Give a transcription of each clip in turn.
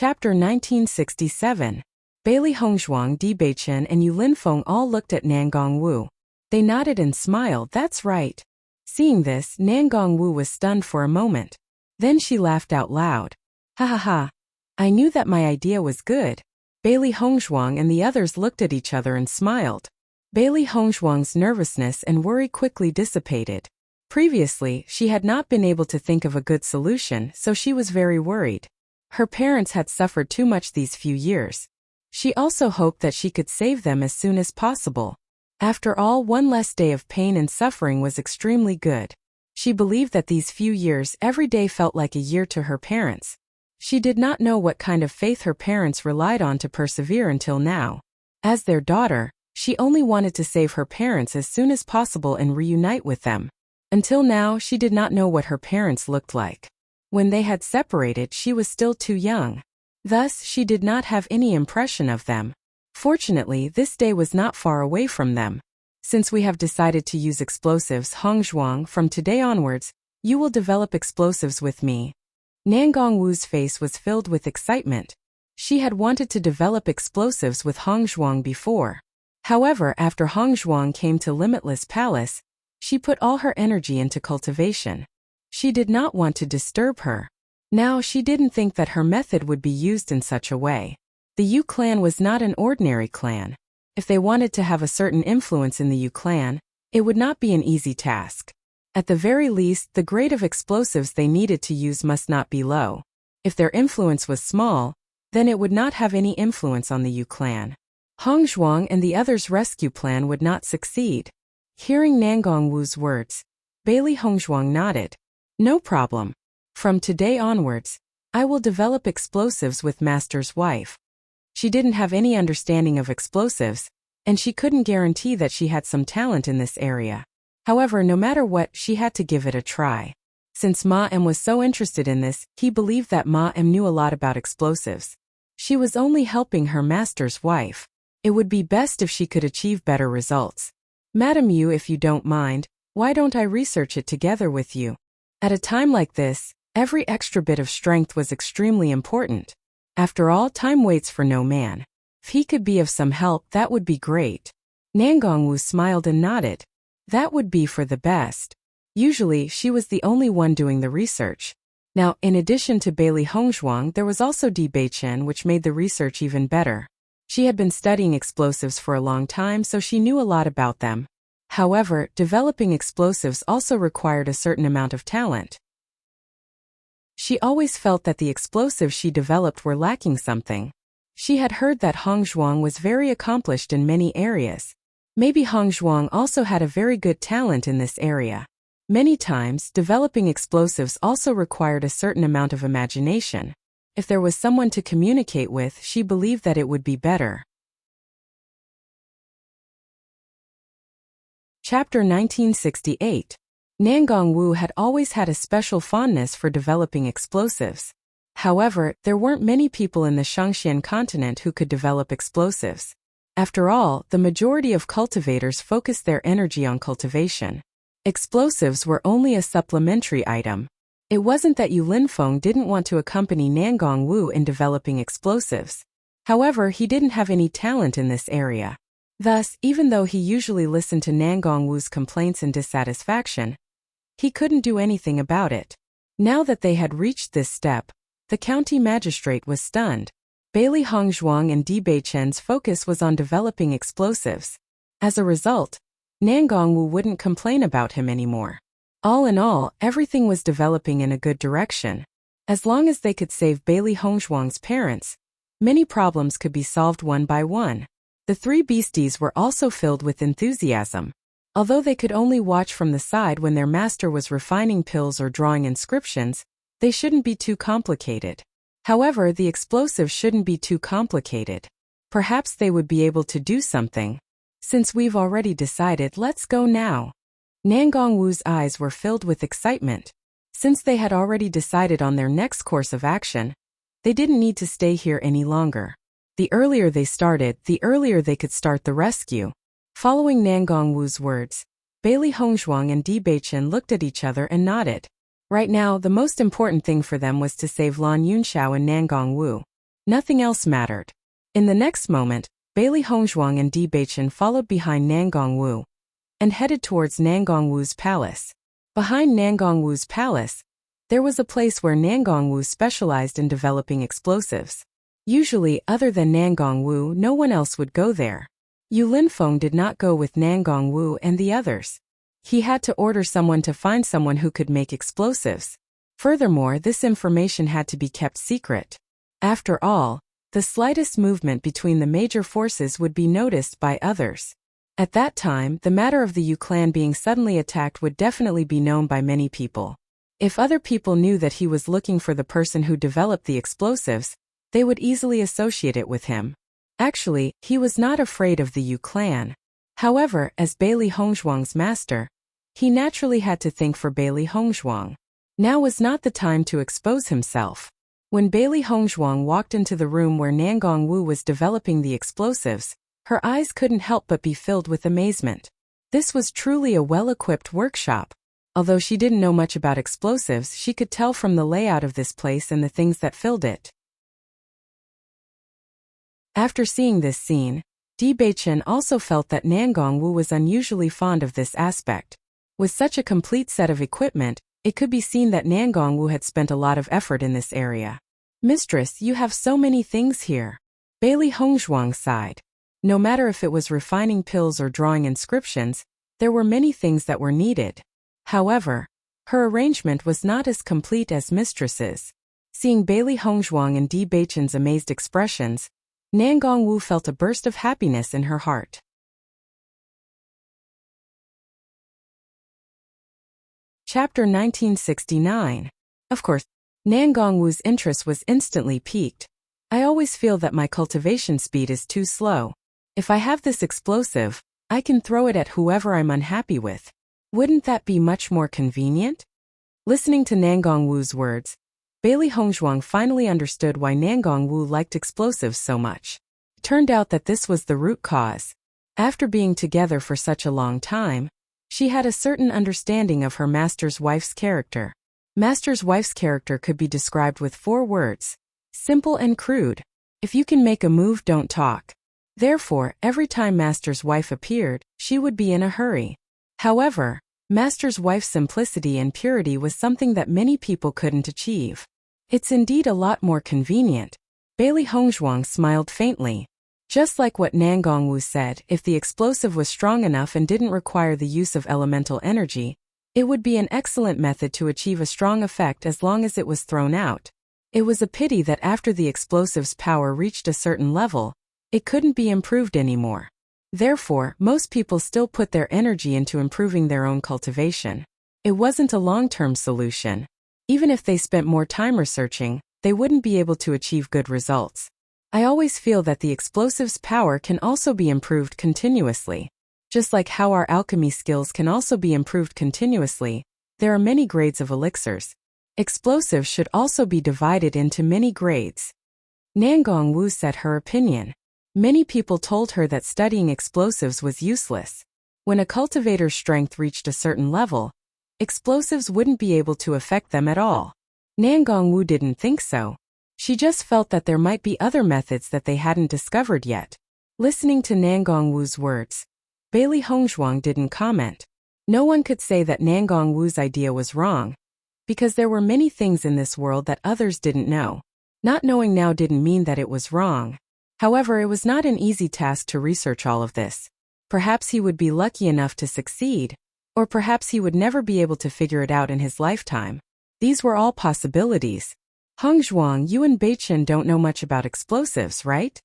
Chapter 1967. Bailey Hongzhuang, Di Beichen and Yu Linfeng all looked at Nangongwu. They nodded and smiled. That's right. Seeing this, Nangongwu was stunned for a moment. Then she laughed out loud. Ha ha ha. I knew that my idea was good. Bailey Hongzhuang and the others looked at each other and smiled. Bailey Hongzhuang's nervousness and worry quickly dissipated. Previously, she had not been able to think of a good solution, so she was very worried. Her parents had suffered too much these few years. She also hoped that she could save them as soon as possible. After all, one less day of pain and suffering was extremely good. She believed that these few years every day felt like a year to her parents. She did not know what kind of faith her parents relied on to persevere until now. As their daughter, she only wanted to save her parents as soon as possible and reunite with them. Until now, she did not know what her parents looked like. When they had separated, she was still too young. Thus, she did not have any impression of them. Fortunately, this day was not far away from them. Since we have decided to use explosives, Hongzhuang, from today onwards, you will develop explosives with me. Nangongwu's face was filled with excitement. She had wanted to develop explosives with Hongzhuang before. However, after Hongzhuang came to Limitless Palace, she put all her energy into cultivation. She did not want to disturb her. Now she didn't think that her method would be used in such a way. The Yu clan was not an ordinary clan. If they wanted to have a certain influence in the Yu clan, it would not be an easy task. At the very least, the grade of explosives they needed to use must not be low. If their influence was small, then it would not have any influence on the Yu clan. Hongzhuang and the others' rescue plan would not succeed. Hearing Nangongwu's words, Bailey Hongzhuang nodded. No problem. From today onwards, I will develop explosives with Master's wife. She didn't have any understanding of explosives, and she couldn't guarantee that she had some talent in this area. However, no matter what, she had to give it a try. Since Ma Em was so interested in this, he believed that Ma Em knew a lot about explosives. She was only helping her master's wife. It would be best if she could achieve better results. Madam Yu, if you don't mind, why don't I research it together with you? At a time like this, every extra bit of strength was extremely important. After all, time waits for no man. If he could be of some help, that would be great. Nangongwu smiled and nodded. That would be for the best. Usually, she was the only one doing the research. Now, in addition to Bailey Hongzhuang, there was also Di Beichen, which made the research even better. She had been studying explosives for a long time, so she knew a lot about them. However, developing explosives also required a certain amount of talent. She always felt that the explosives she developed were lacking something. She had heard that Hongzhuang was very accomplished in many areas. Maybe Hongzhuang also had a very good talent in this area. Many times, developing explosives also required a certain amount of imagination. If there was someone to communicate with, she believed that it would be better. Chapter 1968. Nangongwu had always had a special fondness for developing explosives. However, there weren't many people in the Shangxian continent who could develop explosives. After all, the majority of cultivators focused their energy on cultivation. Explosives were only a supplementary item. It wasn't that Yu Linfeng didn't want to accompany Nangongwu in developing explosives. However, he didn't have any talent in this area. Thus, even though he usually listened to Nangongwu's complaints and dissatisfaction, he couldn't do anything about it. Now that they had reached this step, the county magistrate was stunned. Bailey Hongzhuang and Di Beichen's focus was on developing explosives. As a result, Nangongwu wouldn't complain about him anymore. All in all, everything was developing in a good direction. As long as they could save Bailey Hongzhuang's parents, many problems could be solved one by one. The three beasties were also filled with enthusiasm. Although they could only watch from the side when their master was refining pills or drawing inscriptions, they shouldn't be too complicated. However, the explosives shouldn't be too complicated. Perhaps they would be able to do something. Since we've already decided, let's go now. Nangongwu's eyes were filled with excitement. Since they had already decided on their next course of action, they didn't need to stay here any longer. The earlier they started, the earlier they could start the rescue. Following Nangongwu's words, Bailey Hongzhuang and Di Beichen looked at each other and nodded. Right now, the most important thing for them was to save Lan Yunxiao and Nangongwu. Nothing else mattered. In the next moment, Bailey Hongzhuang and Di Beichen followed behind Nangongwu and headed towards Nangongwu's palace. Behind Nangongwu's palace, there was a place where Nangongwu specialized in developing explosives. Usually, other than Nangongwu, no one else would go there. Yu Linfeng did not go with Nangongwu and the others. He had to order someone to find someone who could make explosives. Furthermore, this information had to be kept secret. After all, the slightest movement between the major forces would be noticed by others. At that time, the matter of the Yu clan being suddenly attacked would definitely be known by many people. If other people knew that he was looking for the person who developed the explosives, they would easily associate it with him. Actually, he was not afraid of the Yu clan. However, as Bailey Hongzhuang's master, he naturally had to think for Bailey Hongzhuang. Now was not the time to expose himself. When Bailey Hongzhuang walked into the room where Nangongwu was developing the explosives, her eyes couldn't help but be filled with amazement. This was truly a well-equipped workshop. Although she didn't know much about explosives, she could tell from the layout of this place and the things that filled it. After seeing this scene, Di Beichen also felt that Nangongwu was unusually fond of this aspect. With such a complete set of equipment, it could be seen that Nangongwu had spent a lot of effort in this area. "Mistress, you have so many things here." Bailey Hongzhuang sighed. No matter if it was refining pills or drawing inscriptions, there were many things that were needed. However, her arrangement was not as complete as mistress's. Seeing Bailey Hongzhuang and Di Beichen's amazed expressions, Nangongwu felt a burst of happiness in her heart. Chapter 1969. Of course, Nangongwu's interest was instantly piqued. "I always feel that my cultivation speed is too slow. If I have this explosive, I can throw it at whoever I'm unhappy with. Wouldn't that be much more convenient?" Listening to Nangongwu's words, Bailey Hongzhuang finally understood why Nangongwu liked explosives so much. It turned out that this was the root cause. After being together for such a long time, she had a certain understanding of her master's wife's character. Master's wife's character could be described with 4 words: simple and crude. If you can make a move, don't talk. Therefore, every time master's wife appeared, she would be in a hurry. However, master's wife's simplicity and purity was something that many people couldn't achieve. "It's indeed a lot more convenient." Bailey Hongzhuang smiled faintly. Just like what Nangongwu said, if the explosive was strong enough and didn't require the use of elemental energy, it would be an excellent method to achieve a strong effect as long as it was thrown out. It was a pity that after the explosive's power reached a certain level, it couldn't be improved anymore. Therefore, most people still put their energy into improving their own cultivation. It wasn't a long-term solution. Even if they spent more time researching, they wouldn't be able to achieve good results. I always feel that the explosive's power can also be improved continuously. Just like how our alchemy skills can also be improved continuously, there are many grades of elixirs. Explosives should also be divided into many grades. Nangongwu said her opinion. Many people told her that studying explosives was useless. When a cultivator's strength reached a certain level, explosives wouldn't be able to affect them at all. Nangongwu didn't think so. She just felt that there might be other methods that they hadn't discovered yet. Listening to Nangongwu's words, Bailey Hongzhuang didn't comment. No one could say that Nangongwu's idea was wrong, because there were many things in this world that others didn't know. Not knowing now didn't mean that it was wrong. However, it was not an easy task to research all of this. Perhaps he would be lucky enough to succeed, or perhaps he would never be able to figure it out in his lifetime. These were all possibilities. "Hongzhuang, you and Beichen don't know much about explosives, right?"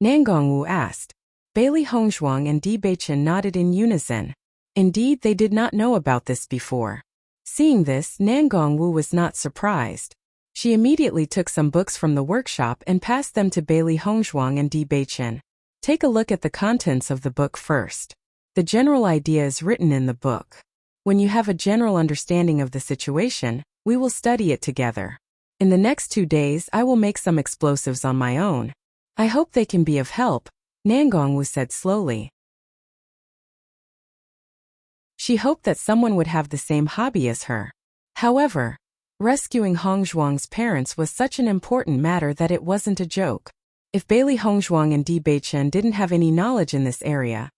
Nangongwu asked. Bailey Hongzhuang and Di Beichen nodded in unison. Indeed, they did not know about this before. Seeing this, Nangongwu was not surprised. She immediately took some books from the workshop and passed them to Bailey Hongzhuang and Di Beichen. Take a look at the contents of the book first. The general idea is written in the book. When you have a general understanding of the situation, we will study it together. In the next 2 days, I will make some explosives on my own. I hope they can be of help, Nangongwu said slowly. She hoped that someone would have the same hobby as her. However, rescuing Hongzhuang's parents was such an important matter that it wasn't a joke. If Bailey Hongzhuang and Di Beichen didn't have any knowledge in this area,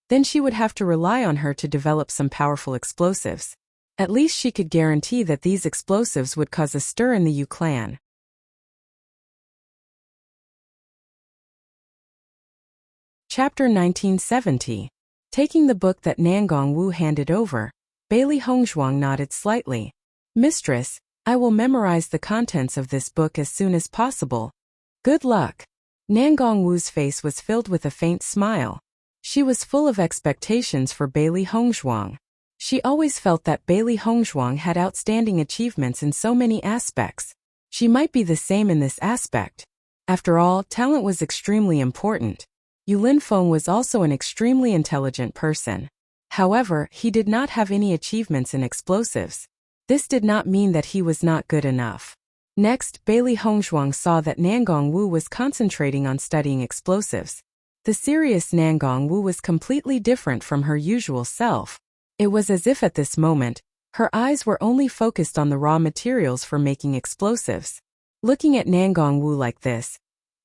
then she would have to rely on her to develop some powerful explosives. At least she could guarantee that these explosives would cause a stir in the Yu clan. Chapter 1970. Taking the book that Nangong Wu handed over, Bailey Hongzhuang nodded slightly. Mistress, I will memorize the contents of this book as soon as possible. Good luck. Nangong Wu's face was filled with a faint smile. She was full of expectations for Bailey Hongzhuang. She always felt that Bailey Hongzhuang had outstanding achievements in so many aspects. She might be the same in this aspect. After all, talent was extremely important. Yu Linfeng was also an extremely intelligent person. However, he did not have any achievements in explosives. This did not mean that he was not good enough. Next, Bailey Hongzhuang saw that Nangong Wu was concentrating on studying explosives. The serious Nangong Wu was completely different from her usual self. It was as if at this moment, her eyes were only focused on the raw materials for making explosives. Looking at Nangong Wu like this,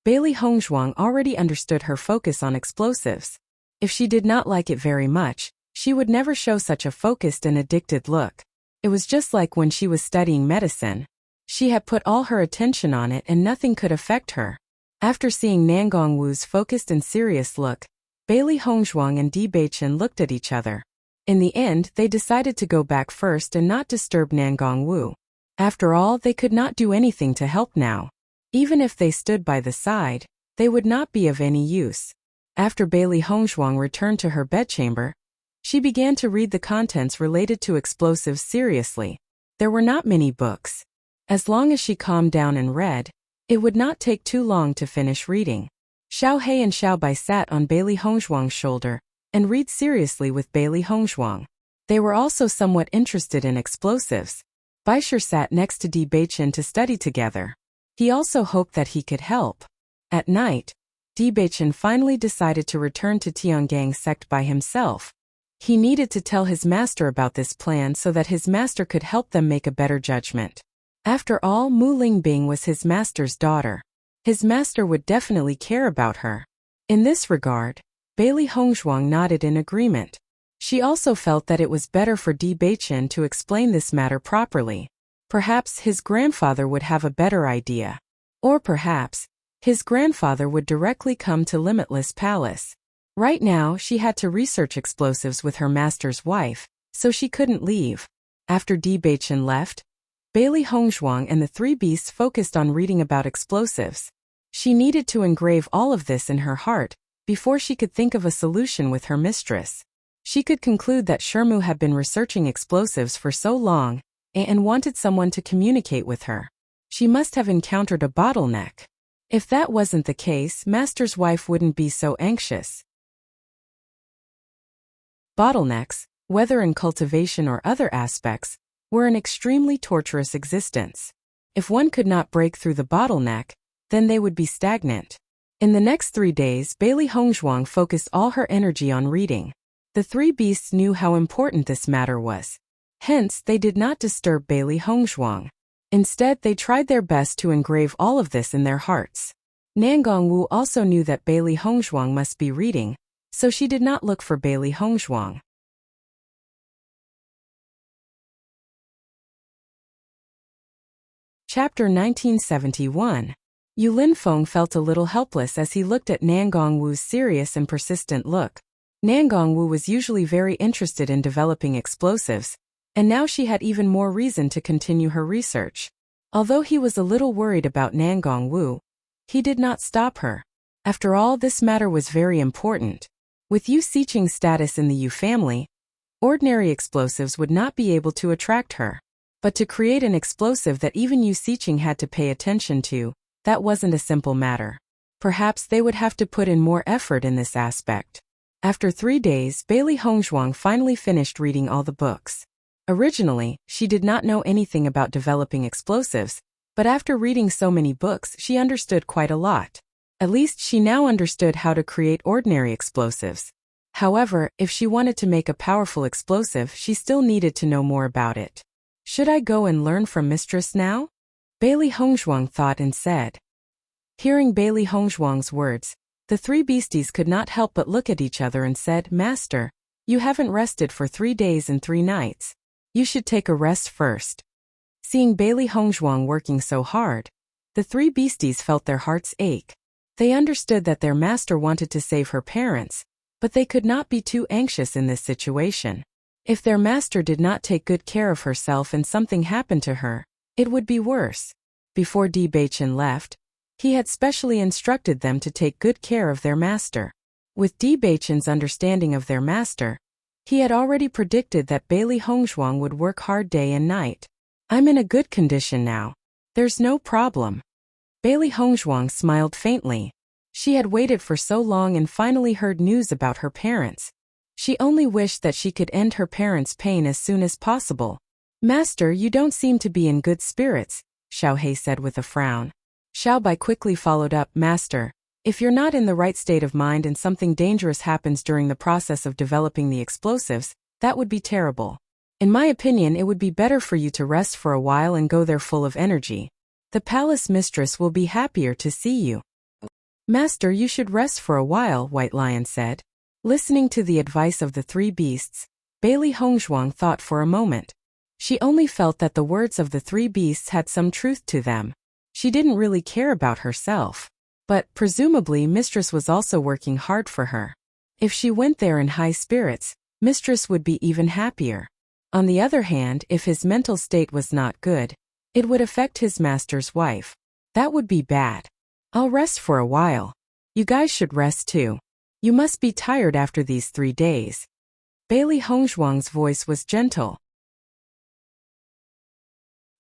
Bailey Hongzhuang already understood her focus on explosives. If she did not like it very much, she would never show such a focused and addicted look. It was just like when she was studying medicine. She had put all her attention on it and nothing could affect her. After seeing Nangong Wu's focused and serious look, Bailey Hongzhuang and Di Beichen looked at each other. In the end, they decided to go back first and not disturb Nangong Wu. After all, they could not do anything to help now. Even if they stood by the side, they would not be of any use. After Bailey Hongzhuang returned to her bedchamber, she began to read the contents related to explosives seriously. There were not many books. As long as she calmed down and read, it would not take too long to finish reading. Xiao He and Xiao Bai sat on Bailey Hongzhuang's shoulder and read seriously with Bailey Hongzhuang. They were also somewhat interested in explosives. Baisher sat next to Di Beichen to study together. He also hoped that he could help. At night, Di Beichen finally decided to return to Tiangang sect by himself. He needed to tell his master about this plan so that his master could help them make a better judgment. After all, Mu Lingbing was his master's daughter. His master would definitely care about her. In this regard, Bailey Hongzhuang nodded in agreement. She also felt that it was better for Di Beichen to explain this matter properly. Perhaps his grandfather would have a better idea. Or perhaps, his grandfather would directly come to Limitless Palace. Right now, she had to research explosives with her master's wife, so she couldn't leave. After Di Beichen left, Bailey Hongzhuang and the three beasts focused on reading about explosives. She needed to engrave all of this in her heart before she could think of a solution with her mistress. She could conclude that Shermu had been researching explosives for so long and wanted someone to communicate with her. She must have encountered a bottleneck. If that wasn't the case, Master's wife wouldn't be so anxious. Bottlenecks, whether in cultivation or other aspects, were an extremely torturous existence. If one could not break through the bottleneck, then they would be stagnant. In the next 3 days, Bailey Hongzhuang focused all her energy on reading. The three beasts knew how important this matter was. Hence, they did not disturb Bailey Hongzhuang. Instead, they tried their best to engrave all of this in their hearts. Nangong Wu also knew that Bailey Hongzhuang must be reading, so she did not look for Bailey Hongzhuang. Chapter 1971. Yu Linfeng felt a little helpless as he looked at Nangong Wu's serious and persistent look. Nangong Wu was usually very interested in developing explosives, and now she had even more reason to continue her research. Although he was a little worried about Nangong Wu, he did not stop her. After all, this matter was very important. With Yu Xiqing's status in the Yu family, ordinary explosives would not be able to attract her. But to create an explosive that even Yu Xiqing had to pay attention to, that wasn't a simple matter. Perhaps they would have to put in more effort in this aspect. After 3 days, Bailey Hongzhuang finally finished reading all the books. Originally, she did not know anything about developing explosives, but after reading so many books, she understood quite a lot. At least she now understood how to create ordinary explosives. However, if she wanted to make a powerful explosive, she still needed to know more about it. Should I go and learn from Mistress now? Bailey Hongzhuang thought and said. Hearing Bailey Hongzhuang's words, the three beasties could not help but look at each other and said, "Master, you haven't rested for 3 days and 3 nights. You should take a rest first." Seeing Bailey Hongzhuang working so hard, the three beasties felt their hearts ache. They understood that their master wanted to save her parents, but they could not be too anxious in this situation. If their master did not take good care of herself and something happened to her, it would be worse. Before Di Beichen left, he had specially instructed them to take good care of their master. With Di Beichen's understanding of their master, he had already predicted that Bailey Hongzhuang would work hard day and night. "I'm in a good condition now. There's no problem." Bailey Hongzhuang smiled faintly. She had waited for so long and finally heard news about her parents. She only wished that she could end her parents' pain as soon as possible. "Master, you don't seem to be in good spirits," Xiao He said with a frown. Xiao Bai quickly followed up, "Master, if you're not in the right state of mind and something dangerous happens during the process of developing the explosives, that would be terrible. In my opinion, it would be better for you to rest for a while and go there full of energy. The palace mistress will be happier to see you." "Master, you should rest for a while," White Lion said. Listening to the advice of the three beasts, Bailey Hongzhuang thought for a moment. She only felt that the words of the three beasts had some truth to them. She didn't really care about herself. But, presumably, Mistress was also working hard for her. If she went there in high spirits, Mistress would be even happier. On the other hand, if his mental state was not good, it would affect his master's wife. That would be bad. "I'll rest for a while. You guys should rest too. You must be tired after these 3 days." Bailey Hongzhuang's voice was gentle.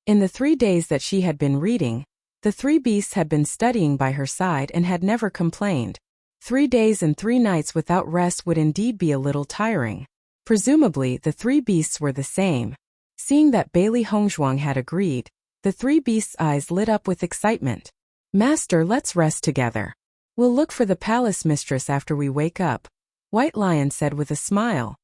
In the 3 days that she had been reading, the three beasts had been studying by her side and had never complained. 3 days and 3 nights without rest would indeed be a little tiring. Presumably, the three beasts were the same. Seeing that Bailey Hongzhuang had agreed, the three beasts' eyes lit up with excitement. "Master, let's rest together. We'll look for the palace mistress after we wake up," White Lion said with a smile.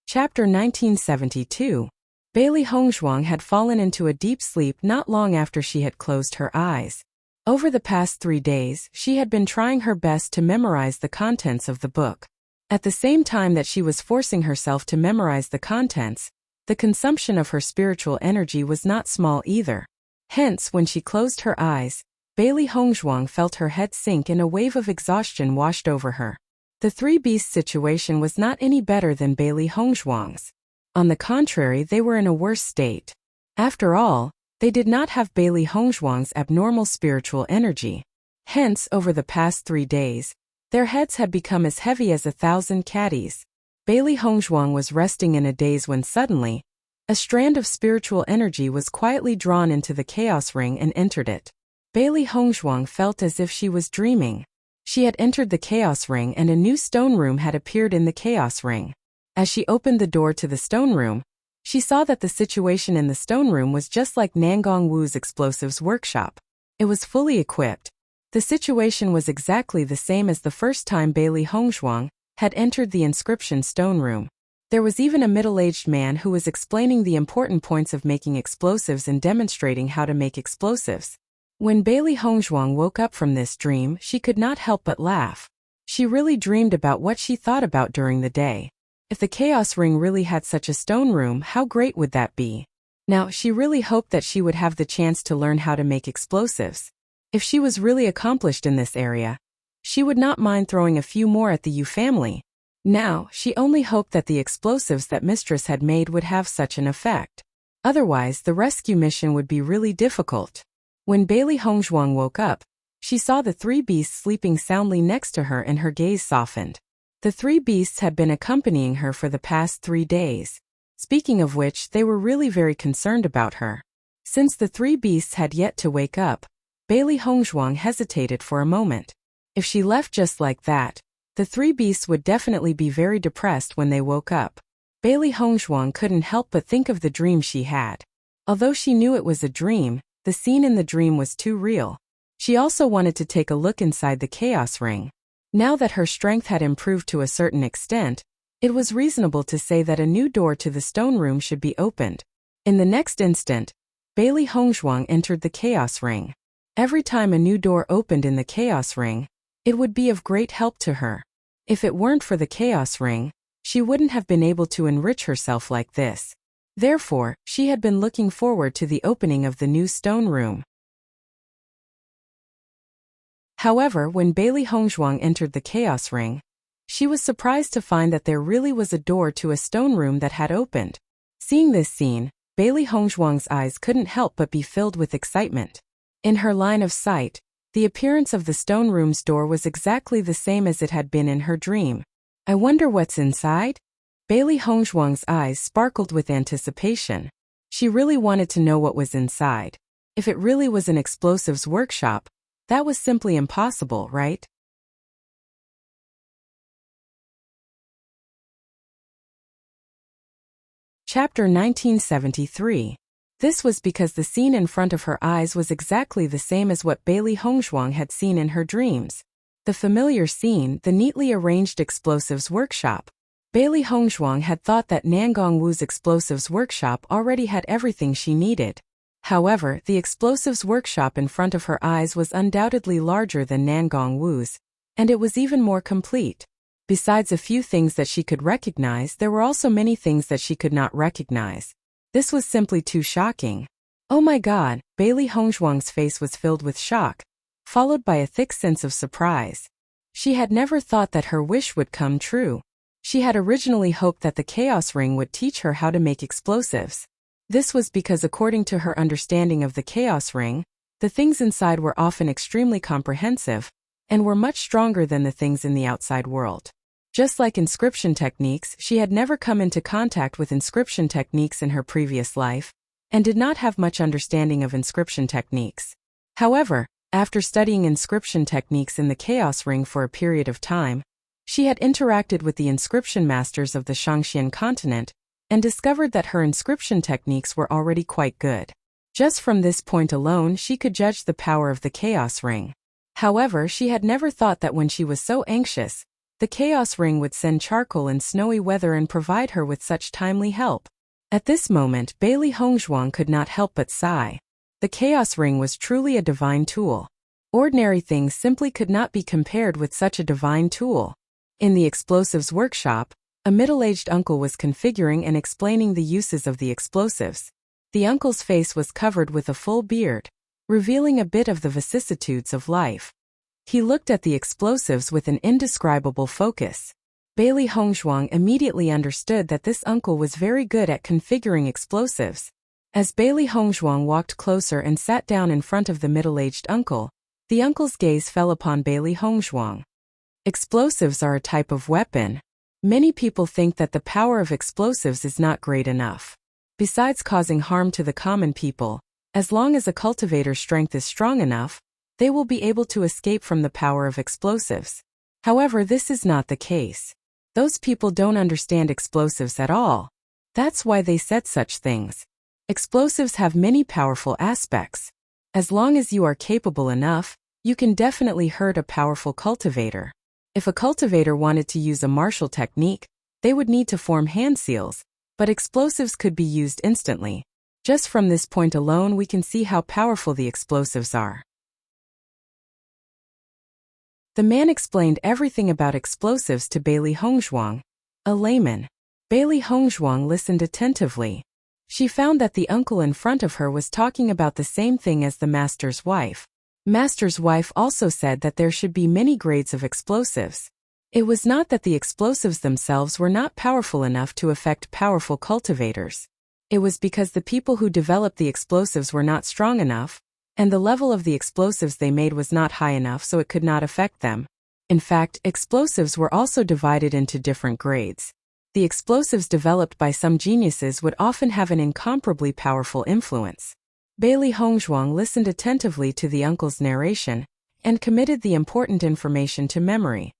Chapter 1972. Bailey Hongzhuang had fallen into a deep sleep not long after she had closed her eyes. Over the past 3 days, she had been trying her best to memorize the contents of the book. At the same time that she was forcing herself to memorize the contents, the consumption of her spiritual energy was not small either. Hence, when she closed her eyes, Bailey Hongzhuang felt her head sink and a wave of exhaustion washed over her. The three beasts' situation was not any better than Bailey Hongzhuang's. On the contrary, they were in a worse state. After all, they did not have Bailey Hongzhuang's abnormal spiritual energy. Hence, over the past 3 days, their heads had become as heavy as 1,000 caddies. Bailey Hongzhuang was resting in a daze when suddenly, a strand of spiritual energy was quietly drawn into the chaos ring and entered it. Bailey Hongzhuang felt as if she was dreaming. She had entered the chaos ring and a new stone room had appeared in the chaos ring. As she opened the door to the stone room, she saw that the situation in the stone room was just like Nangong Wu's explosives workshop. It was fully equipped. The situation was exactly the same as the first time Bailey Hongzhuang had entered the inscription stone room. There was even a middle-aged man who was explaining the important points of making explosives and demonstrating how to make explosives. When Bailey Hongzhuang woke up from this dream, she could not help but laugh. She really dreamed about what she thought about during the day. If the chaos ring really had such a stone room, how great would that be? Now, she really hoped that she would have the chance to learn how to make explosives. If she was really accomplished in this area, she would not mind throwing a few more at the Yu family. Now, she only hoped that the explosives that Mistress had made would have such an effect. Otherwise, the rescue mission would be really difficult. When Bailey Hongzhuang woke up, she saw the three beasts sleeping soundly next to her and her gaze softened. The three beasts had been accompanying her for the past 3 days. Speaking of which, they were really very concerned about her. Since the three beasts had yet to wake up, Bailey Hongzhuang hesitated for a moment. If she left just like that, the three beasts would definitely be very depressed when they woke up. Bailey Hongzhuang couldn't help but think of the dream she had. Although she knew it was a dream, the scene in the dream was too real. She also wanted to take a look inside the chaos ring. Now that her strength had improved to a certain extent, it was reasonable to say that a new door to the stone room should be opened. In the next instant, Bailey Hongzhuang entered the chaos ring. Every time a new door opened in the chaos ring, it would be of great help to her. If it weren't for the chaos ring, she wouldn't have been able to enrich herself like this. Therefore, she had been looking forward to the opening of the new stone room. However, when Bailey Hongzhuang entered the chaos ring, she was surprised to find that there really was a door to a stone room that had opened. Seeing this scene, Bailey Hongzhuang's eyes couldn't help but be filled with excitement. In her line of sight, the appearance of the stone room's door was exactly the same as it had been in her dream. I wonder what's inside? Bailey Hongzhuang's eyes sparkled with anticipation. She really wanted to know what was inside. If it really was an explosives workshop, that was simply impossible, right? Chapter 1973. This was because the scene in front of her eyes was exactly the same as what Bailey Hongzhuang had seen in her dreams. The familiar scene, the neatly arranged explosives workshop. Bailey Hongzhuang had thought that Nangong Wu's explosives workshop already had everything she needed. However, the explosives workshop in front of her eyes was undoubtedly larger than Nangong Wu's, and it was even more complete. Besides a few things that she could recognize, there were also many things that she could not recognize. This was simply too shocking. Oh my God, Bailey Hongzhuang's face was filled with shock, followed by a thick sense of surprise. She had never thought that her wish would come true. She had originally hoped that the Chaos Ring would teach her how to make explosives. This was because according to her understanding of the Chaos Ring, the things inside were often extremely comprehensive, and were much stronger than the things in the outside world. Just like inscription techniques, she had never come into contact with inscription techniques in her previous life, and did not have much understanding of inscription techniques. However, after studying inscription techniques in the Chaos Ring for a period of time, she had interacted with the inscription masters of the Shangxian continent, and discovered that her inscription techniques were already quite good. Just from this point alone, she could judge the power of the Chaos Ring. However, she had never thought that when she was so anxious, the Chaos Ring would send charcoal in snowy weather and provide her with such timely help. At this moment, Bailey Hongzhuang could not help but sigh. The Chaos Ring was truly a divine tool. Ordinary things simply could not be compared with such a divine tool. In the explosives workshop, a middle-aged uncle was configuring and explaining the uses of the explosives. The uncle's face was covered with a full beard, revealing a bit of the vicissitudes of life. He looked at the explosives with an indescribable focus. Bailey Hongzhuang immediately understood that this uncle was very good at configuring explosives. As Bailey Hongzhuang walked closer and sat down in front of the middle-aged uncle, the uncle's gaze fell upon Bailey Hongzhuang. Explosives are a type of weapon. Many people think that the power of explosives is not great enough. Besides causing harm to the common people, as long as a cultivator's strength is strong enough, they will be able to escape from the power of explosives. However, this is not the case. Those people don't understand explosives at all. That's why they said such things. Explosives have many powerful aspects. As long as you are capable enough, you can definitely hurt a powerful cultivator. If a cultivator wanted to use a martial technique, they would need to form hand seals, but explosives could be used instantly. Just from this point alone, we can see how powerful the explosives are. The man explained everything about explosives to Bailey Hongzhuang, a layman. Bailey Hongzhuang listened attentively. She found that the uncle in front of her was talking about the same thing as the master's wife. Master's wife also said that there should be many grades of explosives. It was not that the explosives themselves were not powerful enough to affect powerful cultivators. It was because the people who developed the explosives were not strong enough, and the level of the explosives they made was not high enough, so it could not affect them. In fact, explosives were also divided into different grades. The explosives developed by some geniuses would often have an incomparably powerful influence. Bailey Hongzhuang listened attentively to the uncle's narration, and committed the important information to memory.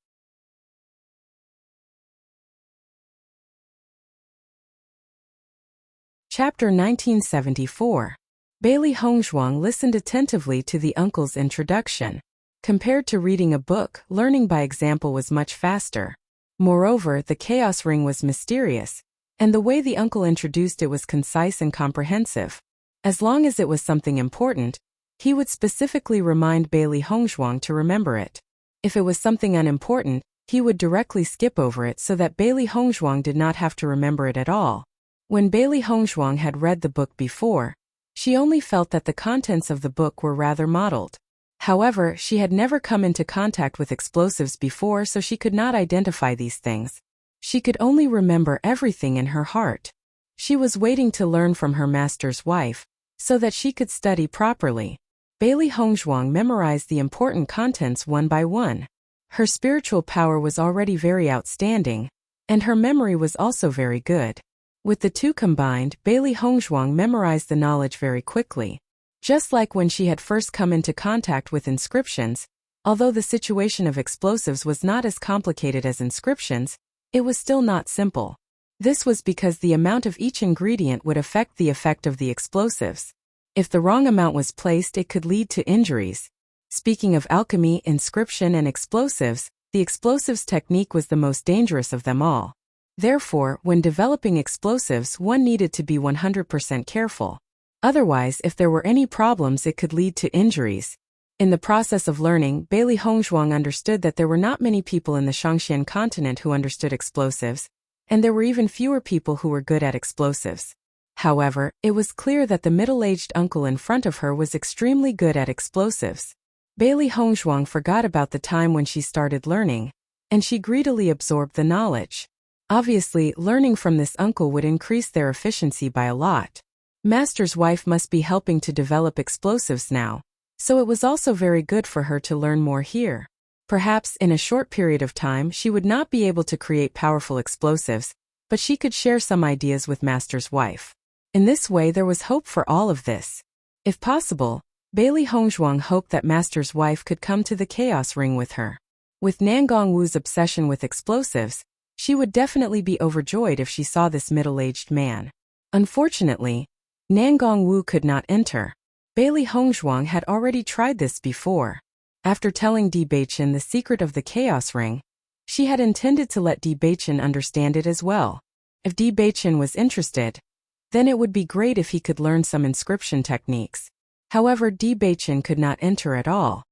Chapter 1974. Bailey Hongzhuang listened attentively to the uncle's introduction. Compared to reading a book, learning by example was much faster. Moreover, the Chaos Ring was mysterious, And the way the uncle introduced it was concise and comprehensive. As long as it was something important, he would specifically remind Bailey Hongzhuang to remember it. If it was something unimportant, he would directly skip over it so that Bailey Hongzhuang did not have to remember it at all. When Bailey Hongzhuang had read the book before, she only felt that the contents of the book were rather muddled. However, she had never come into contact with explosives before, so she could not identify these things. She could only remember everything in her heart. She was waiting to learn from her master's wife, so that she could study properly. Bailey Hongzhuang memorized the important contents one by one. Her spiritual power was already very outstanding, and her memory was also very good. With the two combined, Bailey Hongzhuang memorized the knowledge very quickly. Just like when she had first come into contact with inscriptions, although the situation of explosives was not as complicated as inscriptions, it was still not simple. This was because the amount of each ingredient would affect the effect of the explosives. If the wrong amount was placed, it could lead to injuries. Speaking of alchemy, inscription, and explosives, the explosives technique was the most dangerous of them all. Therefore, when developing explosives, one needed to be 100% careful. Otherwise, if there were any problems, it could lead to injuries. In the process of learning, Bailey Hongzhuang understood that there were not many people in the Shangxian continent who understood explosives, and there were even fewer people who were good at explosives. However, it was clear that the middle-aged uncle in front of her was extremely good at explosives. Bailey Hongzhuang forgot about the time when she started learning, and she greedily absorbed the knowledge. Obviously, learning from this uncle would increase their efficiency by a lot. Master's wife must be helping to develop explosives now, so it was also very good for her to learn more here. Perhaps in a short period of time she would not be able to create powerful explosives, but she could share some ideas with Master's wife. In this way there was hope for all of this. If possible, Bailey Hongzhuang hoped that Master's wife could come to the Chaos Ring with her. With Nangong Wu's obsession with explosives, she would definitely be overjoyed if she saw this middle-aged man. Unfortunately, Nangong Wu could not enter. Bailey Hongzhuang had already tried this before. After telling Di Beichen the secret of the Chaos Ring, she had intended to let Di Beichen understand it as well. If Di Beichen was interested, then it would be great if he could learn some inscription techniques. However, Di Beichen could not enter at all.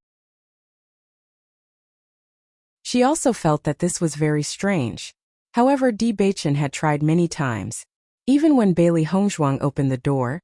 She also felt that this was very strange. However, Di Beichen had tried many times. Even when Bailey Hongzhuang opened the door,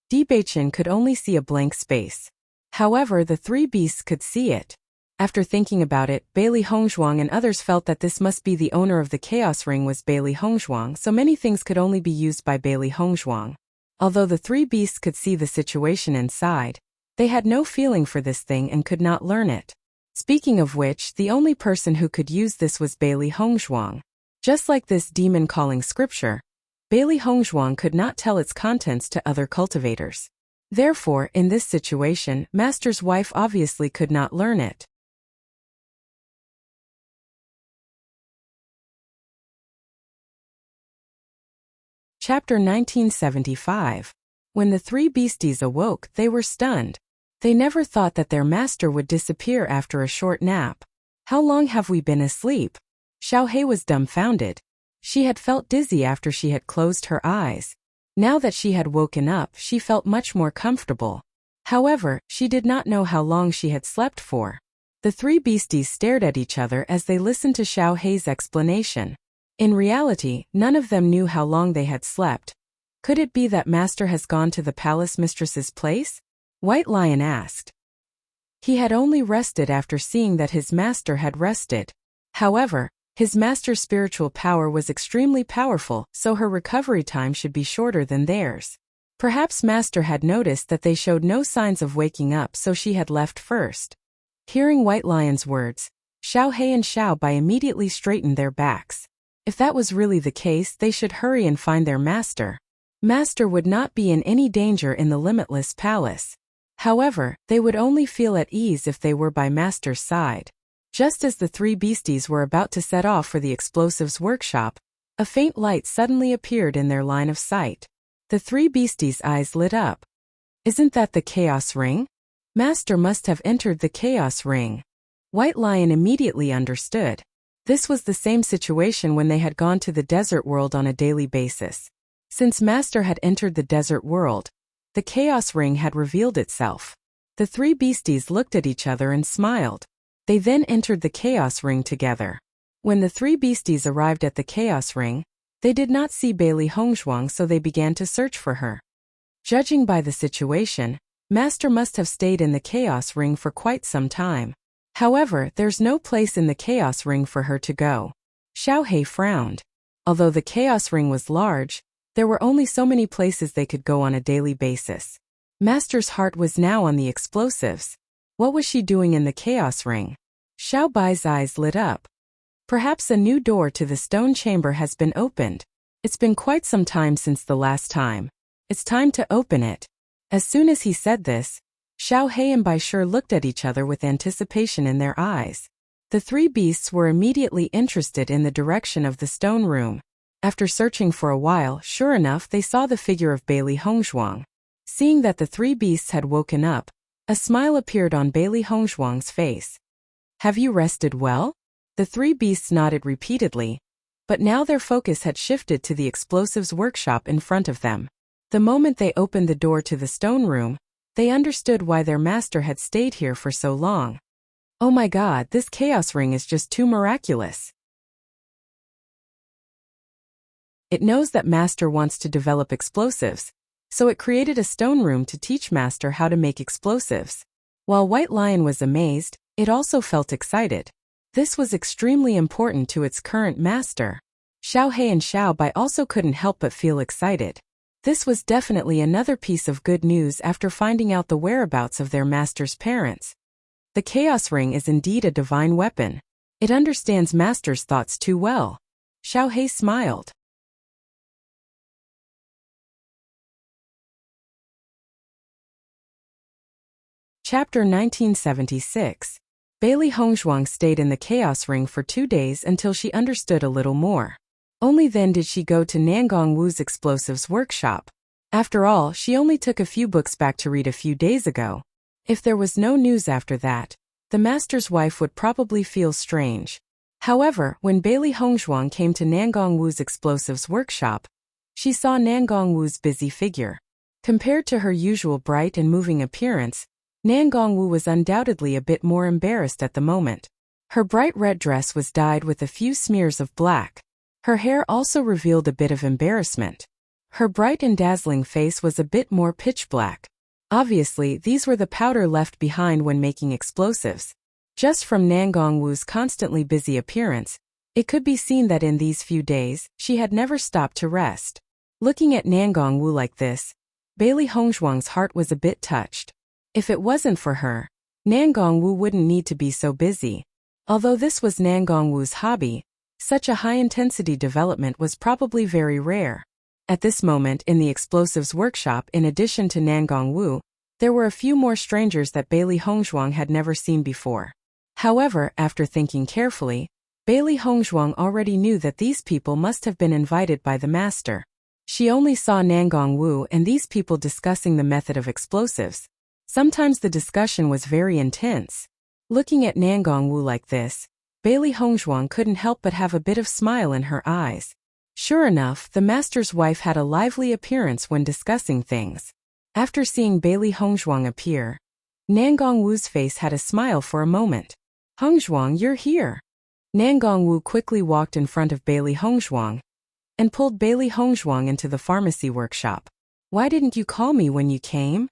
Di Beichen could only see a blank space. However, the three beasts could see it. After thinking about it, Bailey Hongzhuang and others felt that this must be the owner of the Chaos Ring was Bailey Hongzhuang, so many things could only be used by Bailey Hongzhuang. Although the three beasts could see the situation inside, they had no feeling for this thing and could not learn it. Speaking of which, the only person who could use this was Bailey Hongzhuang. Just like this demon calling scripture, Bailey Hongzhuang could not tell its contents to other cultivators. Therefore, in this situation, Master's wife obviously could not learn it. Chapter 1975. When the three beasties awoke, they were stunned. They never thought that their master would disappear after a short nap. How long have we been asleep? Xiao He was dumbfounded. She had felt dizzy after she had closed her eyes. Now that she had woken up, she felt much more comfortable. However, she did not know how long she had slept for. The three beasties stared at each other as they listened to Xiao He's explanation. In reality, none of them knew how long they had slept. Could it be that Master has gone to the palace mistress's place? White Lion asked. He had only rested after seeing that his master had rested. However, his master's spiritual power was extremely powerful, so her recovery time should be shorter than theirs. Perhaps Master had noticed that they showed no signs of waking up, so she had left first. Hearing White Lion's words, Xiao He and Xiao Bai immediately straightened their backs. If that was really the case, they should hurry and find their master. Master would not be in any danger in the Limitless Palace. However, they would only feel at ease if they were by Master's side. Just as the three beasties were about to set off for the explosives workshop, a faint light suddenly appeared in their line of sight. The three beasties' eyes lit up. Isn't that the Chaos Ring? Master must have entered the Chaos Ring. White Lion immediately understood. This was the same situation when they had gone to the desert world on a daily basis. Since Master had entered the desert world, the chaos ring had revealed itself. The three beasties looked at each other and smiled. They then entered the chaos ring together. When the three beasties arrived at the chaos ring, they did not see Bailey Hongzhuang, so they began to search for her. Judging by the situation, Master must have stayed in the chaos ring for quite some time. However, there's no place in the chaos ring for her to go. Xiao He frowned. Although the chaos ring was large, there were only so many places they could go on a daily basis. Master's heart was now on the explosives. What was she doing in the chaos ring? Xiao Bai's eyes lit up. Perhaps a new door to the stone chamber has been opened. It's been quite some time since the last time. It's time to open it. As soon as he said this, Xiao He and Bai Shi looked at each other with anticipation in their eyes. The three beasts were immediately interested in the direction of the stone room. After searching for a while, sure enough, they saw the figure of Bailey Hongzhuang. Seeing that the three beasts had woken up, a smile appeared on Bailey Hongzhuang's face. Have you rested well? The three beasts nodded repeatedly, but now their focus had shifted to the explosives workshop in front of them. The moment they opened the door to the stone room, they understood why their master had stayed here for so long. Oh my God, this chaos ring is just too miraculous. It knows that Master wants to develop explosives, so it created a stone room to teach Master how to make explosives. While White Lion was amazed, it also felt excited. This was extremely important to its current master. Xiao He and Xiao Bai also couldn't help but feel excited. This was definitely another piece of good news after finding out the whereabouts of their master's parents. The Chaos Ring is indeed a divine weapon. It understands Master's thoughts too well. Xiao He smiled. Chapter 1976. Bailey Hongzhuang stayed in the Chaos Ring for 2 days until she understood a little more. Only then did she go to Nangong Wu's explosives workshop. After all, she only took a few books back to read a few days ago. If there was no news after that, the master's wife would probably feel strange. However, when Bailey Hongzhuang came to Nangong Wu's explosives workshop, she saw Nangong Wu's busy figure. Compared to her usual bright and moving appearance, Nangong Wu was undoubtedly a bit more embarrassed at the moment. Her bright red dress was dyed with a few smears of black. Her hair also revealed a bit of embarrassment. Her bright and dazzling face was a bit more pitch black. Obviously, these were the powder left behind when making explosives. Just from Nangong Wu's constantly busy appearance, it could be seen that in these few days, she had never stopped to rest. Looking at Nangong Wu like this, Bailey Hongzhuang's heart was a bit touched. If it wasn't for her, Nangong Wu wouldn't need to be so busy. Although this was Nangong Wu's hobby, such a high-intensity development was probably very rare. At this moment in the explosives workshop, in addition to Nangong Wu, there were a few more strangers that Bailey Hongzhuang had never seen before. However, after thinking carefully, Bailey Hongzhuang already knew that these people must have been invited by the master. She only saw Nangong Wu and these people discussing the method of explosives. Sometimes the discussion was very intense. Looking at Nangong Wu like this, Bailey Hongzhuang couldn't help but have a bit of smile in her eyes. Sure enough, the master's wife had a lively appearance when discussing things. After seeing Bailey Hongzhuang appear, Nangong Wu's face had a smile for a moment. Hongzhuang, you're here. Nangong Wu quickly walked in front of Bailey Hongzhuang and pulled Bailey Hongzhuang into the pharmacy workshop. Why didn't you call me when you came?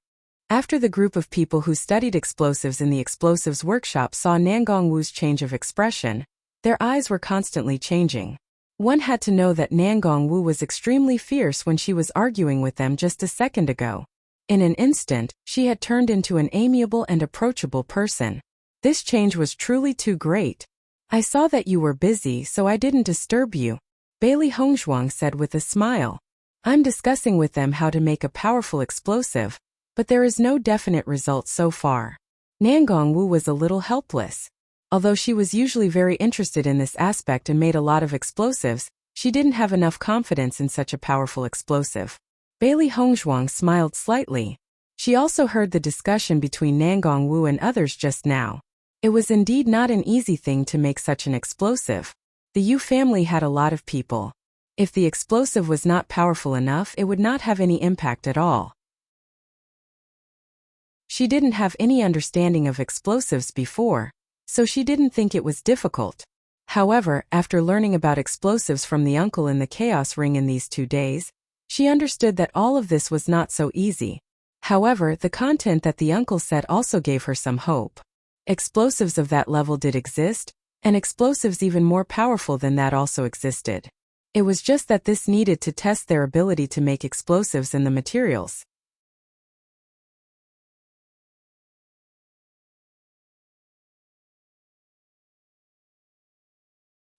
After the group of people who studied explosives in the explosives workshop saw Nangong Wu's change of expression, their eyes were constantly changing. One had to know that Nangong Wu was extremely fierce when she was arguing with them just a second ago. In an instant, she had turned into an amiable and approachable person. This change was truly too great. I saw that you were busy, so I didn't disturb you, Bailey Hongzhuang said with a smile. I'm discussing with them how to make a powerful explosive, but there is no definite result so far. Nangong Wu was a little helpless. Although she was usually very interested in this aspect and made a lot of explosives, she didn't have enough confidence in such a powerful explosive. Bailey Hongzhuang smiled slightly. She also heard the discussion between Nangong Wu and others just now. It was indeed not an easy thing to make such an explosive. The Yu family had a lot of people. If the explosive was not powerful enough, it would not have any impact at all. She didn't have any understanding of explosives before, so she didn't think it was difficult. However, after learning about explosives from the uncle in the chaos ring in these 2 days, she understood that all of this was not so easy. However, the content that the uncle said also gave her some hope. Explosives of that level did exist, and explosives even more powerful than that also existed. It was just that this needed to test their ability to make explosives and the materials.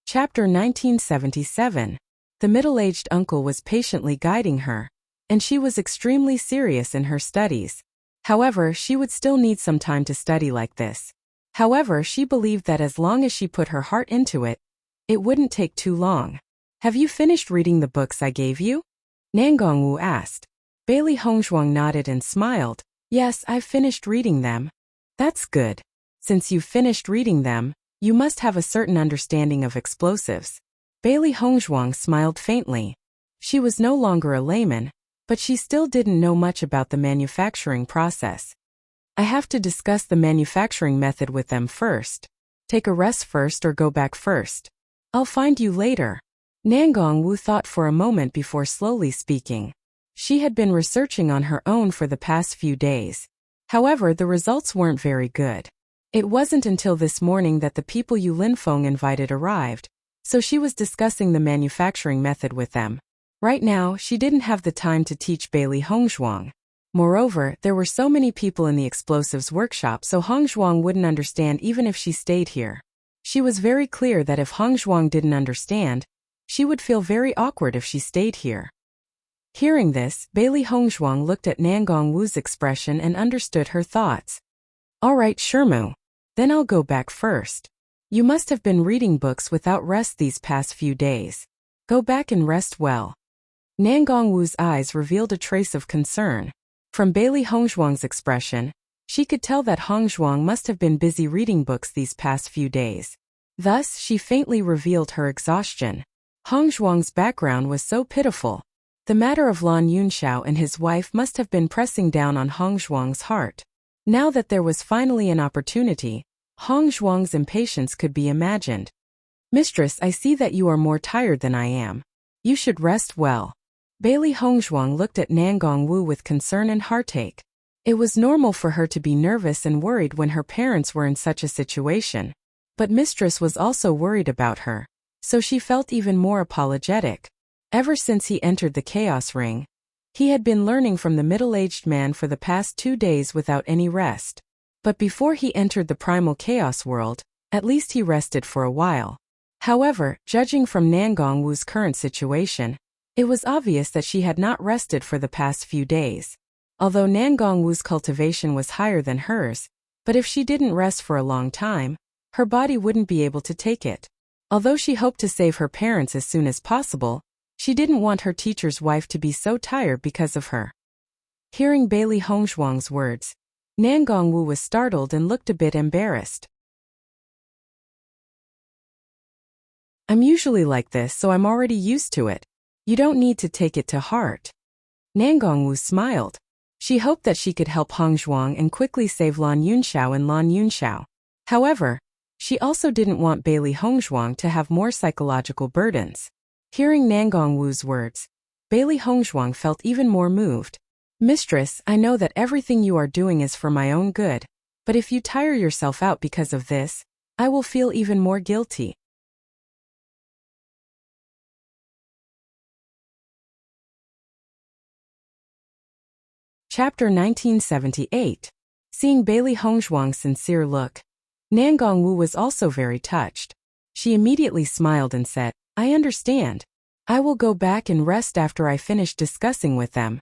Chapter 1977. The middle-aged uncle was patiently guiding her, and she was extremely serious in her studies. However, she would still need some time to study like this. However, she believed that as long as she put her heart into it, it wouldn't take too long. Have you finished reading the books I gave you? Nangongwu asked. Bailey Hongzhuang nodded and smiled. Yes, I've finished reading them. That's good. Since you've finished reading them, you must have a certain understanding of explosives. Bailey Hongzhuang smiled faintly. She was no longer a layman, but she still didn't know much about the manufacturing process. I have to discuss the manufacturing method with them first. Take a rest first or go back first. I'll find you later. Nangongwu thought for a moment before slowly speaking. She had been researching on her own for the past few days. However, the results weren't very good. It wasn't until this morning that the people Yu Linfeng invited arrived, so she was discussing the manufacturing method with them. Right now, she didn't have the time to teach Bailey Hongzhuang. Moreover, there were so many people in the explosives workshop, so Hongzhuang wouldn't understand even if she stayed here. She was very clear that if Hongzhuang didn't understand, she would feel very awkward if she stayed here. Hearing this, Bailey Hongzhuang looked at Nangongwu's expression and understood her thoughts. All right, Shermu. Then I'll go back first. You must have been reading books without rest these past few days. Go back and rest well. Nangongwu's eyes revealed a trace of concern. From Bailey Hongzhuang's expression, she could tell that Hongzhuang must have been busy reading books these past few days. Thus, she faintly revealed her exhaustion. Hongzhuang's background was so pitiful. The matter of Lan Yunxiao and his wife must have been pressing down on Hongzhuang's heart. Now that there was finally an opportunity, Hongzhuang's impatience could be imagined. Mistress, I see that you are more tired than I am. You should rest well. Bailey Hongzhuang looked at Nangongwu with concern and heartache. It was normal for her to be nervous and worried when her parents were in such a situation. But Mistress was also worried about her, so she felt even more apologetic. Ever since he entered the Chaos Ring, he had been learning from the middle-aged man for the past 2 days without any rest. But before he entered the primal chaos world, at least he rested for a while. However, judging from Nangongwu's current situation, it was obvious that she had not rested for the past few days. Although Nangongwu's cultivation was higher than hers, but if she didn't rest for a long time, her body wouldn't be able to take it. Although she hoped to save her parents as soon as possible, she didn't want her teacher's wife to be so tired because of her. Hearing Bailey Hongzhuang's words, Nangongwu was startled and looked a bit embarrassed. I'm usually like this, so I'm already used to it. You don't need to take it to heart. Nangongwu smiled. She hoped that she could help Hongzhuang and quickly save Lan Yunxiao and Lan Yunxiao. However, she also didn't want Bailey Hongzhuang to have more psychological burdens. Hearing Nangongwu's words, Bailey Hongzhuang felt even more moved. Mistress, I know that everything you are doing is for my own good, but if you tire yourself out because of this, I will feel even more guilty. Chapter 1978. Seeing Bailey Hongzhuang's sincere look, Nangongwu was also very touched. She immediately smiled and said, I understand. I will go back and rest after I finish discussing with them.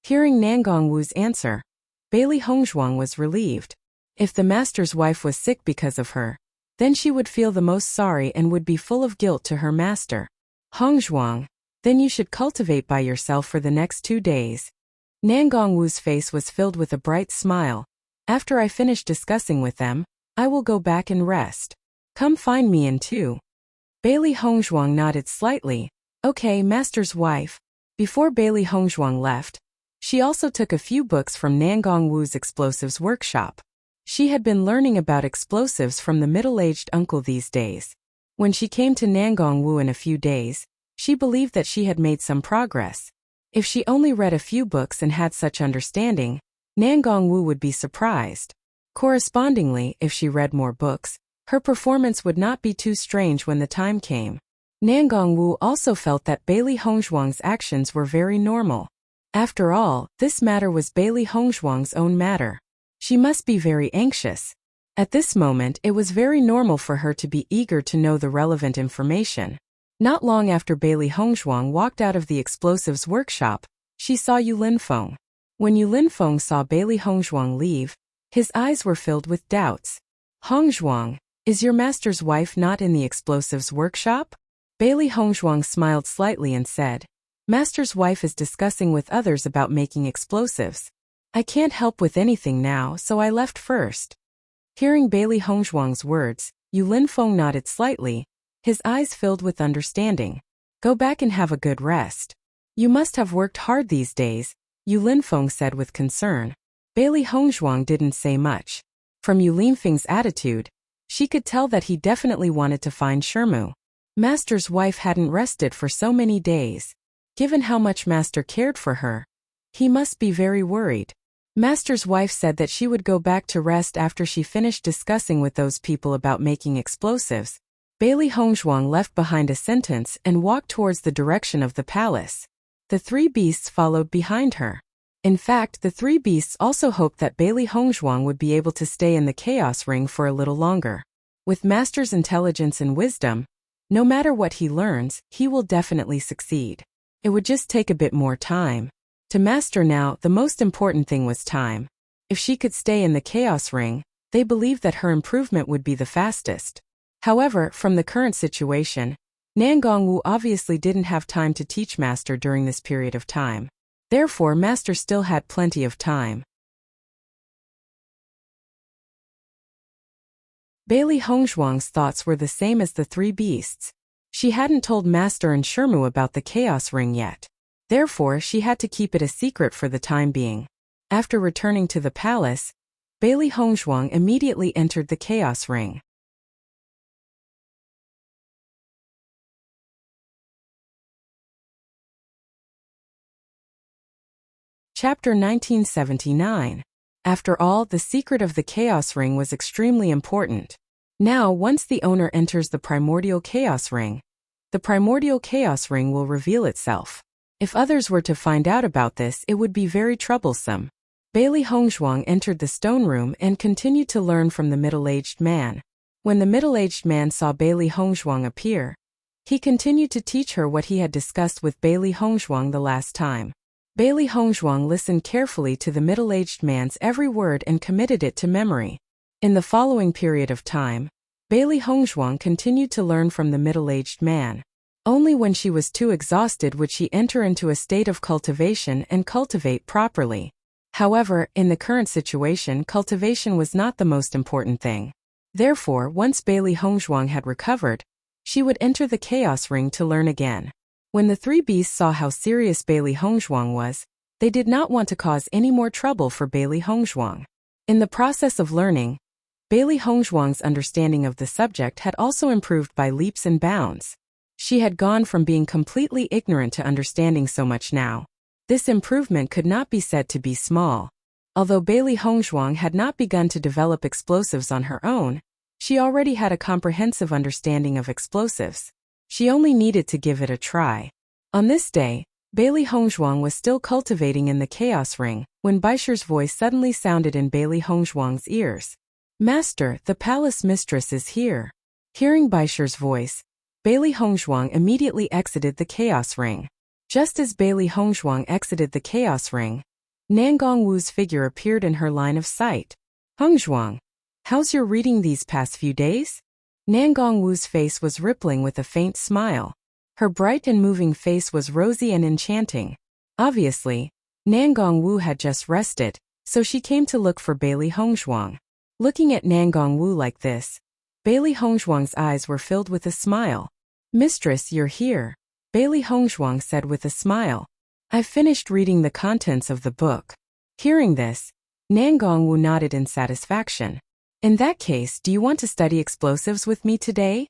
Hearing Nangongwu's answer, Bailey Hongzhuang was relieved. If the master's wife was sick because of her, then she would feel the most sorry and would be full of guilt to her master. Hongzhuang, then you should cultivate by yourself for the next 2 days. Nangongwu's face was filled with a bright smile. After I finish discussing with them, I will go back and rest. Come find me in 2 Bailey Hongzhuang nodded slightly. Okay, master's wife. Before Bailey Hongzhuang left, she also took a few books from Nangong Wu's explosives workshop. She had been learning about explosives from the middle-aged uncle these days. When she came to Nangong Wu in a few days, she believed that she had made some progress. If she only read a few books and had such understanding, Nangong Wu would be surprised. Correspondingly, if she read more books, her performance would not be too strange when the time came. Nangong Wu also felt that Bailey Hongzhuang's actions were very normal. After all, this matter was Bailey Hongzhuang's own matter. She must be very anxious. At this moment, it was very normal for her to be eager to know the relevant information. Not long after Bailey Hongzhuang walked out of the explosives workshop, she saw Yu Linfeng. When Yu Linfeng saw Bailey Hongzhuang leave, his eyes were filled with doubts. Hongzhuang, is your master's wife not in the explosives workshop? Bailey Hongzhuang smiled slightly and said, Master's wife is discussing with others about making explosives. I can't help with anything now, so I left first. Hearing Bailey Hongzhuang's words, Yu Linfeng nodded slightly, his eyes filled with understanding. Go back and have a good rest. You must have worked hard these days, Yu Linfeng said with concern. Bailey Hongzhuang didn't say much. From Yu Linfeng's attitude, she could tell that he definitely wanted to find Shermu. Master's wife hadn't rested for so many days. Given how much Master cared for her, he must be very worried. Master's wife said that she would go back to rest after she finished discussing with those people about making explosives. Bailey Hongzhuang left behind a sentence and walked towards the direction of the palace. The three beasts followed behind her. In fact, the three beasts also hoped that Bailey Hongzhuang would be able to stay in the Chaos Ring for a little longer. With Master's intelligence and wisdom, no matter what he learns, he will definitely succeed. It would just take a bit more time. To Master now, the most important thing was time. If she could stay in the Chaos Ring, they believed that her improvement would be the fastest. However, from the current situation, Nangong Wu obviously didn't have time to teach Master during this period of time. Therefore, Master still had plenty of time. Bailey Hongzhuang's thoughts were the same as the three beasts. She hadn't told Master and Shermu about the Chaos Ring yet. Therefore, she had to keep it a secret for the time being. After returning to the palace, Bailey Hongzhuang immediately entered the Chaos Ring. Chapter 1979. After all, the secret of the Chaos Ring was extremely important. Now, once the owner enters the Primordial Chaos Ring, the Primordial Chaos Ring will reveal itself. If others were to find out about this, it would be very troublesome. Bailey Hongzhuang entered the stone room and continued to learn from the middle-aged man. When the middle-aged man saw Bailey Hongzhuang appear, he continued to teach her what he had discussed with Bailey Hongzhuang the last time. Bailey Hongzhuang listened carefully to the middle-aged man's every word and committed it to memory. In the following period of time, Bailey Hongzhuang continued to learn from the middle-aged man. Only when she was too exhausted would she enter into a state of cultivation and cultivate properly. However, in the current situation, cultivation was not the most important thing. Therefore, once Bailey Hongzhuang had recovered, she would enter the Chaos Ring to learn again. When the three beasts saw how serious Bailey Hongzhuang was, they did not want to cause any more trouble for Bailey Hongzhuang. In the process of learning, Bailey Hongzhuang's understanding of the subject had also improved by leaps and bounds. She had gone from being completely ignorant to understanding so much now. This improvement could not be said to be small. Although Bailey Hongzhuang had not begun to develop explosives on her own, she already had a comprehensive understanding of explosives. She only needed to give it a try. On this day, Bailey Hongzhuang was still cultivating in the Chaos Ring, when Baisher's voice suddenly sounded in Bailey Hongzhuang's ears. Master, the palace mistress is here. Hearing Baisher's voice, Bailey Hongzhuang immediately exited the Chaos Ring. Just as Bailey Hongzhuang exited the Chaos Ring, Nangong Wu's figure appeared in her line of sight. Hongzhuang, how's your reading these past few days? Nangong Wu's face was rippling with a faint smile. Her bright and moving face was rosy and enchanting. Obviously, Nangong Wu had just rested, so she came to look for Bailey Hongzhuang. Looking at Nangong Wu like this, Bailey Hongzhuang's eyes were filled with a smile. Mistress, you're here, Bailey Hongzhuang said with a smile. I've finished reading the contents of the book. Hearing this, Nangong Wu nodded in satisfaction. In that case, do you want to study explosives with me today?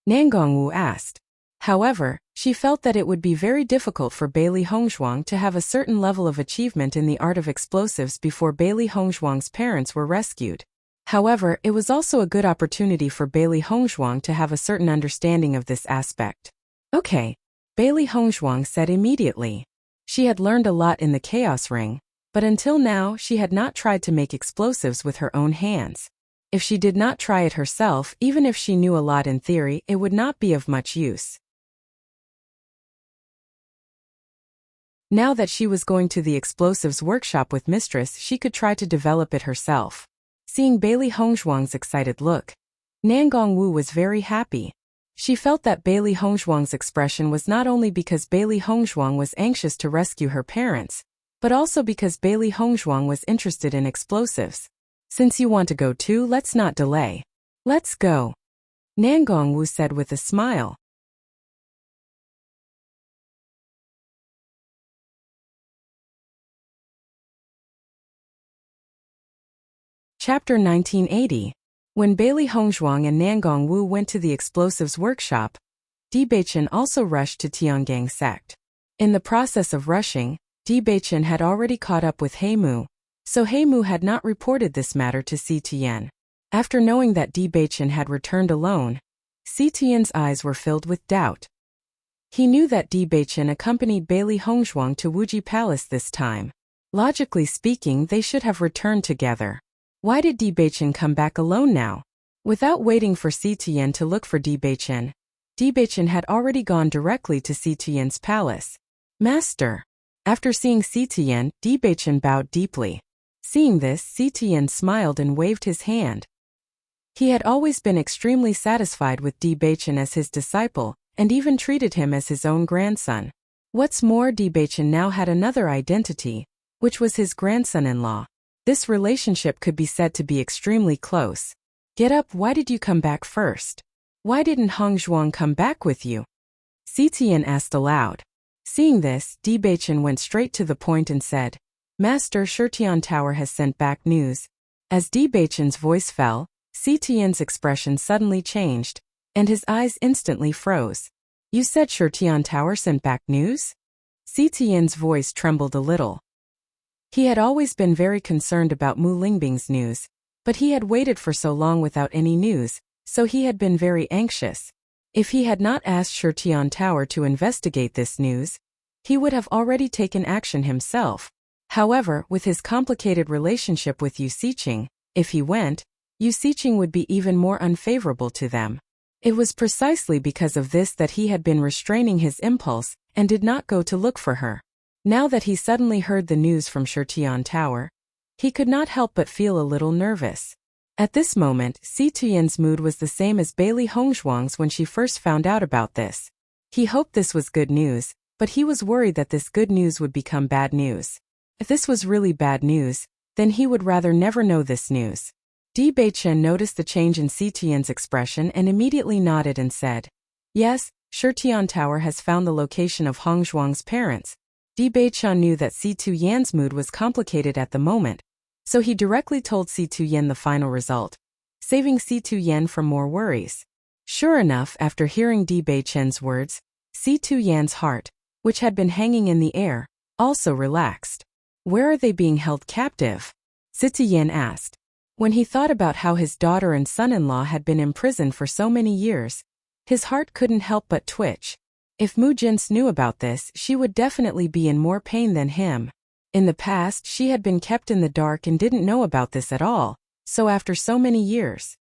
Nangong Wu asked. However, she felt that it would be very difficult for Bailey Hongzhuang to have a certain level of achievement in the art of explosives before Bailey Hongzhuang's parents were rescued. However, it was also a good opportunity for Bailey Hongzhuang to have a certain understanding of this aspect. Okay, Bailey Hongzhuang said immediately. She had learned a lot in the Chaos Ring, but until now she had not tried to make explosives with her own hands. If she did not try it herself, even if she knew a lot in theory, it would not be of much use. Now that she was going to the explosives workshop with Mistress, she could try to develop it herself. Seeing Bailey Hongzhuang's excited look, Nangong Wu was very happy. She felt that Bailey Hongzhuang's expression was not only because Bailey Hongzhuang was anxious to rescue her parents, but also because Bailey Hongzhuang was interested in explosives. Since you want to go too, let's not delay. Let's go, Nangong Wu said with a smile. Chapter 1980. When Bailey Hongzhuang and Nangong Wu went to the explosives workshop, Di Beichen also rushed to Tiangang sect. In the process of rushing, Di Beichen had already caught up with Heimu, so Heimu had not reported this matter to Si Tian. After knowing that Di Beichen had returned alone, Si Tian's eyes were filled with doubt. He knew that Di Beichen accompanied Bailey Hongzhuang to Wuji Palace this time. Logically speaking, they should have returned together. Why did Di Beichen come back alone now? Without waiting for Si Tian to look for Di Beichen had already gone directly to Si Tian's palace. Master. After seeing Si Tian, Di Beichen bowed deeply. Seeing this, Si Tian smiled and waved his hand. He had always been extremely satisfied with Di Beichen as his disciple, and even treated him as his own grandson. What's more, Di Beichen now had another identity, which was his grandson-in-law. This relationship could be said to be extremely close. Get up, why did you come back first? Why didn't Hongzhuang come back with you? Si Tian asked aloud. Seeing this, Di Beichen went straight to the point and said, Master, Shutian Tower has sent back news. As Di Beichen's voice fell, Si Tian's expression suddenly changed, and his eyes instantly froze. You said Shutian Tower sent back news? Si Tian's voice trembled a little. He had always been very concerned about Mu Lingbing's news, but he had waited for so long without any news, so he had been very anxious. If he had not asked Shutian Tower to investigate this news, he would have already taken action himself. However, with his complicated relationship with Yu Siqing, if he went, Yu Siqing would be even more unfavorable to them. It was precisely because of this that he had been restraining his impulse and did not go to look for her. Now that he suddenly heard the news from Shutian Tower, he could not help but feel a little nervous. At this moment, Si Tian's mood was the same as Bailey Hongzhuang's when she first found out about this. He hoped this was good news, but he was worried that this good news would become bad news. If this was really bad news, then he would rather never know this news. Di Beichen noticed the change in Si Tian's expression and immediately nodded and said, Yes, Shutian Tower has found the location of Hongzhuang's parents. Di Beichen knew that Si Tuyan's mood was complicated at the moment, so he directly told Si Tuyan the final result, saving Si Tuyan from more worries. Sure enough, after hearing Di Beichen's words, Si Tuyan's heart, which had been hanging in the air, also relaxed. Where are they being held captive? Si Tuyan asked. When he thought about how his daughter and son-in-law had been imprisoned for so many years, his heart couldn't help but twitch. If Mu Jin's knew about this, she would definitely be in more pain than him. In the past, she had been kept in the dark and didn't know about this at all, so after so many years.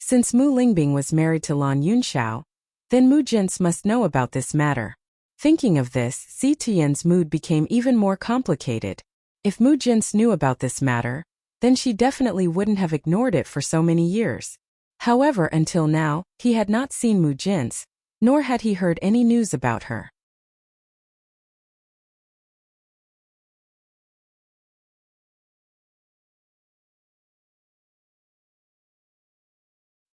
Since Mu Lingbing was married to Lan Yunxiao, then Mu Jin's must know about this matter. Thinking of this, Si Tian's mood became even more complicated. If Mu Jin's knew about this matter, then she definitely wouldn't have ignored it for so many years. However, until now, he had not seen Mu Jin's, nor had he heard any news about her.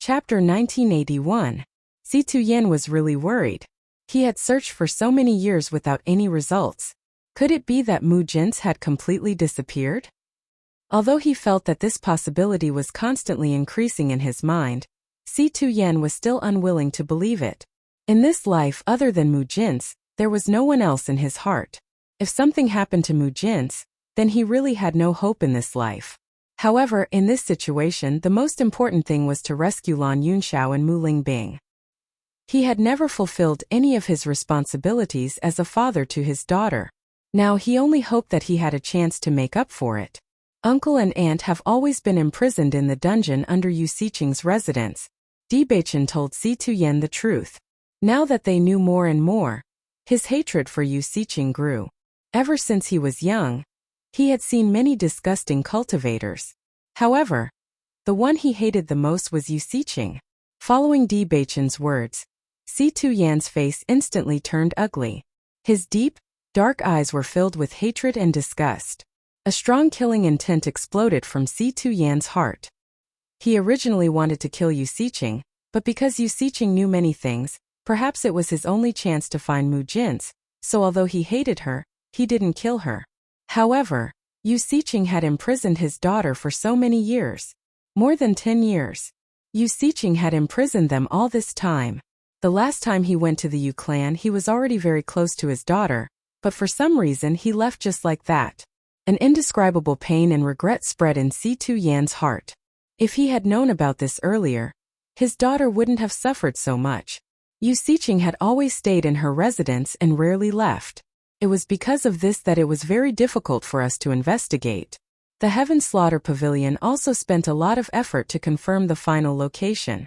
Chapter 1981. Si Tuyen was really worried. He had searched for so many years without any results. Could it be that Mu Jin's had completely disappeared? Although he felt that this possibility was constantly increasing in his mind, Si Tuyen was still unwilling to believe it. In this life other than Mu Jin's, there was no one else in his heart. If something happened to Mu Jin's, then he really had no hope in this life. However, in this situation the most important thing was to rescue Lan Yunxiao and Mu Lingbing. He had never fulfilled any of his responsibilities as a father to his daughter. Now he only hoped that he had a chance to make up for it. Uncle and aunt have always been imprisoned in the dungeon under Yu Siqing's residence. Di Beichen told Si Tuyen the truth. Now that they knew more and more, his hatred for Yu Siqing grew. Ever since he was young, he had seen many disgusting cultivators. However, the one he hated the most was Yu Siqing. Following Di Beichen's words, Si Tuyen's face instantly turned ugly. His deep, dark eyes were filled with hatred and disgust. A strong killing intent exploded from Si Tuyen's heart. He originally wanted to kill Yu Siqing, but because Yu Siqing knew many things, perhaps it was his only chance to find Mu Jin's, so although he hated her, he didn't kill her. However, Yu Siqing had imprisoned his daughter for so many years. More than 10 years. Yu Siqing had imprisoned them all this time. The last time he went to the Yu clan he was already very close to his daughter, but for some reason he left just like that. An indescribable pain and regret spread in Si Tuyen's heart. If he had known about this earlier, his daughter wouldn't have suffered so much. Yu Siqing had always stayed in her residence and rarely left. It was because of this that it was very difficult for us to investigate. The Heaven Slaughter Pavilion also spent a lot of effort to confirm the final location.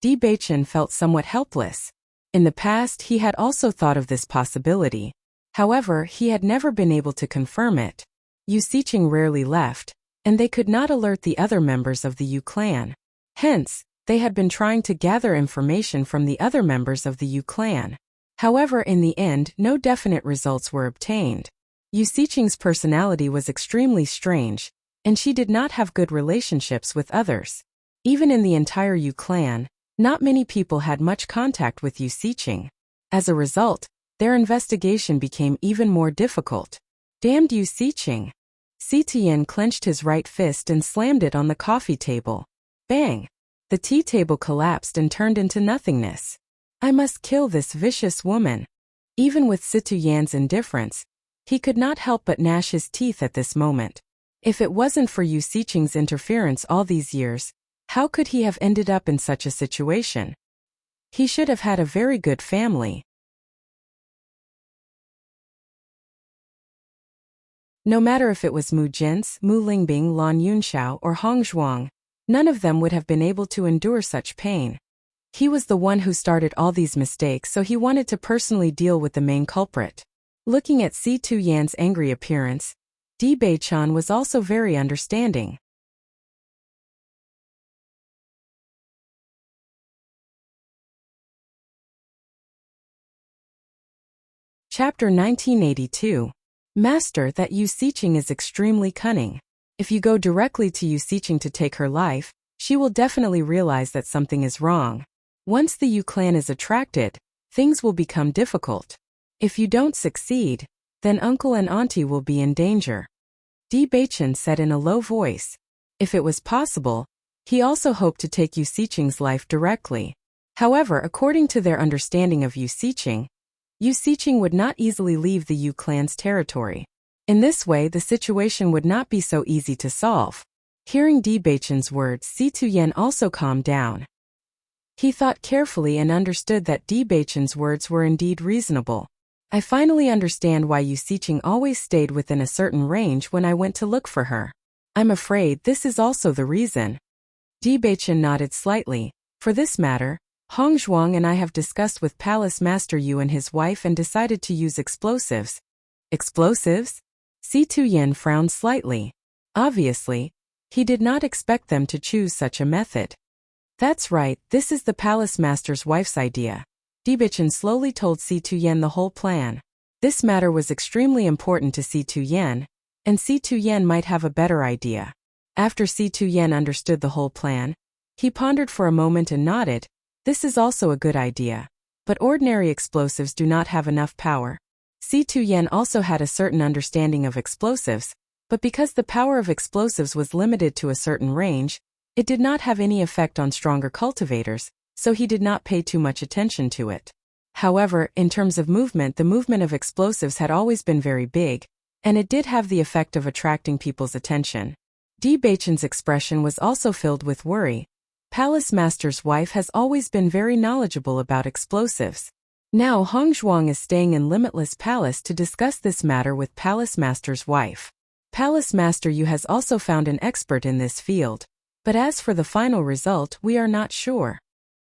Di Beichen felt somewhat helpless. In the past he had also thought of this possibility. However, he had never been able to confirm it. Yu Siqing rarely left, and they could not alert the other members of the Yu clan. Hence, they had been trying to gather information from the other members of the Yu clan. However, in the end, no definite results were obtained. Yu Siqing's personality was extremely strange, and she did not have good relationships with others. Even in the entire Yu clan, not many people had much contact with Yu Siqing. As a result, their investigation became even more difficult. Damned Yu Siqing! Si Tuyen clenched his right fist and slammed it on the coffee table. Bang! The tea table collapsed and turned into nothingness. I must kill this vicious woman. Even with Si Tuyen's indifference, he could not help but gnash his teeth at this moment. If it wasn't for Yu Siqing's interference all these years, how could he have ended up in such a situation? He should have had a very good family. No matter if it was Mu Jin's, Mu Lingbing, Lan Yunxiao, or Hong Zhuang, none of them would have been able to endure such pain. He was the one who started all these mistakes, so he wanted to personally deal with the main culprit. Looking at Si Tuyen's angry appearance, Di Beichen was also very understanding. Chapter 1982. Master, that Yu Siqing is extremely cunning. If you go directly to Yu Siqing to take her life, she will definitely realize that something is wrong. Once the Yu clan is attracted, things will become difficult. If you don't succeed, then uncle and auntie will be in danger. Di Beichen said in a low voice. If it was possible, he also hoped to take Yu Siqing's life directly. However, according to their understanding of Yu Siqing would not easily leave the Yu clan's territory. In this way, the situation would not be so easy to solve. Hearing Di Beichen's words, Si Tuyen also calmed down. He thought carefully and understood that Di Beichen's words were indeed reasonable. I finally understand why Yu Siqing always stayed within a certain range when I went to look for her. I'm afraid this is also the reason. Di Beichen nodded slightly. For this matter, Hong Zhuang and I have discussed with Palace Master Yu and his wife and decided to use explosives. Explosives? Si Tuyen frowned slightly. Obviously, he did not expect them to choose such a method. That's right, this is the Palace Master's wife's idea. Di Beichen slowly told Si Tuyen the whole plan. This matter was extremely important to Si Tuyen, and Si Tuyen might have a better idea. After Si Tuyen understood the whole plan, He pondered for a moment and nodded. This is also a good idea. But ordinary explosives do not have enough power. C2Yen also had a certain understanding of explosives, but because the power of explosives was limited to a certain range, it did not have any effect on stronger cultivators, so he did not pay too much attention to it. However, in terms of movement, the movement of explosives had always been very big, and it did have the effect of attracting people's attention. Baichen's expression was also filled with worry. Palace Master's wife has always been very knowledgeable about explosives. Now Hongzhuang is staying in Limitless Palace to discuss this matter with Palace Master's wife. Palace Master Yu has also found an expert in this field, but as for the final result, we are not sure.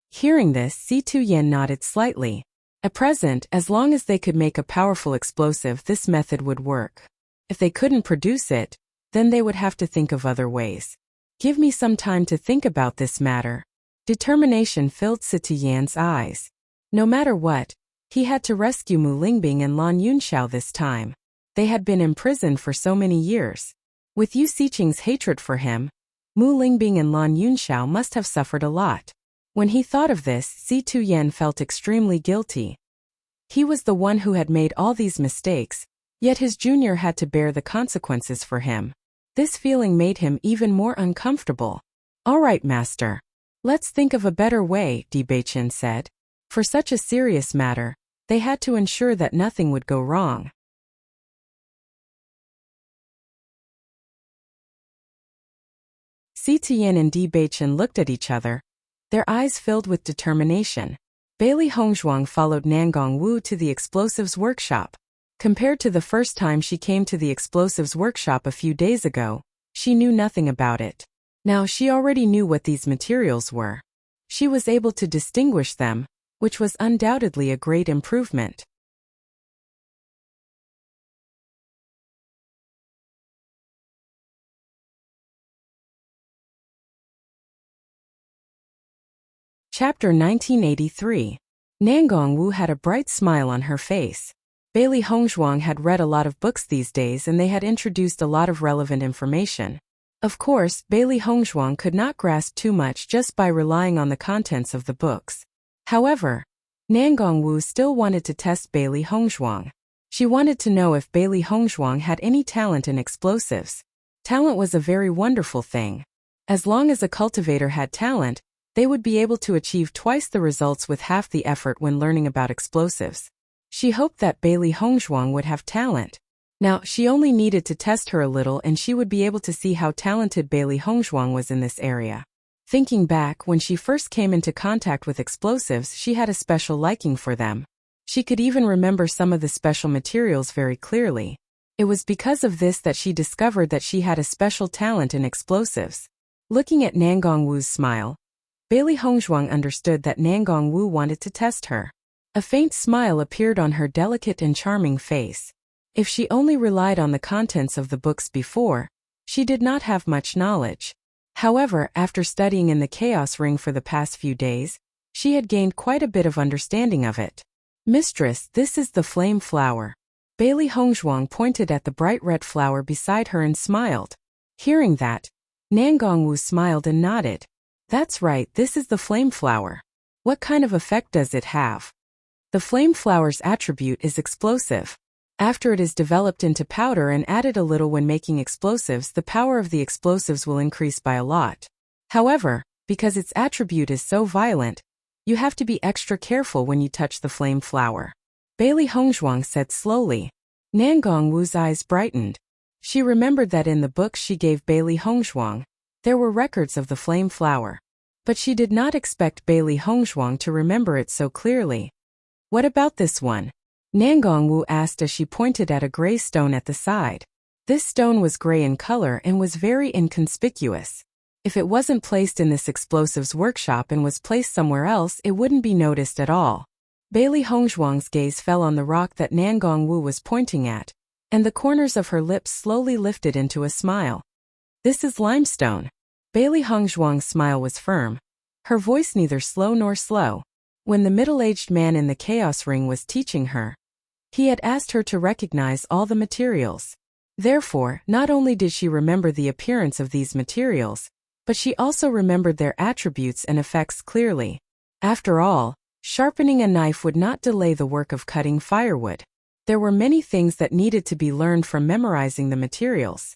Hearing this, C2Yen nodded slightly. At present, as long as they could make a powerful explosive, this method would work. If they couldn't produce it, then they would have to think of other ways. Give me some time to think about this matter. Determination filled C2Yen's eyes. No matter what, he had to rescue Mu Lingbing and Lan Yunxiao this time. They had been imprisoned for so many years. With Yu Xiqing's hatred for him, Mu Lingbing and Lan Yunxiao must have suffered a lot. When he thought of this, C2Yen felt extremely guilty. He was the one who had made all these mistakes, yet his junior had to bear the consequences for him. This feeling made him even more uncomfortable. All right, master. Let's think of a better way, Baichen said. For such a serious matter, they had to ensure that nothing would go wrong. C2Yen and Baichen looked at each other, their eyes filled with determination. Bailey Hongzhuang followed Nangong Wu to the explosives workshop. Compared to the first time she came to the explosives workshop a few days ago, she knew nothing about it. Now she already knew what these materials were. She was able to distinguish them, which was undoubtedly a great improvement. Chapter 1983. Nangong Wu had a bright smile on her face. Bailey Hongzhuang had read a lot of books these days and they had introduced a lot of relevant information. Of course, Bailey Hongzhuang could not grasp too much just by relying on the contents of the books. However, Nangong Wu still wanted to test Bailey Hongzhuang. She wanted to know if Bailey Hongzhuang had any talent in explosives. Talent was a very wonderful thing. As long as a cultivator had talent, they would be able to achieve twice the results with half the effort when learning about explosives. She hoped that Bailey Hongzhuang would have talent. Now, she only needed to test her a little and she would be able to see how talented Bailey Hongzhuang was in this area. Thinking back, when she first came into contact with explosives, she had a special liking for them. She could even remember some of the special materials very clearly. It was because of this that she discovered that she had a special talent in explosives. Looking at Nangong Wu's smile, Bailey Hongzhuang understood that Nangong Wu wanted to test her. A faint smile appeared on her delicate and charming face. If she only relied on the contents of the books before, she did not have much knowledge. However, after studying in the Chaos Ring for the past few days, she had gained quite a bit of understanding of it. Mistress, this is the flame flower. Bailey Hongzhuang pointed at the bright red flower beside her and smiled. Hearing that, Nangong Wu smiled and nodded. That's right, this is the flame flower. What kind of effect does it have? The flame flower's attribute is explosive. After it is developed into powder and added a little when making explosives, the power of the explosives will increase by a lot. However, because its attribute is so violent, you have to be extra careful when you touch the flame flower. Bailey Hongzhuang said slowly. Nangong Wu's eyes brightened. She remembered that in the books she gave Bailey Hongzhuang, there were records of the flame flower. But she did not expect Bailey Hongzhuang to remember it so clearly. What about this one? Nangong Wu asked as she pointed at a gray stone at the side. This stone was gray in color and was very inconspicuous. If it wasn't placed in this explosives workshop and was placed somewhere else, it wouldn't be noticed at all. Bailey Hongzhuang's gaze fell on the rock that Nangong Wu was pointing at, and the corners of her lips slowly lifted into a smile. This is limestone. Bailey Hongzhuang's smile was firm, her voice neither slow nor slow. When the middle-aged man in the Chaos Ring was teaching her, he had asked her to recognize all the materials. Therefore, not only did she remember the appearance of these materials, but she also remembered their attributes and effects clearly. After all, sharpening a knife would not delay the work of cutting firewood. There were many things that needed to be learned from memorizing the materials.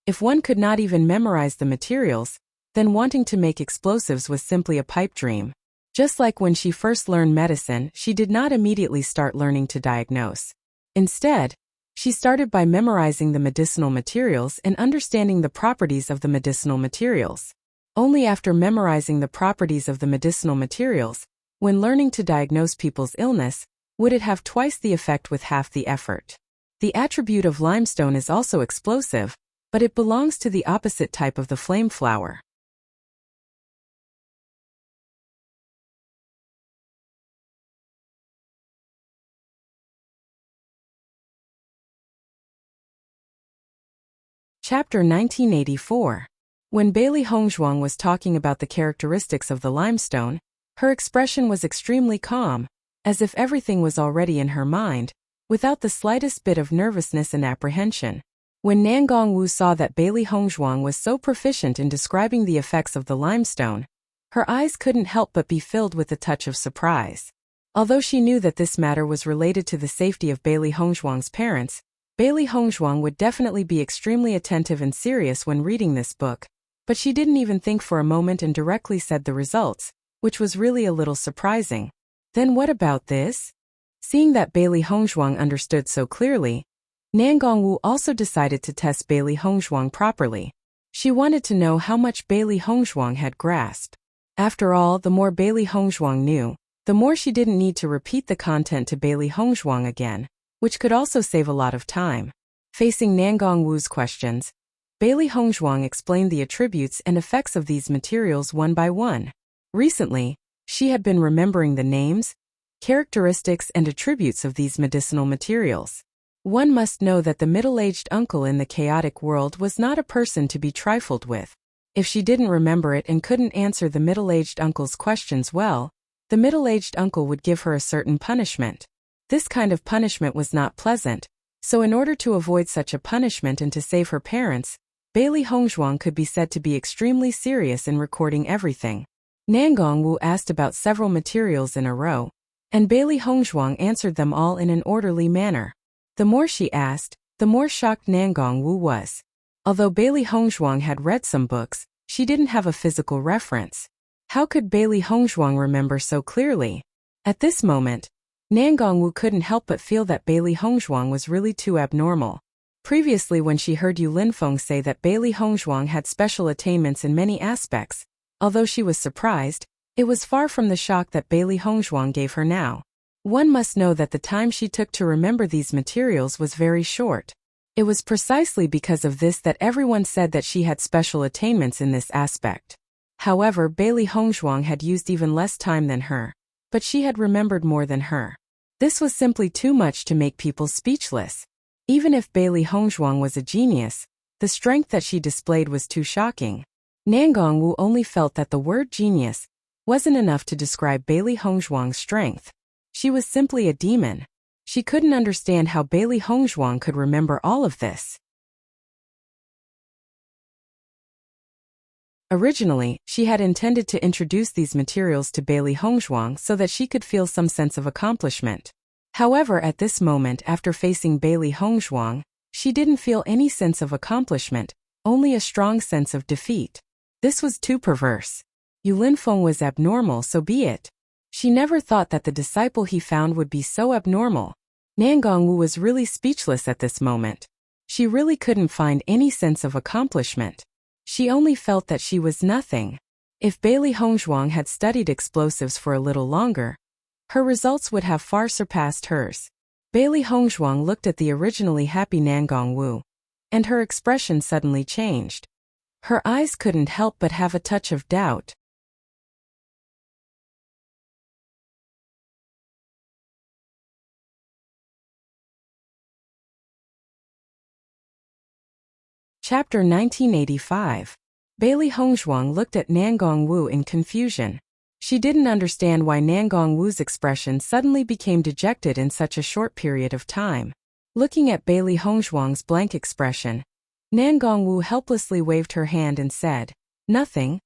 If one could not even memorize the materials, then wanting to make explosives was simply a pipe dream. Just like when she first learned medicine, she did not immediately start learning to diagnose. Instead, she started by memorizing the medicinal materials and understanding the properties of the medicinal materials. Only after memorizing the properties of the medicinal materials, when learning to diagnose people's illness, would it have twice the effect with half the effort. The attribute of limestone is also explosive, but it belongs to the opposite type of the flame flower. Chapter 1984. When Bailey Hongzhuang was talking about the characteristics of the limestone, her expression was extremely calm, as if everything was already in her mind, without the slightest bit of nervousness and apprehension. When Nangong Wu saw that Bailey Hongzhuang was so proficient in describing the effects of the limestone, her eyes couldn't help but be filled with a touch of surprise. Although she knew that this matter was related to the safety of Bailey Hongzhuang's parents, Bailey Hongzhuang would definitely be extremely attentive and serious when reading this book, but she didn't even think for a moment and directly said the results, which was really a little surprising. Then what about this? Seeing that Bailey Hongzhuang understood so clearly, Nangong Wu also decided to test Bailey Hongzhuang properly. She wanted to know how much Bailey Hongzhuang had grasped. After all, the more Bailey Hongzhuang knew, the more she didn't need to repeat the content to Bailey Hongzhuang again, which could also save a lot of time. Facing Nangong Wu's questions, Bailey Hongzhuang explained the attributes and effects of these materials one by one. Recently, she had been remembering the names, characteristics and attributes of these medicinal materials. One must know that the middle-aged uncle in the chaotic world was not a person to be trifled with. If she didn't remember it and couldn't answer the middle-aged uncle's questions well, the middle-aged uncle would give her a certain punishment. This kind of punishment was not pleasant, so in order to avoid such a punishment and to save her parents, Bailey Hongzhuang could be said to be extremely serious in recording everything. Nangong Wu asked about several materials in a row, and Bailey Hongzhuang answered them all in an orderly manner. The more she asked, the more shocked Nangong Wu was. Although Bailey Hongzhuang had read some books, she didn't have a physical reference. How could Bailey Hongzhuang remember so clearly? At this moment, Nangong Wu couldn't help but feel that Bailey Hongzhuang was really too abnormal. Previously, when she heard Yu Linfeng say that Bailey Hongzhuang had special attainments in many aspects, although she was surprised, it was far from the shock that Bailey Hongzhuang gave her now. One must know that the time she took to remember these materials was very short. It was precisely because of this that everyone said that she had special attainments in this aspect. However, Bailey Hongzhuang had used even less time than her, but she had remembered more than her. This was simply too much to make people speechless. Even if Bailey Hongzhuang was a genius, the strength that she displayed was too shocking. Nangong Wu only felt that the word genius wasn't enough to describe Bailey Hongzhuang's strength. She was simply a demon. She couldn't understand how Bailey Hongzhuang could remember all of this. Originally, she had intended to introduce these materials to Bailey Hongzhuang so that she could feel some sense of accomplishment. However, at this moment, after facing Bailey Hongzhuang, she didn't feel any sense of accomplishment, only a strong sense of defeat. This was too perverse. Yu Linfeng was abnormal, so be it. She never thought that the disciple he found would be so abnormal. Nangong Wu was really speechless at this moment. She really couldn't find any sense of accomplishment. She only felt that she was nothing. If Bailey Hongzhuang had studied explosives for a little longer, her results would have far surpassed hers. Bailey Hongzhuang looked at the originally happy Nangong Wu, and her expression suddenly changed. Her eyes couldn't help but have a touch of doubt. Chapter 1985. Bailey Hongzhuang looked at Nangong Wu in confusion. She didn't understand why Nangong Wu's expression suddenly became dejected in such a short period of time. Looking at Bailey Hongzhuang's blank expression, Nan Gongwu helplessly waved her hand and said, "Nothing.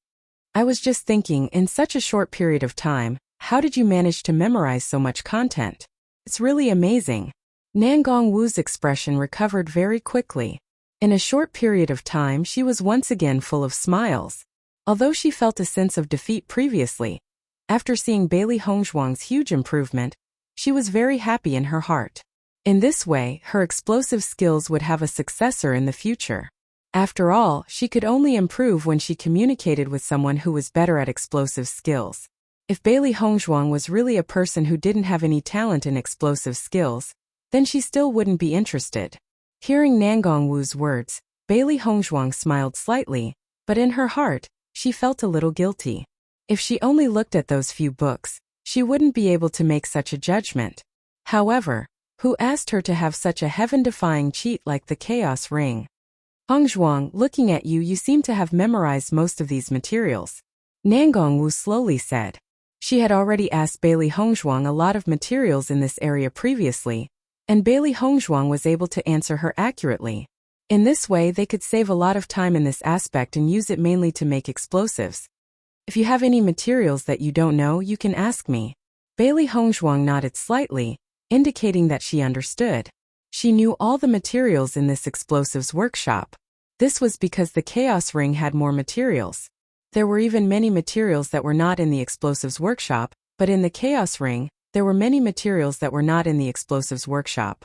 I was just thinking, in such a short period of time, how did you manage to memorize so much content? It's really amazing." Nan Gongwu's expression recovered very quickly. In a short period of time, she was once again full of smiles. Although she felt a sense of defeat previously, after seeing Bailey Hongzhuang's huge improvement, she was very happy in her heart. In this way, her explosive skills would have a successor in the future. After all, she could only improve when she communicated with someone who was better at explosive skills. If Bailey Hongzhuang was really a person who didn't have any talent in explosive skills, then she still wouldn't be interested. Hearing Nan Gongwu's words, Bailey Hongzhuang smiled slightly, but in her heart, she felt a little guilty. If she only looked at those few books, she wouldn't be able to make such a judgment. However, who asked her to have such a heaven-defying cheat like the Chaos Ring? Hongzhuang, looking at you, you seem to have memorized most of these materials. Nan Gongwu slowly said. She had already asked Bailey Hongzhuang a lot of materials in this area previously, and Bailey Hongzhuang was able to answer her accurately. In this way, they could save a lot of time in this aspect and use it mainly to make explosives. If you have any materials that you don't know, you can ask me. Bailey Hongzhuang nodded slightly, indicating that she understood. She knew all the materials in this explosives workshop. This was because the Chaos Ring had more materials. There were even many materials that were not in the explosives workshop, but in the Chaos Ring, there were many materials that were not in the explosives workshop.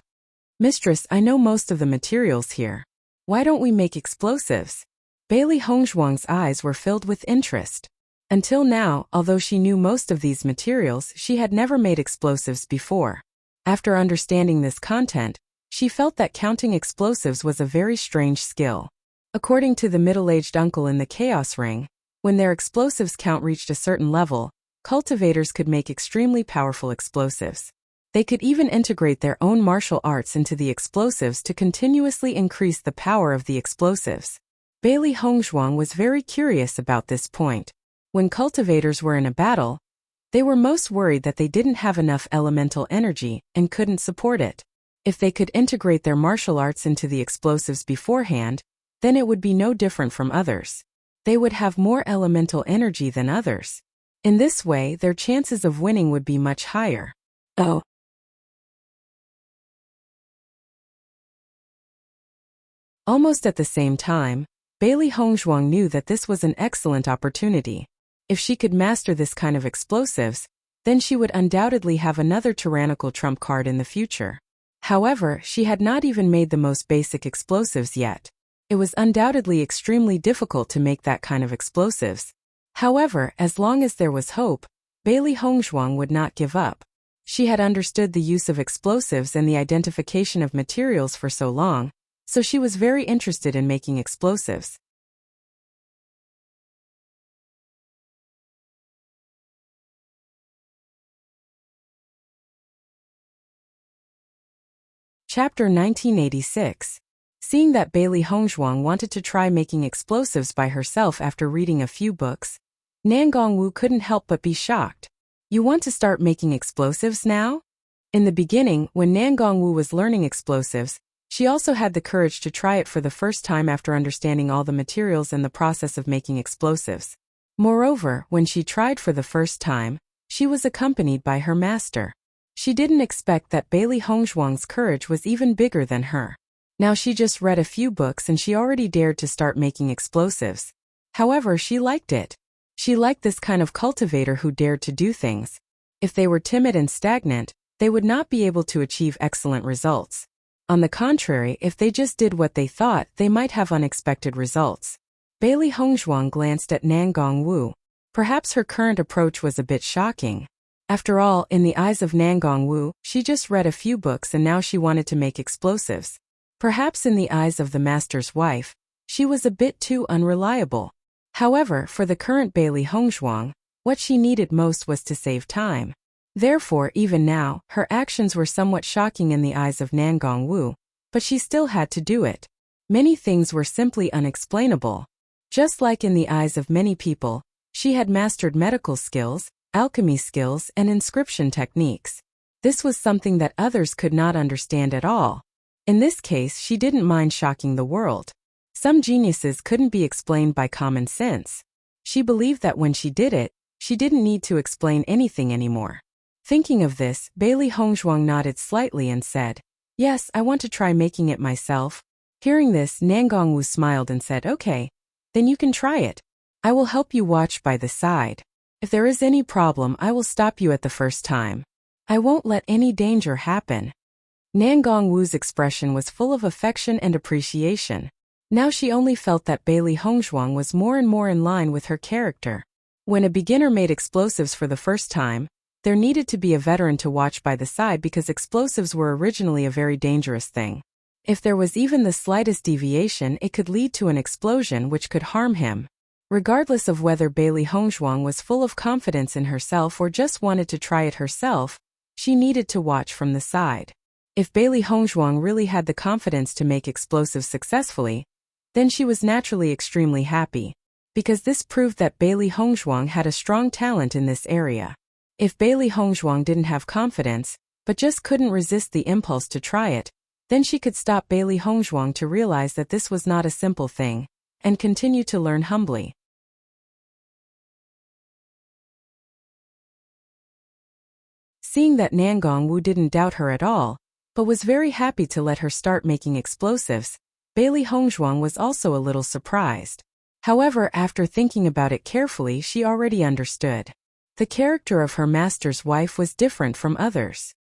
"Mistress, I know most of the materials here. Why don't we make explosives?" Bailey Hongzhuang's eyes were filled with interest. Until now, although she knew most of these materials, she had never made explosives before. After understanding this content, she felt that counting explosives was a very strange skill. According to the middle-aged uncle in the Chaos Ring, when their explosives count reached a certain level, cultivators could make extremely powerful explosives. They could even integrate their own martial arts into the explosives to continuously increase the power of the explosives. Bailey Hongzhuang was very curious about this point. When cultivators were in a battle, they were most worried that they didn't have enough elemental energy and couldn't support it. If they could integrate their martial arts into the explosives beforehand, then it would be no different from others. They would have more elemental energy than others. In this way, their chances of winning would be much higher. Oh. Almost at the same time, Bailey Hongzhuang knew that this was an excellent opportunity. If she could master this kind of explosives, then she would undoubtedly have another tyrannical trump card in the future. However, she had not even made the most basic explosives yet. It was undoubtedly extremely difficult to make that kind of explosives. However, as long as there was hope, Bailey Hongzhuang would not give up. She had understood the use of explosives and the identification of materials for so long, so she was very interested in making explosives. Chapter 1986. Seeing that Bailey Hongzhuang wanted to try making explosives by herself after reading a few books, Nan Gongwu couldn't help but be shocked. "You want to start making explosives now?" In the beginning, when Nan Gongwu was learning explosives, she also had the courage to try it for the first time after understanding all the materials and the process of making explosives. Moreover, when she tried for the first time, she was accompanied by her master. She didn't expect that Bailey Hongzhuang's courage was even bigger than her. Now she just read a few books and she already dared to start making explosives. However, she liked it. She liked this kind of cultivator who dared to do things. If they were timid and stagnant, they would not be able to achieve excellent results. On the contrary, if they just did what they thought, they might have unexpected results. Bailey Hongzhuang glanced at Nan Gongwu. Perhaps her current approach was a bit shocking. After all, in the eyes of Nan Gongwu, she just read a few books and now she wanted to make explosives. Perhaps in the eyes of the master's wife, she was a bit too unreliable. However, for the current Bailey Hongzhuang, what she needed most was to save time. Therefore, even now, her actions were somewhat shocking in the eyes of Nan Gongwu, but she still had to do it. Many things were simply unexplainable. Just like in the eyes of many people, she had mastered medical skills, alchemy skills, and inscription techniques. This was something that others could not understand at all. In this case, she didn't mind shocking the world. Some geniuses couldn't be explained by common sense. She believed that when she did it, she didn't need to explain anything anymore. Thinking of this, Bailey Hongzhuang nodded slightly and said, "Yes, I want to try making it myself." Hearing this, Nangongwu smiled and said, "Okay, then you can try it. I will help you watch by the side. If there is any problem, I will stop you at the first time. I won't let any danger happen." Nangongwu's expression was full of affection and appreciation. Now she only felt that Bailey Hongzhuang was more and more in line with her character. When a beginner made explosives for the first time, there needed to be a veteran to watch by the side because explosives were originally a very dangerous thing. If there was even the slightest deviation, it could lead to an explosion which could harm him. Regardless of whether Bailey Hongzhuang was full of confidence in herself or just wanted to try it herself, she needed to watch from the side. If Bailey Hongzhuang really had the confidence to make explosives successfully, then she was naturally extremely happy, because this proved that Bailey Hongzhuang had a strong talent in this area. If Bailey Hongzhuang didn't have confidence, but just couldn't resist the impulse to try it, then she could stop Bailey Hongzhuang to realize that this was not a simple thing, and continue to learn humbly. Seeing that Nangongwu didn't doubt her at all, but was very happy to let her start making explosives, Bailey Hongzhuang was also a little surprised. However, after thinking about it carefully, she already understood. The character of her master's wife was different from others.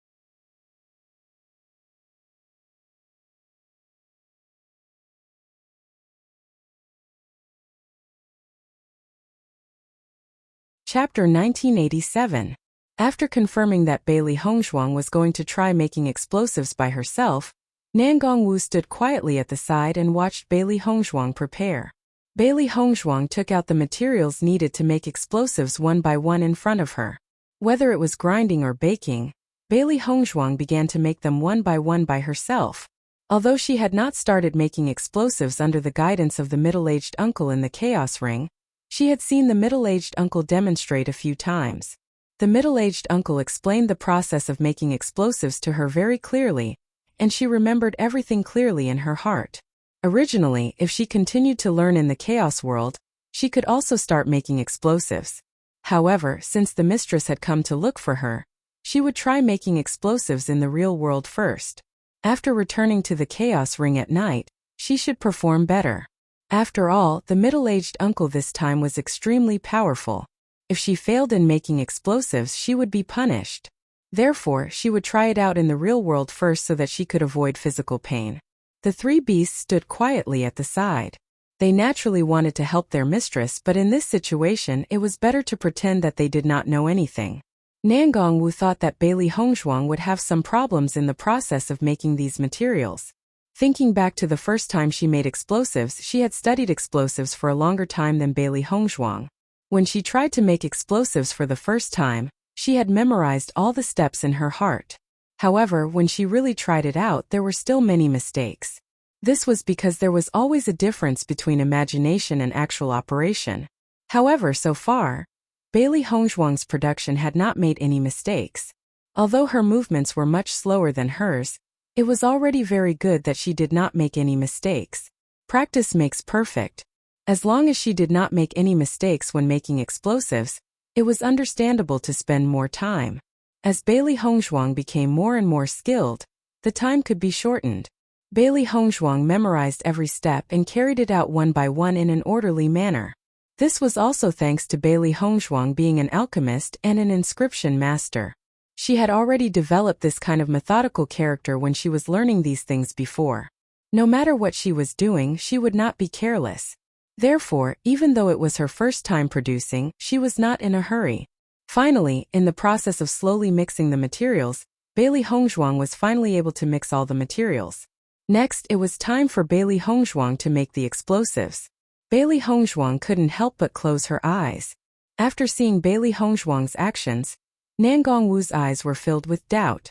Chapter 1987. After confirming that Bailey Hongzhuang was going to try making explosives by herself, Nangongwu stood quietly at the side and watched Bailey Hongzhuang prepare. Bailey Hongzhuang took out the materials needed to make explosives one by one in front of her. Whether it was grinding or baking, Bailey Hongzhuang began to make them one by herself. Although she had not started making explosives under the guidance of the middle-aged uncle in the Chaos Ring, she had seen the middle-aged uncle demonstrate a few times. The middle-aged uncle explained the process of making explosives to her very clearly, and she remembered everything clearly in her heart. Originally, if she continued to learn in the Chaos world, she could also start making explosives. However, since the mistress had come to look for her, she would try making explosives in the real world first. After returning to the Chaos Ring at night, she should perform better. After all, the middle-aged uncle this time was extremely powerful. If she failed in making explosives, she would be punished. Therefore, she would try it out in the real world first so that she could avoid physical pain. The three beasts stood quietly at the side. They naturally wanted to help their mistress, but in this situation, it was better to pretend that they did not know anything. Nangongwu thought that Bailey Hongzhuang would have some problems in the process of making these materials. Thinking back to the first time she made explosives, she had studied explosives for a longer time than Bailey Hongzhuang. When she tried to make explosives for the first time, she had memorized all the steps in her heart. However, when she really tried it out, there were still many mistakes. This was because there was always a difference between imagination and actual operation. However, so far, Bailey Hongzhuang's production had not made any mistakes. Although her movements were much slower than hers, it was already very good that she did not make any mistakes. Practice makes perfect. As long as she did not make any mistakes when making explosives, it was understandable to spend more time. As Bailey Hongzhuang became more and more skilled, the time could be shortened. Bailey Hongzhuang memorized every step and carried it out one by one in an orderly manner. This was also thanks to Bailey Hongzhuang being an alchemist and an inscription master. She had already developed this kind of methodical character when she was learning these things before. No matter what she was doing, she would not be careless. Therefore, even though it was her first time producing, she was not in a hurry. Finally, in the process of slowly mixing the materials, Bailey Hongzhuang was finally able to mix all the materials. Next, it was time for Bailey Hongzhuang to make the explosives. Bailey Hongzhuang couldn't help but close her eyes. After seeing Bailey Hongzhuang's actions, Nangongwu's eyes were filled with doubt.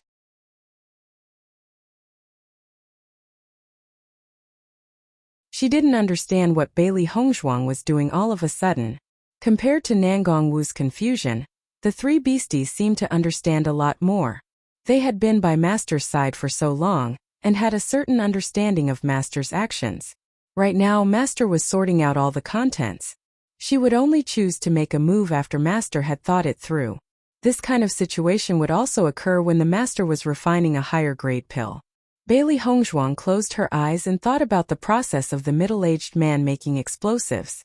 She didn't understand what Bailey Hongzhuang was doing all of a sudden. Compared to Nangongwu's confusion, the three beasties seemed to understand a lot more. They had been by Master's side for so long, and had a certain understanding of Master's actions. Right now, Master was sorting out all the contents. She would only choose to make a move after Master had thought it through. This kind of situation would also occur when the Master was refining a higher-grade pill. Bailey Hongzhuang closed her eyes and thought about the process of the middle-aged man making explosives.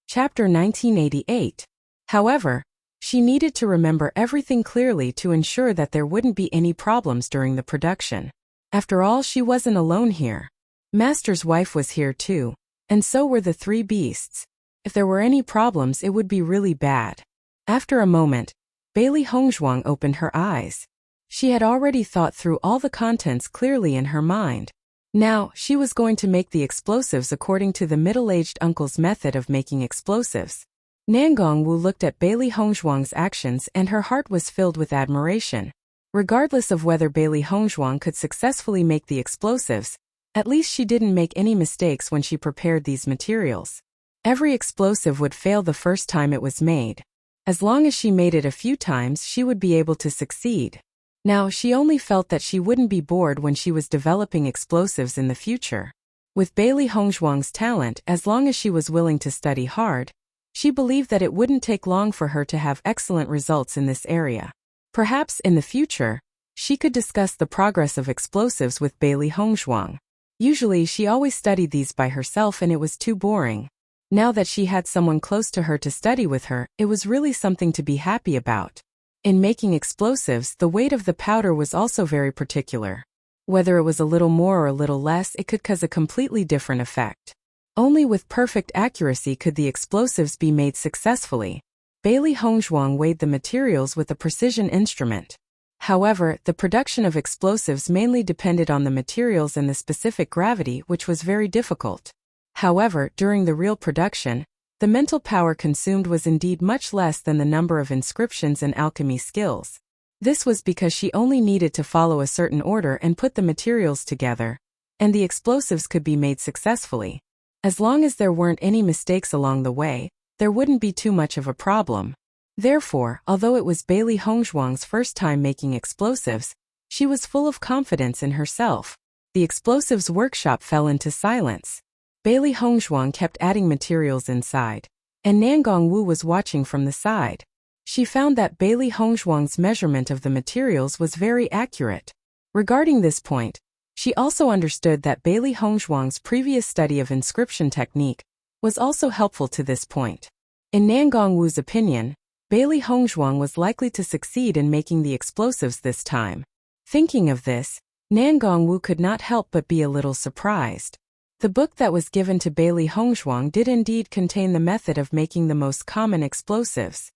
Chapter 1988. However, she needed to remember everything clearly to ensure that there wouldn't be any problems during the production. After all, she wasn't alone here. Master's wife was here too, and so were the three beasts. If there were any problems, it would be really bad. After a moment, Bailey Hongzhuang opened her eyes. She had already thought through all the contents clearly in her mind. Now, she was going to make the explosives according to the middle-aged uncle's method of making explosives. Nangong Wu looked at Bailey Hongzhuang's actions and her heart was filled with admiration. Regardless of whether Bailey Hongzhuang could successfully make the explosives, at least she didn't make any mistakes when she prepared these materials. Every explosive would fail the first time it was made. As long as she made it a few times, she would be able to succeed. Now, she only felt that she wouldn't be bored when she was developing explosives in the future. With Bailey Hongzhuang's talent, as long as she was willing to study hard, she believed that it wouldn't take long for her to have excellent results in this area. Perhaps in the future, she could discuss the progress of explosives with Bailey Hongzhuang. Usually, she always studied these by herself and it was too boring. Now that she had someone close to her to study with her, it was really something to be happy about. In making explosives, the weight of the powder was also very particular. Whether it was a little more or a little less, it could cause a completely different effect. Only with perfect accuracy could the explosives be made successfully. Bailey Hongzhuang weighed the materials with a precision instrument. However, the production of explosives mainly depended on the materials and the specific gravity, which was very difficult. However, during the real production, the mental power consumed was indeed much less than the number of inscriptions and alchemy skills. This was because she only needed to follow a certain order and put the materials together, and the explosives could be made successfully. As long as there weren't any mistakes along the way, there wouldn't be too much of a problem. Therefore, although it was Bailey Hongzhuang's first time making explosives, she was full of confidence in herself. The explosives workshop fell into silence. Bailey Hongzhuang kept adding materials inside, and Nangong Wu was watching from the side. She found that Bailey Hongzhuang's measurement of the materials was very accurate. Regarding this point, she also understood that Bailey Hongzhuang's previous study of inscription technique was also helpful to this point. In Nangong Wu's opinion, Bailey Hongzhuang was likely to succeed in making the explosives this time. Thinking of this, Nangong Wu could not help but be a little surprised. The book that was given to Bailey Hongzhuang did indeed contain the method of making the most common explosives.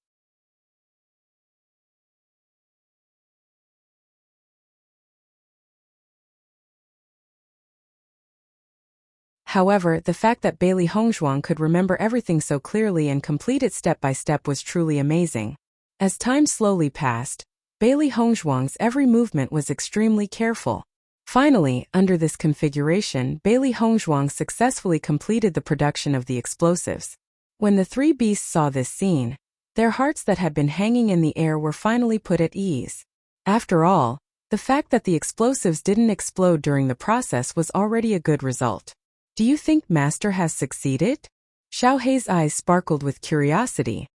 However, the fact that Bailey Hongzhuang could remember everything so clearly and complete it step by step was truly amazing. As time slowly passed, Bailey Hongzhuang's every movement was extremely careful. Finally, under this configuration, Bailey Hongzhuang successfully completed the production of the explosives. When the three beasts saw this scene, their hearts that had been hanging in the air were finally put at ease. After all, the fact that the explosives didn't explode during the process was already a good result. Do you think Master has succeeded? Xiao Hei's eyes sparkled with curiosity.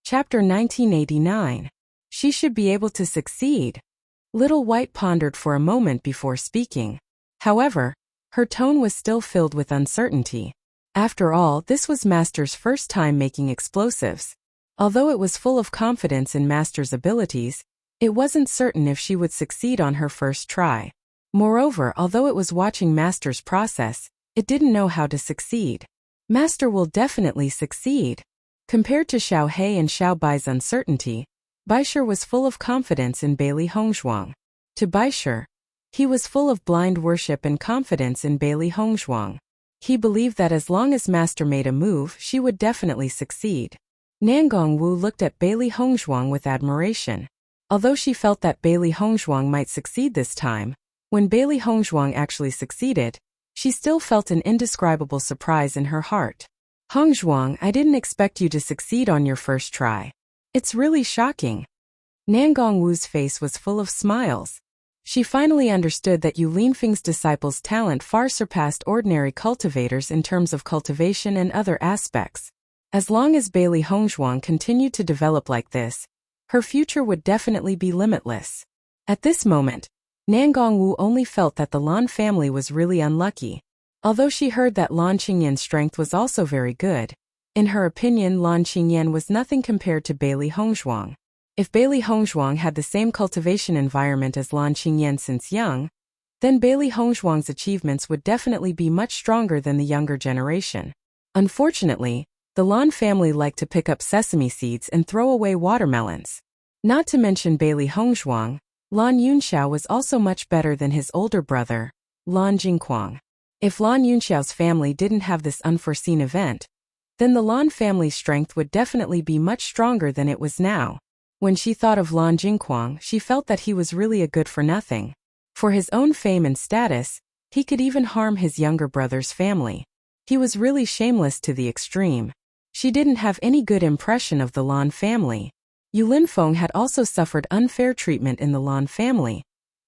Chapter 1989. She should be able to succeed. Little White pondered for a moment before speaking. However, her tone was still filled with uncertainty. After all, this was Master's first time making explosives. Although it was full of confidence in Master's abilities, it wasn't certain if she would succeed on her first try. Moreover, although it was watching Master's process, it didn't know how to succeed. Master will definitely succeed. Compared to Xiao Hei and Xiao Bai's uncertainty, Baisher was full of confidence in Bailey Hongzhuang. To Baisher, he was full of blind worship and confidence in Bailey Hongzhuang. He believed that as long as Master made a move, she would definitely succeed. Nangong Wu looked at Bailey Hongzhuang with admiration. Although she felt that Bailey Hongzhuang might succeed this time, when Bailey Hongzhuang actually succeeded, she still felt an indescribable surprise in her heart. Hongzhuang, I didn't expect you to succeed on your first try. It's really shocking. Nangong Wu's face was full of smiles. She finally understood that Yu Linfeng's disciples' talent far surpassed ordinary cultivators in terms of cultivation and other aspects. As long as Bailey Hongzhuang continued to develop like this, her future would definitely be limitless. At this moment, Nangong Wu only felt that the Lan family was really unlucky. Although she heard that Lan Qingyan's strength was also very good, in her opinion Lan Qingyan was nothing compared to Bailey Hongzhuang. If Bailey Hongzhuang had the same cultivation environment as Lan Qingyan since young, then Bailey Hongzhuang's achievements would definitely be much stronger than the younger generation. Unfortunately, the Lan family liked to pick up sesame seeds and throw away watermelons. Not to mention Bailey Hongzhuang, Lan Yunxiao was also much better than his older brother, Lan Jingquang. If Lan Yunxiao's family didn't have this unforeseen event, then the Lan family's strength would definitely be much stronger than it was now. When she thought of Lan Jingquang, she felt that he was really a good-for-nothing. For his own fame and status, he could even harm his younger brother's family. He was really shameless to the extreme. She didn't have any good impression of the Lan family. Yu Linfeng had also suffered unfair treatment in the Lan family,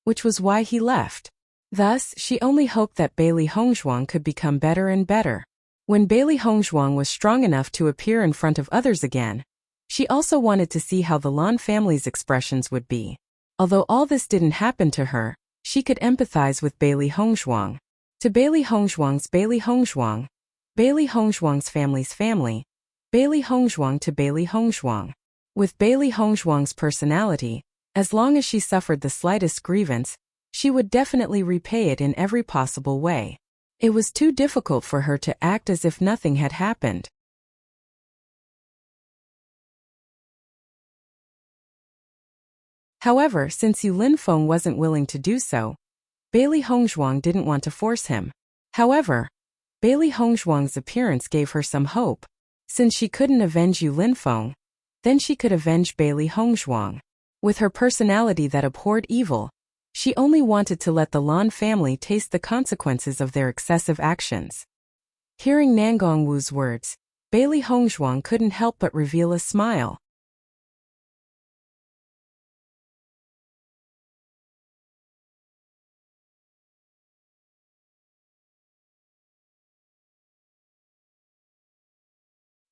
which was why he left. Thus, she only hoped that Bailey Hongzhuang could become better and better. When Bailey Hongzhuang was strong enough to appear in front of others again, she also wanted to see how the Lan family's expressions would be. Although all this didn't happen to her, she could empathize with Bailey Hongzhuang. To Bailey Hongzhuang's Bailey Hongzhuang, Bailey Hongzhuang's family's family, Bailey Hongzhuang to Bailey Hongzhuang. With Bailey Hongzhuang's personality, as long as she suffered the slightest grievance, she would definitely repay it in every possible way. It was too difficult for her to act as if nothing had happened. However, since Yu Linfeng wasn't willing to do so, Bailey Hongzhuang didn't want to force him. However, Bailey Hongzhuang's appearance gave her some hope. Since she couldn't avenge Yu Linfeng, then she could avenge Bailey Hongzhuang. With her personality that abhorred evil, she only wanted to let the Lan family taste the consequences of their excessive actions. Hearing Nangong Wu's words, Bailey Hongzhuang couldn't help but reveal a smile.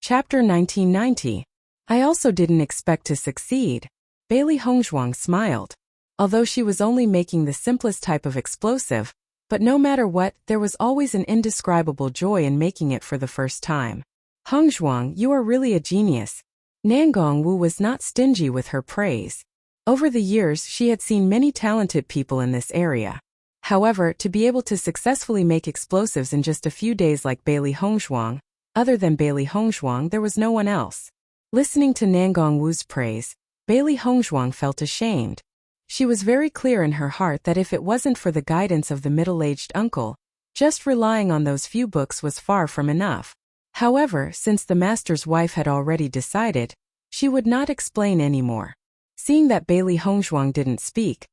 Chapter 1990. I also didn't expect to succeed. Bailey Hongzhuang smiled. Although she was only making the simplest type of explosive, but no matter what, there was always an indescribable joy in making it for the first time. Hongzhuang, you are really a genius. Nangong Wu was not stingy with her praise. Over the years, she had seen many talented people in this area. However, to be able to successfully make explosives in just a few days like Bailey Hongzhuang, other than Bailey Hongzhuang, there was no one else. Listening to Nangong Wu's praise, Bailey Hongzhuang felt ashamed. She was very clear in her heart that if it wasn't for the guidance of the middle-aged uncle, just relying on those few books was far from enough. However, since the master's wife had already decided, she would not explain anymore. Seeing that Bailey Hongzhuang didn't speak,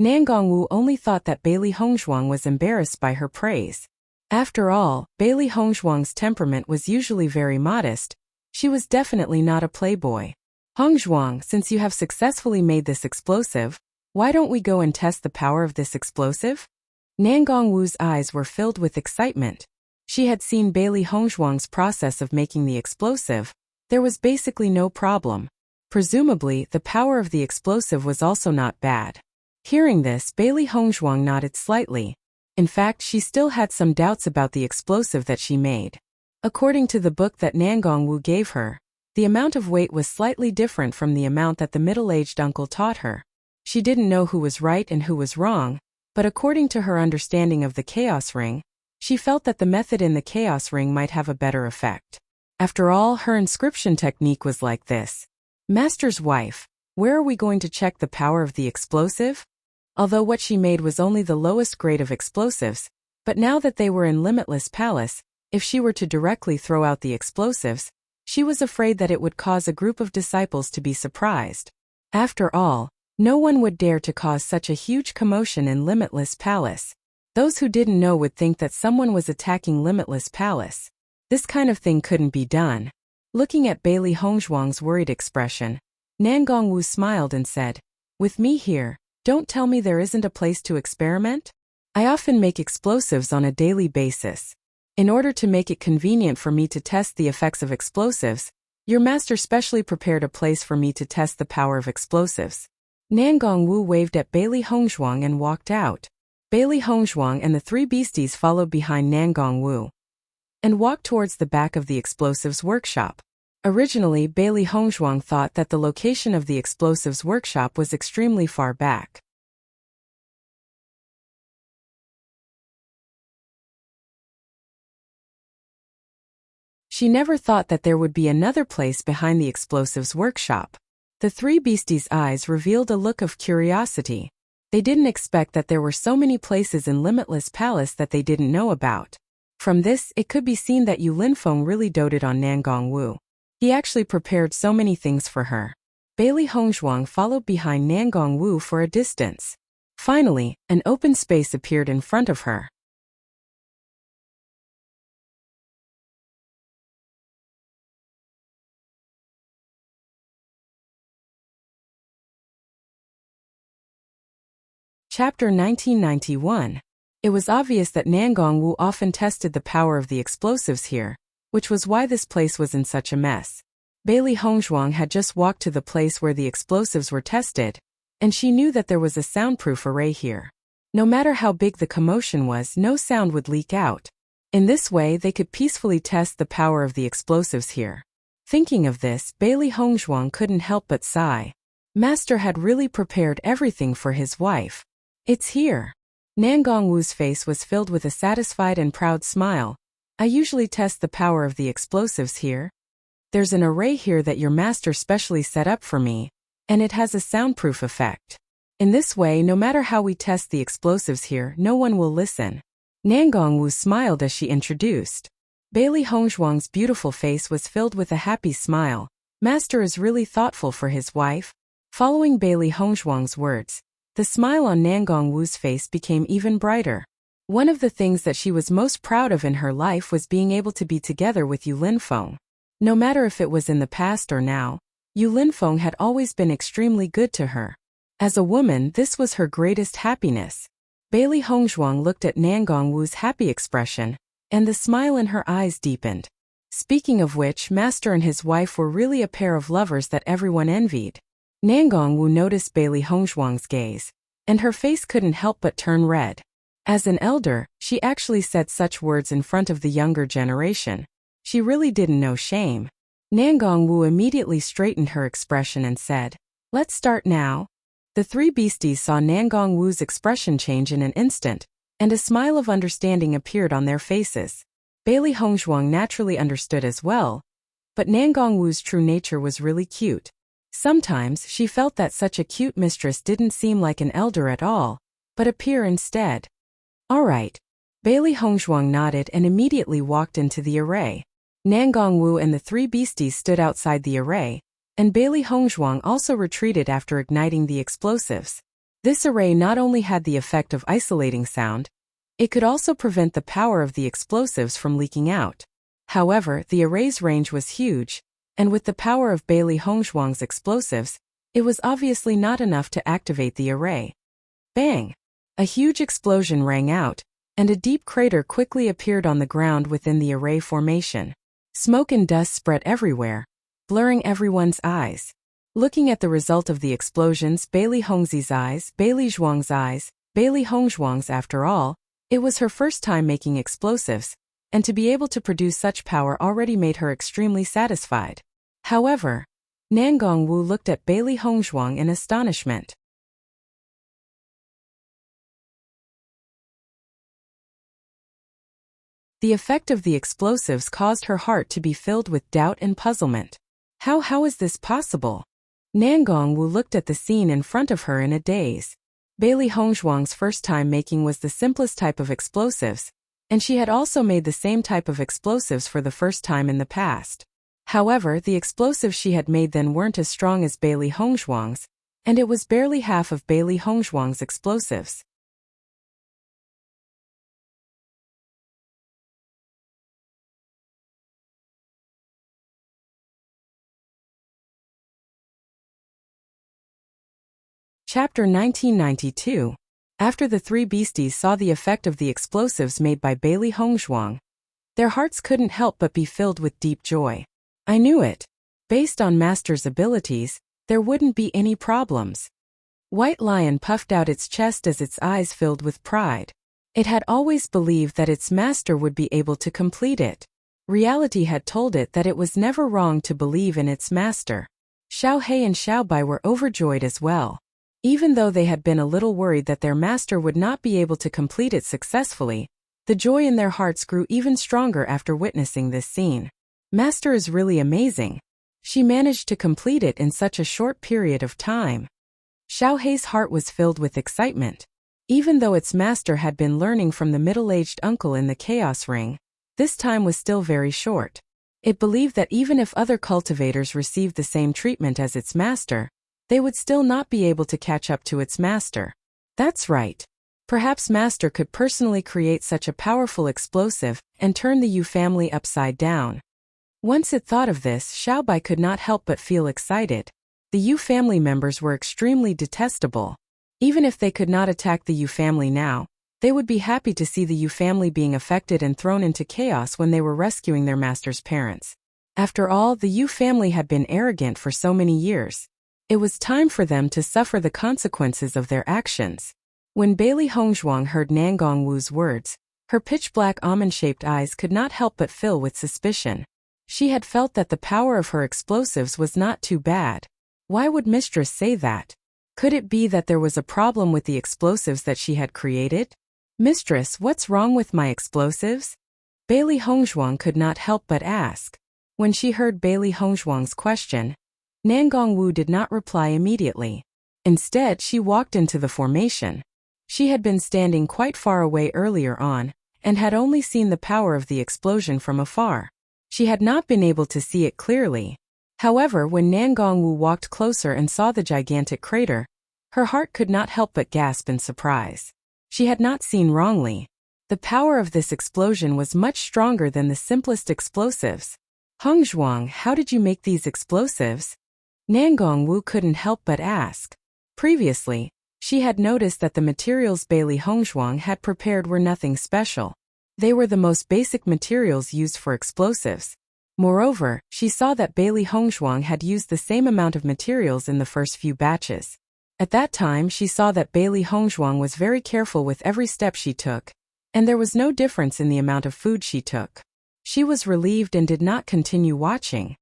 Nangong Wu only thought that Bailey Hongzhuang was embarrassed by her praise. After all, Bailey Hongzhuang's temperament was usually very modest. She was definitely not a playboy. Hongzhuang, since you have successfully made this explosive, why don't we go and test the power of this explosive? Nangong Wu's eyes were filled with excitement. She had seen Bailey Hongzhuang's process of making the explosive. There was basically no problem. Presumably, the power of the explosive was also not bad. Hearing this, Bailey Hongzhuang nodded slightly. In fact, she still had some doubts about the explosive that she made. According to the book that Nangong Wu gave her, the amount of weight was slightly different from the amount that the middle-aged uncle taught her. She didn't know who was right and who was wrong, but according to her understanding of the chaos ring, she felt that the method in the chaos ring might have a better effect. After all, her inscription technique was like this. Master's wife, where are we going to check the power of the explosive? Although what she made was only the lowest grade of explosives, but now that they were in Limitless Palace, if she were to directly throw out the explosives, She was afraid that it would cause a group of disciples to be surprised. After all, no one would dare to cause such a huge commotion in Limitless Palace. Those who didn't know would think that someone was attacking Limitless Palace. This kind of thing couldn't be done. Looking at Bailey Hongzhuang's worried expression, Nan Gongwu smiled and said, "With me here, don't tell me there isn't a place to experiment? I often make explosives on a daily basis. In order to make it convenient for me to test the effects of explosives, your master specially prepared a place for me to test the power of explosives." Nan Gongwu waved at Bailey Hongzhuang and walked out. Bailey Hongzhuang and the three beasties followed behind Nan Gongwu and walked towards the back of the explosives workshop. Originally, Bailey Hongzhuang thought that the location of the explosives workshop was extremely far back. She never thought that there would be another place behind the explosives workshop. The three beasties' eyes revealed a look of curiosity. They didn't expect that there were so many places in Limitless Palace that they didn't know about. From this, it could be seen that Yu Linfeng really doted on Nan Gongwu. He actually prepared so many things for her. Bailey Hongzhuang followed behind Nan Gongwu for a distance. Finally, an open space appeared in front of her. Chapter 1991. It was obvious that Nan Gongwu often tested the power of the explosives here, which was why this place was in such a mess. Bailey Hongzhuang had just walked to the place where the explosives were tested, and she knew that there was a soundproof array here. No matter how big the commotion was, no sound would leak out. In this way, they could peacefully test the power of the explosives here. Thinking of this, Bailey Hongzhuang couldn't help but sigh. Master had really prepared everything for his wife. It's here. Nan Gongwu's face was filled with a satisfied and proud smile. I usually test the power of the explosives here. There's an array here that your master specially set up for me, and it has a soundproof effect. In this way, no matter how we test the explosives here, no one will listen. Nan Gongwu smiled as she introduced. Bailey Hongzhuang's beautiful face was filled with a happy smile. Master is really thoughtful for his wife. Following Bailey Hongzhuang's words, the smile on Nan Gongwu's face became even brighter. One of the things that she was most proud of in her life was being able to be together with Yu Linfeng. No matter if it was in the past or now, Yu Linfeng had always been extremely good to her. As a woman, this was her greatest happiness. Bailey Hongzhuang looked at Nan Gongwu's happy expression, and the smile in her eyes deepened. Speaking of which, Master and his wife were really a pair of lovers that everyone envied. Nan Gongwu noticed Bailey Hongzhuang's gaze, and her face couldn't help but turn red. As an elder, she actually said such words in front of the younger generation. She really didn't know shame. Nan Gongwu immediately straightened her expression and said, "Let's start now." The three beasties saw Nan Gongwu's expression change in an instant, and a smile of understanding appeared on their faces. Bailey Hongzhuang naturally understood as well, but Nan Gongwu's true nature was really cute. Sometimes she felt that such a cute mistress didn't seem like an elder at all, but appear instead. All right. Bailey Hongzhuang nodded and immediately walked into the array. Nan Gongwu and the three beasties stood outside the array, and Bailey Hongzhuang also retreated after igniting the explosives. This array not only had the effect of isolating sound, it could also prevent the power of the explosives from leaking out. However, the array's range was huge, and with the power of Bailey Hongzhuang's explosives, it was obviously not enough to activate the array. Bang! A huge explosion rang out, and a deep crater quickly appeared on the ground within the array formation. Smoke and dust spread everywhere, blurring everyone's eyes. Looking at the result of the explosions, Bailey Hongzi's eyes, Bailey Zhuang's eyes, Bailey Hongzhuang's after all, it was her first time making explosives, and to be able to produce such power already made her extremely satisfied. However, Nan Gongwu looked at Bailey Hongzhuang in astonishment. The effect of the explosives caused her heart to be filled with doubt and puzzlement. How is this possible? Nan Gongwu looked at the scene in front of her in a daze. Bailey Hongzhuang's first time making was the simplest type of explosives, and she had also made the same type of explosives for the first time in the past. However, the explosives she had made then weren't as strong as Bailey Hongzhuang's, and it was barely half of Bailey Hongzhuang's explosives. Chapter 1992. After the three beasties saw the effect of the explosives made by Bailey Hongzhuang, their hearts couldn't help but be filled with deep joy. I knew it. Based on Master's abilities, there wouldn't be any problems. White Lion puffed out its chest as its eyes filled with pride. It had always believed that its master would be able to complete it. Reality had told it that it was never wrong to believe in its master. Xiao He and Xiao Bai were overjoyed as well. Even though they had been a little worried that their master would not be able to complete it successfully, the joy in their hearts grew even stronger after witnessing this scene. Master is really amazing. She managed to complete it in such a short period of time. Xiao Hei's heart was filled with excitement. Even though its master had been learning from the middle-aged uncle in the Chaos Ring, this time was still very short. It believed that even if other cultivators received the same treatment as its master, they would still not be able to catch up to its master. That's right. Perhaps Master could personally create such a powerful explosive and turn the Yu family upside down. Once it thought of this, Xiao Bai could not help but feel excited. The Yu family members were extremely detestable. Even if they could not attack the Yu family now, they would be happy to see the Yu family being affected and thrown into chaos when they were rescuing their master's parents. After all, the Yu family had been arrogant for so many years. It was time for them to suffer the consequences of their actions. When Bailey Hongzhuang heard Nangong Wu's words, her pitch-black almond-shaped eyes could not help but fill with suspicion. She had felt that the power of her explosives was not too bad. Why would Mistress say that? Could it be that there was a problem with the explosives that she had created? Mistress, what's wrong with my explosives? Bailey Hongzhuang could not help but ask. When she heard Bailey Hongzhuang's question, Nangong Wu did not reply immediately. Instead, she walked into the formation. She had been standing quite far away earlier on, and had only seen the power of the explosion from afar. She had not been able to see it clearly. However, when Nangong Wu walked closer and saw the gigantic crater, her heart could not help but gasp in surprise. She had not seen wrongly. The power of this explosion was much stronger than the simplest explosives. Hongzhuang, how did you make these explosives? Nangong Wu couldn't help but ask. Previously, she had noticed that the materials Bailey Hongzhuang had prepared were nothing special. They were the most basic materials used for explosives. Moreover, she saw that Bailey Hongzhuang had used the same amount of materials in the first few batches. At that time, she saw that Bailey Hongzhuang was very careful with every step she took, and there was no difference in the amount of food she took. She was relieved and did not continue watching.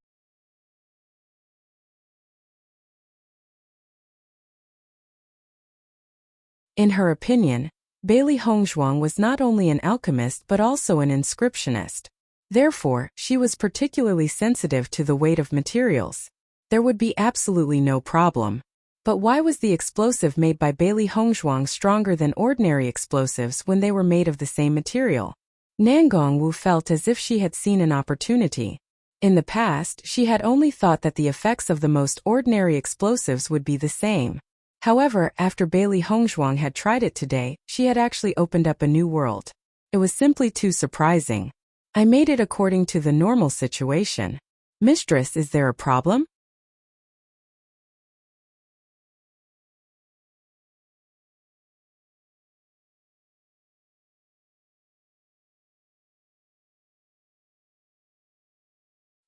In her opinion, Bailey Hongzhuang was not only an alchemist but also an inscriptionist. Therefore, she was particularly sensitive to the weight of materials. There would be absolutely no problem. But why was the explosive made by Bailey Hongzhuang stronger than ordinary explosives when they were made of the same material? Nangong Wu felt as if she had seen an opportunity. In the past, she had only thought that the effects of the most ordinary explosives would be the same. However, after Bailey Hongzhuang had tried it today, she had actually opened up a new world. It was simply too surprising. I made it according to the normal situation. Mistress, is there a problem?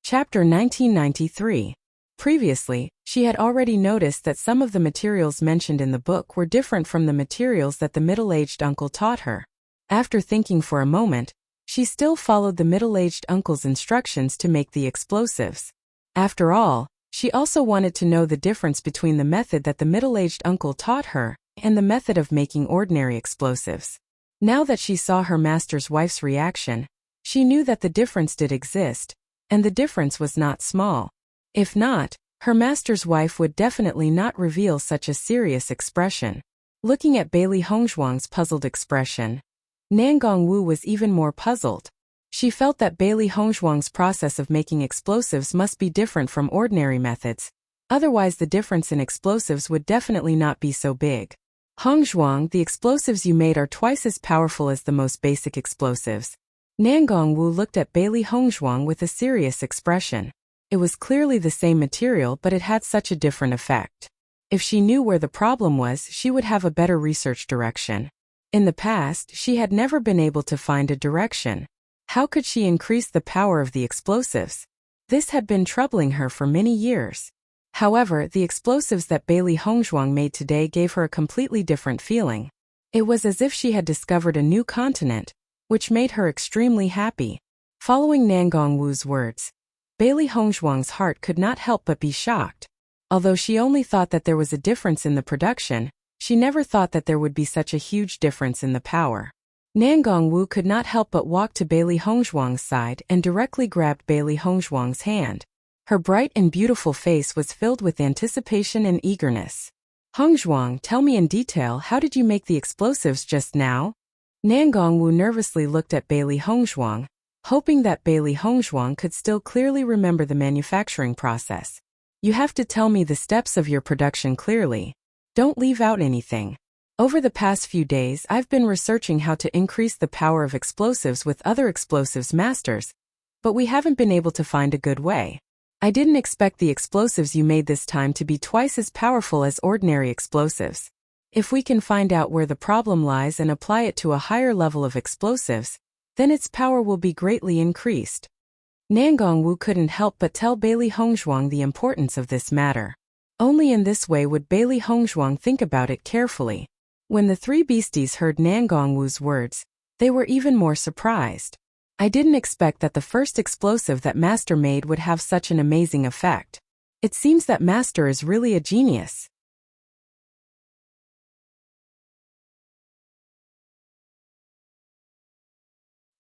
Chapter 1993. Previously, she had already noticed that some of the materials mentioned in the book were different from the materials that the middle-aged uncle taught her. After thinking for a moment, she still followed the middle-aged uncle's instructions to make the explosives. After all, she also wanted to know the difference between the method that the middle-aged uncle taught her and the method of making ordinary explosives. Now that she saw her master's wife's reaction, she knew that the difference did exist, and the difference was not small. If not, her master's wife would definitely not reveal such a serious expression. Looking at Bailey Hongzhuang's puzzled expression, Nangong Wu was even more puzzled. She felt that Bailey Hongzhuang's process of making explosives must be different from ordinary methods. Otherwise, the difference in explosives would definitely not be so big. Hongzhuang, the explosives you made are twice as powerful as the most basic explosives. Nangong Wu looked at Bailey Hongzhuang with a serious expression. It was clearly the same material, but it had such a different effect. If she knew where the problem was, she would have a better research direction. In the past, she had never been able to find a direction. How could she increase the power of the explosives? This had been troubling her for many years. However, the explosives that Bailey Hongzhuang made today gave her a completely different feeling. It was as if she had discovered a new continent, which made her extremely happy. Following Nangong Wu's words, Bailey Hongzhuang's heart could not help but be shocked. Although she only thought that there was a difference in the production, she never thought that there would be such a huge difference in the power. Nangong Wu could not help but walk to Bailey Hongzhuang's side and directly grabbed Bailey Hongzhuang's hand. Her bright and beautiful face was filled with anticipation and eagerness. Hongzhuang, tell me in detail, how did you make the explosives just now? Nangong Wu nervously looked at Bailey Hongzhuang, hoping that Bailey Hongzhuang could still clearly remember the manufacturing process. You have to tell me the steps of your production clearly. Don't leave out anything. Over the past few days, I've been researching how to increase the power of explosives with other explosives masters, but we haven't been able to find a good way. I didn't expect the explosives you made this time to be twice as powerful as ordinary explosives. If we can find out where the problem lies and apply it to a higher level of explosives, then its power will be greatly increased. Nangong Wu couldn't help but tell Bailey Hongzhuang the importance of this matter. Only in this way would Bailey Hongzhuang think about it carefully. When the three beasties heard Nangong Wu's words, they were even more surprised. I didn't expect that the first explosive that Master made would have such an amazing effect. It seems that Master is really a genius.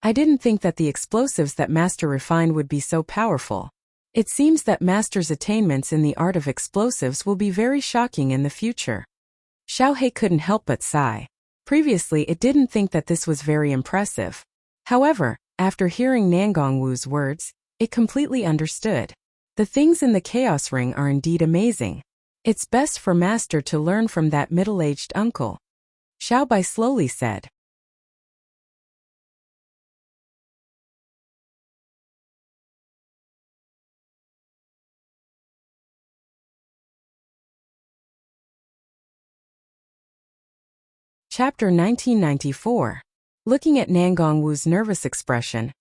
I didn't think that the explosives that Master refined would be so powerful. It seems that Master's attainments in the art of explosives will be very shocking in the future. Xiaohei couldn't help but sigh. Previously, it didn't think that this was very impressive. However, after hearing Nangong Wu's words, it completely understood. The things in the Chaos Ring are indeed amazing. It's best for Master to learn from that middle-aged uncle. Xiao Bai slowly said. Chapter 1994. Looking at Nangong Wu's nervous expression,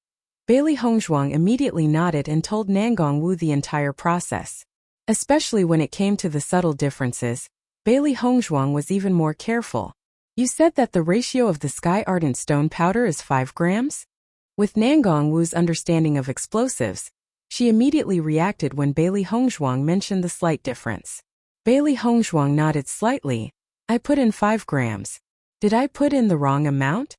Bailey Hongzhuang immediately nodded and told Nangong Wu the entire process. Especially when it came to the subtle differences, Bailey Hongzhuang was even more careful. You said that the ratio of the sky ardent stone powder is 5 grams? With Nangong Wu's understanding of explosives, she immediately reacted when Bailey Hongzhuang mentioned the slight difference. Bailey Hongzhuang nodded slightly. I put in 5 grams. Did I put in the wrong amount?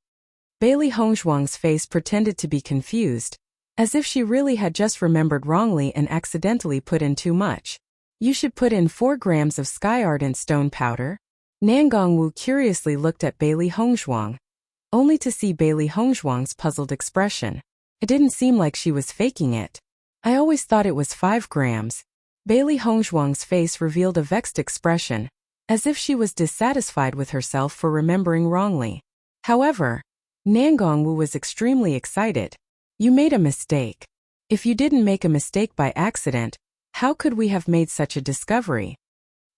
Bailey Hongzhuang's face pretended to be confused, as if she really had just remembered wrongly and accidentally put in too much. You should put in 4 grams of sky ardent stone powder. Nangong Wu curiously looked at Bailey Hongzhuang, only to see Bailey Hongzhuang's puzzled expression. It didn't seem like she was faking it. I always thought it was 5 grams. Bailey Hongzhuang's face revealed a vexed expression, as if she was dissatisfied with herself for remembering wrongly. However, Nangong Wu was extremely excited. You made a mistake. If you didn't make a mistake by accident, how could we have made such a discovery?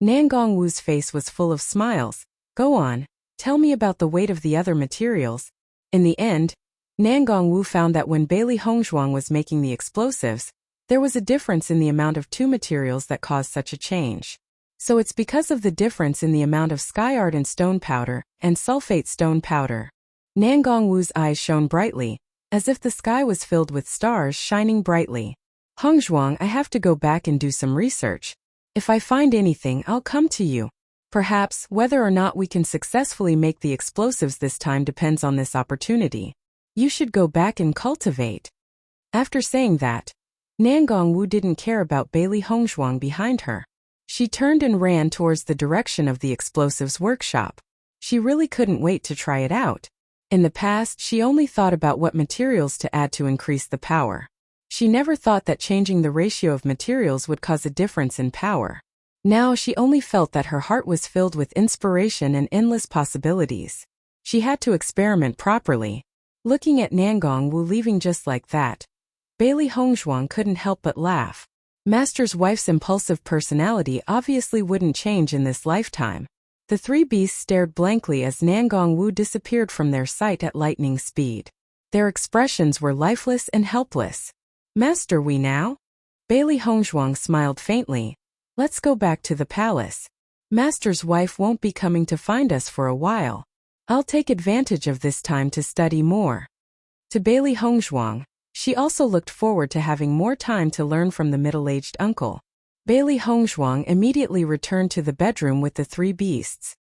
Nangong Wu's face was full of smiles. Go on, tell me about the weight of the other materials. In the end, Nangong Wu found that when Bailey Hongzhuang was making the explosives, there was a difference in the amount of 2 materials that caused such a change. So it's because of the difference in the amount of sky ardent stone powder and sulfate stone powder. Nangong Wu's eyes shone brightly, as if the sky was filled with stars shining brightly. Hongzhuang, I have to go back and do some research. If I find anything, I'll come to you. Perhaps whether or not we can successfully make the explosives this time depends on this opportunity. You should go back and cultivate. After saying that, Nangong Wu didn't care about Bailey Hongzhuang behind her. She turned and ran towards the direction of the explosives workshop. She really couldn't wait to try it out. In the past, she only thought about what materials to add to increase the power. She never thought that changing the ratio of materials would cause a difference in power. Now she only felt that her heart was filled with inspiration and endless possibilities. She had to experiment properly. Looking at Nangong Wu leaving just like that, Bailey Hongzhuang couldn't help but laugh. Master's wife's impulsive personality obviously wouldn't change in this lifetime. The three beasts stared blankly as Nangong Wu disappeared from their sight at lightning speed. Their expressions were lifeless and helpless. Master, we now? Bailey Hongzhuang smiled faintly. Let's go back to the palace. Master's wife won't be coming to find us for a while. I'll take advantage of this time to study more. To Bailey Hongzhuang, she also looked forward to having more time to learn from the middle-aged uncle. Bailey Hongzhuang immediately returned to the bedroom with the three beasts.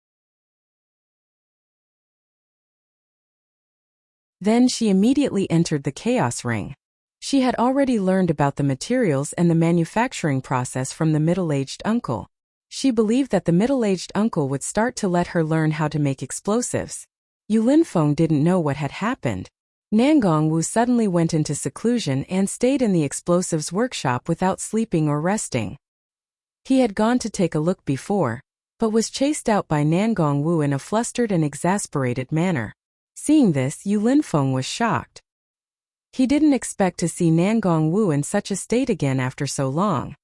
Then she immediately entered the chaos ring. She had already learned about the materials and the manufacturing process from the middle-aged uncle. She believed that the middle-aged uncle would start to let her learn how to make explosives. Yu Linfeng didn't know what had happened. Nangong Wu suddenly went into seclusion and stayed in the explosives workshop without sleeping or resting. He had gone to take a look before, but was chased out by Nangong Wu in a flustered and exasperated manner. Seeing this, Yu Linfeng was shocked. He didn't expect to see Nangong Wu in such a state again after so long.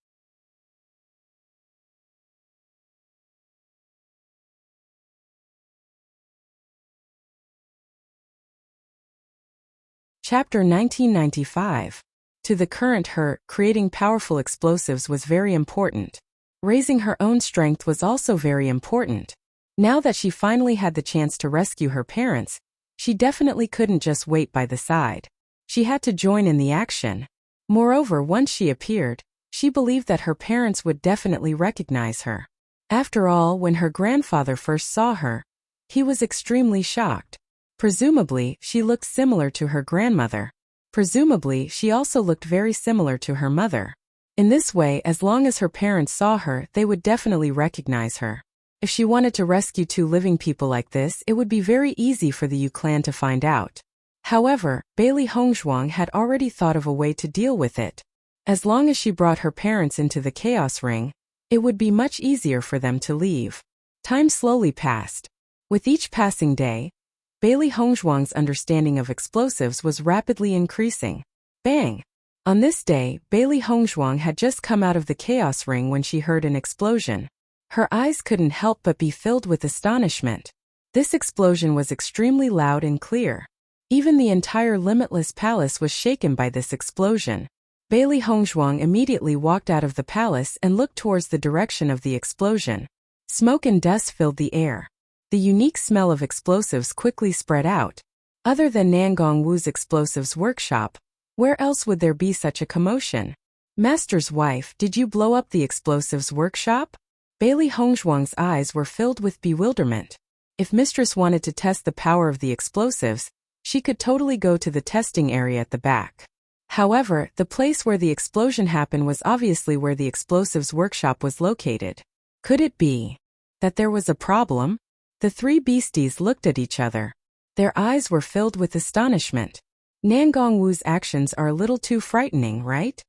Chapter 1995. To the current her, creating powerful explosives was very important. Raising her own strength was also very important. Now that she finally had the chance to rescue her parents, she definitely couldn't just wait by the side. She had to join in the action. Moreover, once she appeared, she believed that her parents would definitely recognize her. After all, when her grandfather first saw her, he was extremely shocked. Presumably, she looked similar to her grandmother. Presumably, she also looked very similar to her mother. In this way, as long as her parents saw her, they would definitely recognize her. If she wanted to rescue two living people like this, it would be very easy for the Yu clan to find out. However, Bailey Hongzhuang had already thought of a way to deal with it. As long as she brought her parents into the chaos ring, it would be much easier for them to leave. Time slowly passed. With each passing day, Bailey Hongzhuang's understanding of explosives was rapidly increasing. Bang! On this day, Bailey Hongzhuang had just come out of the chaos ring when she heard an explosion. Her eyes couldn't help but be filled with astonishment. This explosion was extremely loud and clear. Even the entire limitless palace was shaken by this explosion. Bailey Hongzhuang immediately walked out of the palace and looked towards the direction of the explosion. Smoke and dust filled the air. The unique smell of explosives quickly spread out. Other than Nangong Wu's explosives workshop, where else would there be such a commotion? Master's wife, did you blow up the explosives workshop? Bailey Hongzhuang's eyes were filled with bewilderment. If Mistress wanted to test the power of the explosives, she could totally go to the testing area at the back. However, the place where the explosion happened was obviously where the explosives workshop was located. Could it be that there was a problem? The three beasties looked at each other. Their eyes were filled with astonishment. Nangong Wu's actions are a little too frightening, right?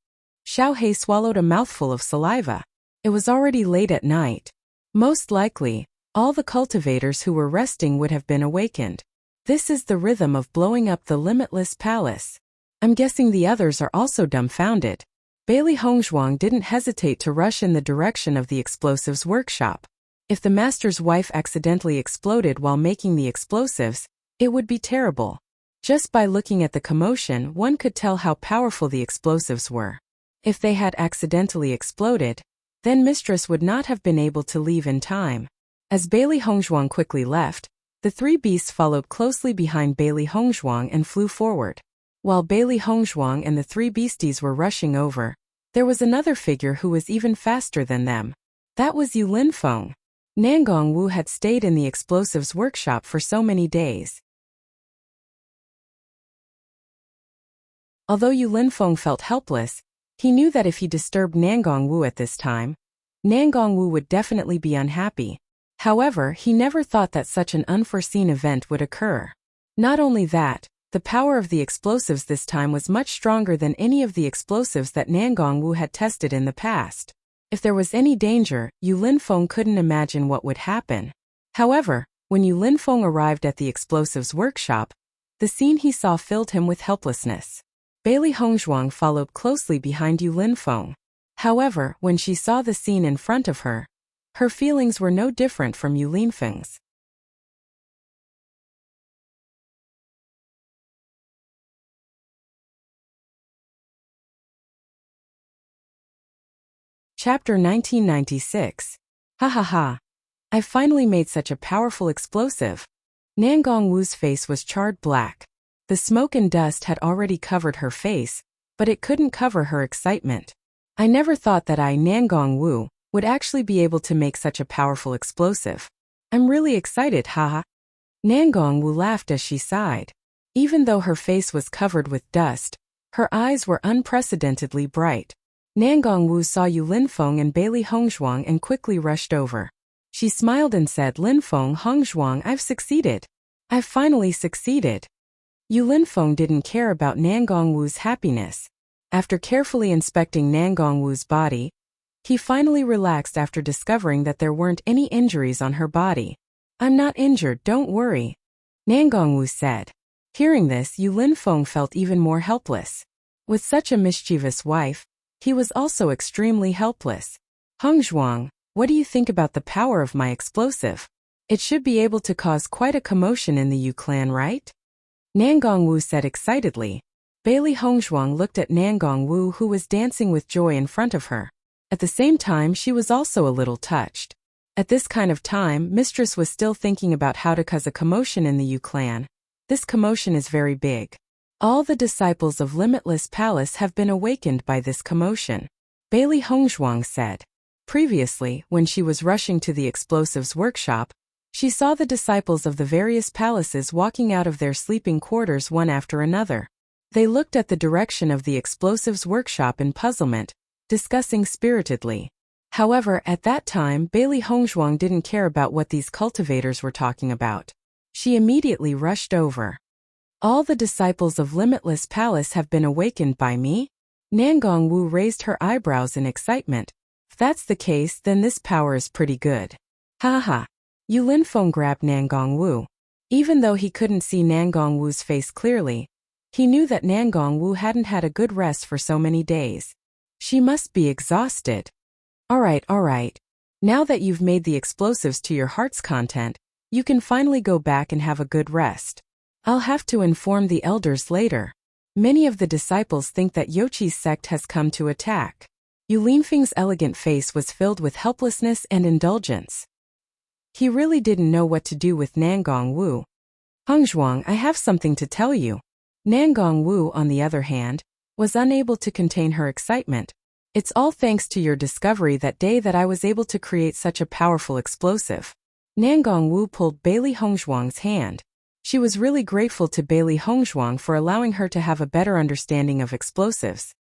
Xiao He swallowed a mouthful of saliva. It was already late at night. Most likely, all the cultivators who were resting would have been awakened. This is the rhythm of blowing up the limitless palace. I'm guessing the others are also dumbfounded. Bailey Hongzhuang didn't hesitate to rush in the direction of the explosives workshop. If the master's wife accidentally exploded while making the explosives, it would be terrible. Just by looking at the commotion, one could tell how powerful the explosives were. If they had accidentally exploded, then Mistress would not have been able to leave in time. As Bailey Hongzhuang quickly left, the three beasts followed closely behind Bailey Hongzhuang and flew forward. While Bailey Hongzhuang and the three beasties were rushing over, there was another figure who was even faster than them. That was Yu Linfeng. Nangong Wu had stayed in the explosives workshop for so many days. Although Yu Linfeng felt helpless, he knew that if he disturbed Nangong Wu at this time, Nangong Wu would definitely be unhappy. However, he never thought that such an unforeseen event would occur. Not only that, the power of the explosives this time was much stronger than any of the explosives that Nangongwu had tested in the past. If there was any danger, Yu Linfeng couldn't imagine what would happen. However, when Yu Linfeng arrived at the explosives workshop, the scene he saw filled him with helplessness. Bailey Hongzhuang followed closely behind Yu Linfeng. However, when she saw the scene in front of her, her feelings were no different from Yu Linfeng's. Chapter 1996. Ha ha ha. I finally made such a powerful explosive. Nangongwu's face was charred black. The smoke and dust had already covered her face, but it couldn't cover her excitement. I never thought that I, Nangongwu, would actually be able to make such a powerful explosive. I'm really excited, haha. Nangongwu laughed as she sighed. Even though her face was covered with dust, her eyes were unprecedentedly bright. Nangongwu saw Yu Linfeng and Bailey Hongzhuang and quickly rushed over. She smiled and said, Linfeng, Hongzhuang, I've succeeded. I've finally succeeded. Yu Linfeng didn't care about Nangongwu's happiness. After carefully inspecting Nangongwu's body, he finally relaxed after discovering that there weren't any injuries on her body. I'm not injured, don't worry, Nangongwu said. Hearing this, Yu Linfeng felt even more helpless. With such a mischievous wife, he was also extremely helpless. Hongzhuang, what do you think about the power of my explosive? It should be able to cause quite a commotion in the Yu clan, right? Nangongwu said excitedly. Bailey Hongzhuang looked at Nangongwu, who was dancing with joy in front of her. At the same time, she was also a little touched. At this kind of time, Mistress was still thinking about how to cause a commotion in the Yu clan. This commotion is very big. All the disciples of Limitless Palace have been awakened by this commotion, Bailey Hongzhuang said. Previously, when she was rushing to the explosives workshop, she saw the disciples of the various palaces walking out of their sleeping quarters one after another. They looked at the direction of the explosives workshop in puzzlement, discussing spiritedly. However, at that time, Bailey Hongzhuang didn't care about what these cultivators were talking about. She immediately rushed over. All the disciples of Limitless Palace have been awakened by me? Nangongwu raised her eyebrows in excitement. If that's the case, then this power is pretty good. Ha ha. Yu Linfeng grabbed Nangongwu. Even though he couldn't see Nangongwu's face clearly, he knew that Nangongwu hadn't had a good rest for so many days. She must be exhausted. Alright. Now that you've made the explosives to your heart's content, you can finally go back and have a good rest. I'll have to inform the elders later. Many of the disciples think that Yochi's sect has come to attack. Yu Linfeng's elegant face was filled with helplessness and indulgence. He really didn't know what to do with Nangongwu. Hongzhuang, I have something to tell you. Nangongwu, on the other hand, was unable to contain her excitement. It's all thanks to your discovery that day that I was able to create such a powerful explosive. Nangongwu pulled Bailey Hongzhuang's hand. She was really grateful to Bailey Hongzhuang for allowing her to have a better understanding of explosives.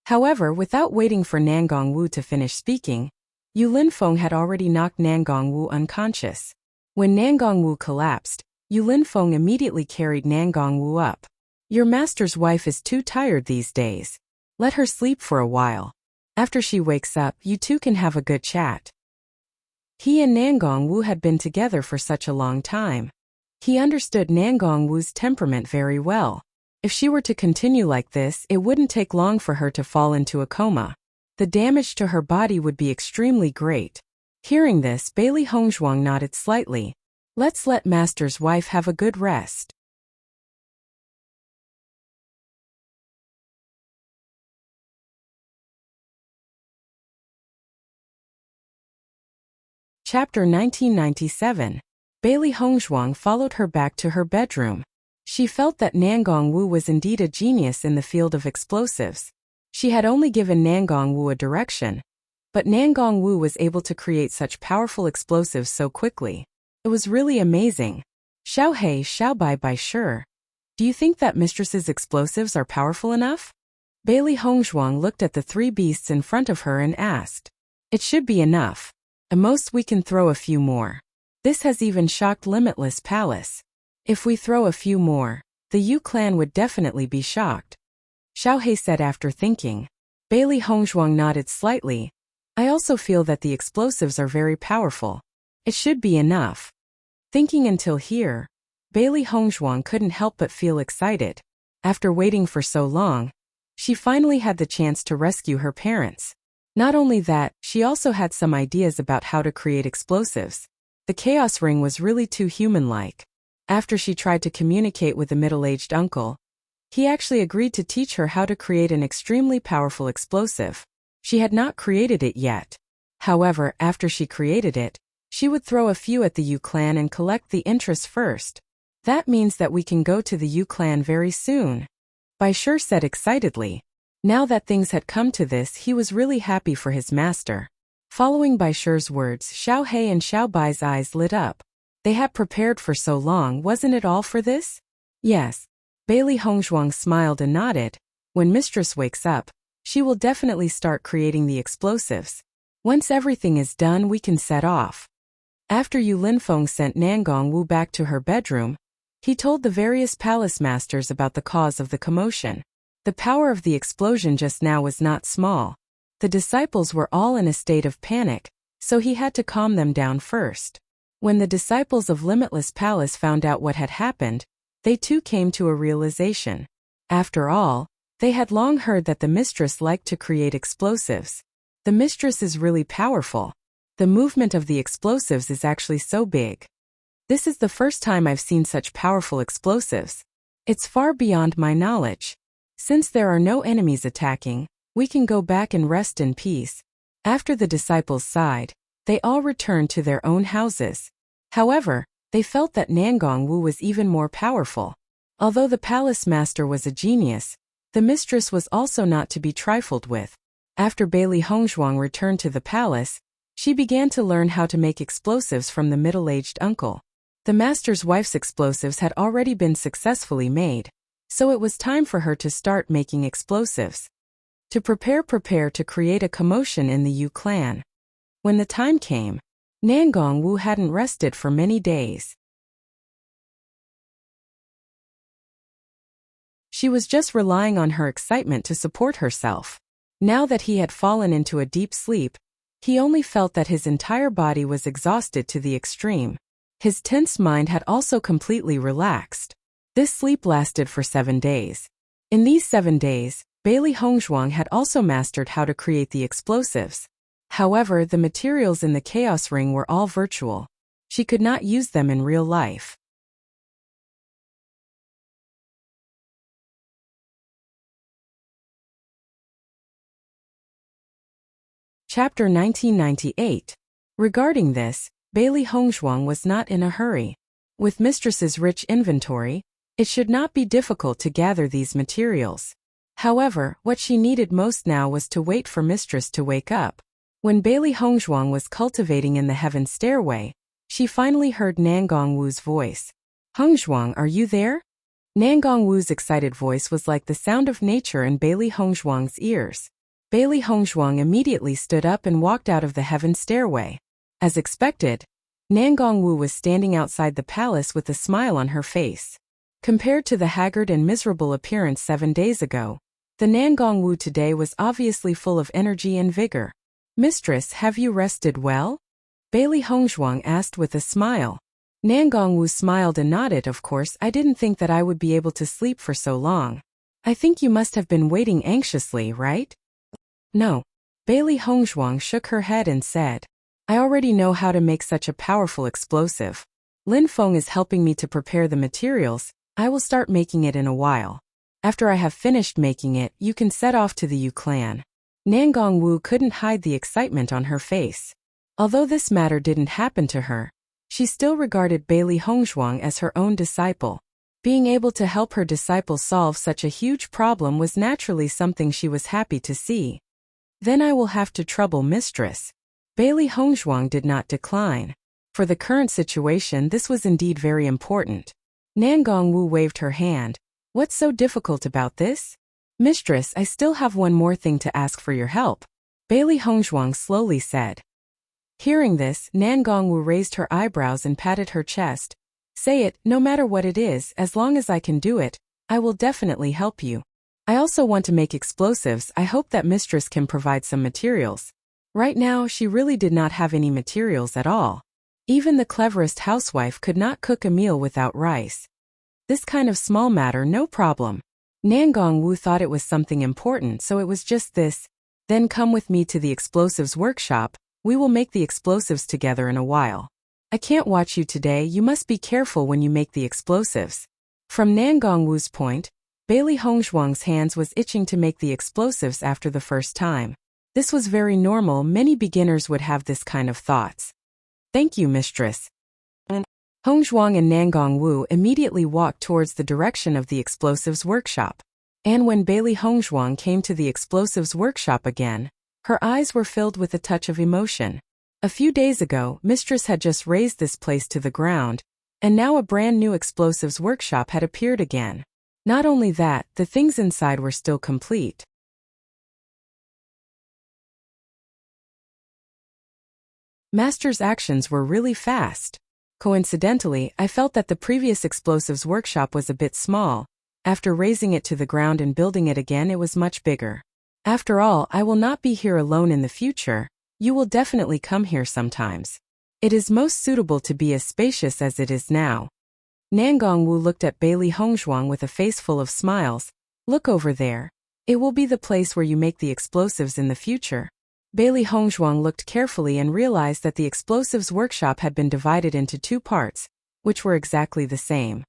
However, without waiting for Nangongwu to finish speaking, Yu Linfeng had already knocked Nangongwu unconscious. When Nangongwu collapsed, Yu Linfeng immediately carried Nangongwu up. Your master's wife is too tired these days. Let her sleep for a while. After she wakes up, you two can have a good chat. He and Nangongwu had been together for such a long time. He understood Nangongwu's temperament very well. If she were to continue like this, it wouldn't take long for her to fall into a coma. The damage to her body would be extremely great. Hearing this, Bailey Hongzhuang nodded slightly. Let's let master's wife have a good rest. Chapter 1997. Bailey Hongzhuang followed her back to her bedroom. She felt that Nangongwu was indeed a genius in the field of explosives. She had only given Nangongwu a direction, but Nangongwu was able to create such powerful explosives so quickly. It was really amazing. Xiao Hei, Xiao Bai Bai, sure. Do you think that mistress's explosives are powerful enough? Bailey Hongzhuang looked at the three beasts in front of her and asked. It should be enough. At most we can throw a few more. This has even shocked Limitless Palace. If we throw a few more, the Yu clan would definitely be shocked. Xiao He said after thinking. Bailey Hongzhuang nodded slightly. I also feel that the explosives are very powerful. It should be enough. Thinking until here, Bailey Hongzhuang couldn't help but feel excited. After waiting for so long, she finally had the chance to rescue her parents. Not only that, she also had some ideas about how to create explosives. The chaos ring was really too human-like. After she tried to communicate with the middle-aged uncle, he actually agreed to teach her how to create an extremely powerful explosive. She had not created it yet. However, after she created it, she would throw a few at the Yu clan and collect the interest first. That means that we can go to the Yu clan very soon. Bai Shi said excitedly. Now that things had come to this, he was really happy for his master. Following Bai Shi's words, Xiao He and Xiao Bai's eyes lit up. They had prepared for so long, wasn't it all for this? Yes. Bailey Hongzhuang smiled and nodded. When mistress wakes up, she will definitely start creating the explosives. Once everything is done, we can set off. After Yu Linfeng sent Nangong Wu back to her bedroom, he told the various palace masters about the cause of the commotion. The power of the explosion just now was not small. The disciples were all in a state of panic, so he had to calm them down first. When the disciples of Limitless Palace found out what had happened, they too came to a realization. After all, they had long heard that the mistress liked to create explosives. The mistress is really powerful. The movement of the explosives is actually so big. This is the first time I've seen such powerful explosives. It's far beyond my knowledge. Since there are no enemies attacking, we can go back and rest in peace. After the disciples sighed, they all returned to their own houses. However, they felt that Nangong Wu was even more powerful. Although the palace master was a genius, the mistress was also not to be trifled with. After Bailey Hongzhuang returned to the palace, she began to learn how to make explosives from the middle-aged uncle. The master's wife's explosives had already been successfully made, so it was time for her to start making explosives. To prepare to create a commotion in the Yu clan. When the time came, Nangong Wu hadn't rested for many days. She was just relying on her excitement to support herself. Now that he had fallen into a deep sleep, he only felt that his entire body was exhausted to the extreme. His tense mind had also completely relaxed. This sleep lasted for 7 days. In these 7 days, Bailey Hongzhuang had also mastered how to create the explosives. However, the materials in the chaos ring were all virtual. She could not use them in real life. Chapter 1998. Regarding this, Bailey Hongzhuang was not in a hurry. With mistress's rich inventory, it should not be difficult to gather these materials. However, what she needed most now was to wait for mistress to wake up. When Bailey Hongzhuang was cultivating in the heaven stairway, she finally heard Nangong Wu's voice. Hongzhuang, are you there? Nangong Wu's excited voice was like the sound of nature in Bailey Hongzhuang's ears. Bailey Hongzhuang immediately stood up and walked out of the heaven stairway. As expected, Nangong Wu was standing outside the palace with a smile on her face. Compared to the haggard and miserable appearance 7 days ago, the Nangong Wu today was obviously full of energy and vigor. Mistress, have you rested well? Bailey Hongzhuang asked with a smile. Nangong Wu smiled and nodded. Of course, I didn't think that I would be able to sleep for so long. I think you must have been waiting anxiously, right? No. Bailey Hongzhuang shook her head and said, I already know how to make such a powerful explosive. Lin Feng is helping me to prepare the materials. I will start making it in a while. After I have finished making it, you can set off to the Yu clan. Nangong Wu couldn't hide the excitement on her face. Although this matter didn't happen to her, she still regarded Bailey Hongzhuang as her own disciple. Being able to help her disciple solve such a huge problem was naturally something she was happy to see. Then I will have to trouble mistress. Bailey Hongzhuang did not decline. For the current situation, this was indeed very important. Nangong Wu waved her hand. What's so difficult about this? Mistress, I still have one more thing to ask for your help. Bailey Hongzhuang slowly said. Hearing this, Nan Gongwu raised her eyebrows and patted her chest. Say it, no matter what it is, as long as I can do it, I will definitely help you. I also want to make explosives. I hope that mistress can provide some materials. Right now, she really did not have any materials at all. Even the cleverest housewife could not cook a meal without rice. This kind of small matter, no problem. Nan Gongwu thought it was something important, so it was just this. Then come with me to the explosives workshop. We will make the explosives together in a while. I can't watch you today. You must be careful when you make the explosives. From Nan Gongwu's point, Bailey Hongzhuang's hands was itching to make the explosives after the first time. This was very normal. Many beginners would have this kind of thoughts. Thank you, mistress. Hongzhuang and Nan Gongwu immediately walked towards the direction of the explosives workshop. And when Bailey Hongzhuang came to the explosives workshop again, her eyes were filled with a touch of emotion. A few days ago, mistress had just razed this place to the ground, and now a brand new explosives workshop had appeared again. Not only that, the things inside were still complete. Master's actions were really fast. Coincidentally, I felt that the previous explosives workshop was a bit small. After raising it to the ground and building it again, it was much bigger. After all, I will not be here alone in the future. You will definitely come here sometimes. It is most suitable to be as spacious as it is now. Nan Gongwu looked at Bailey Hongzhuang with a face full of smiles. Look over there. It will be the place where you make the explosives in the future. Bailey Hongzhuang looked carefully and realized that the explosives workshop had been divided into two parts, which were exactly the same.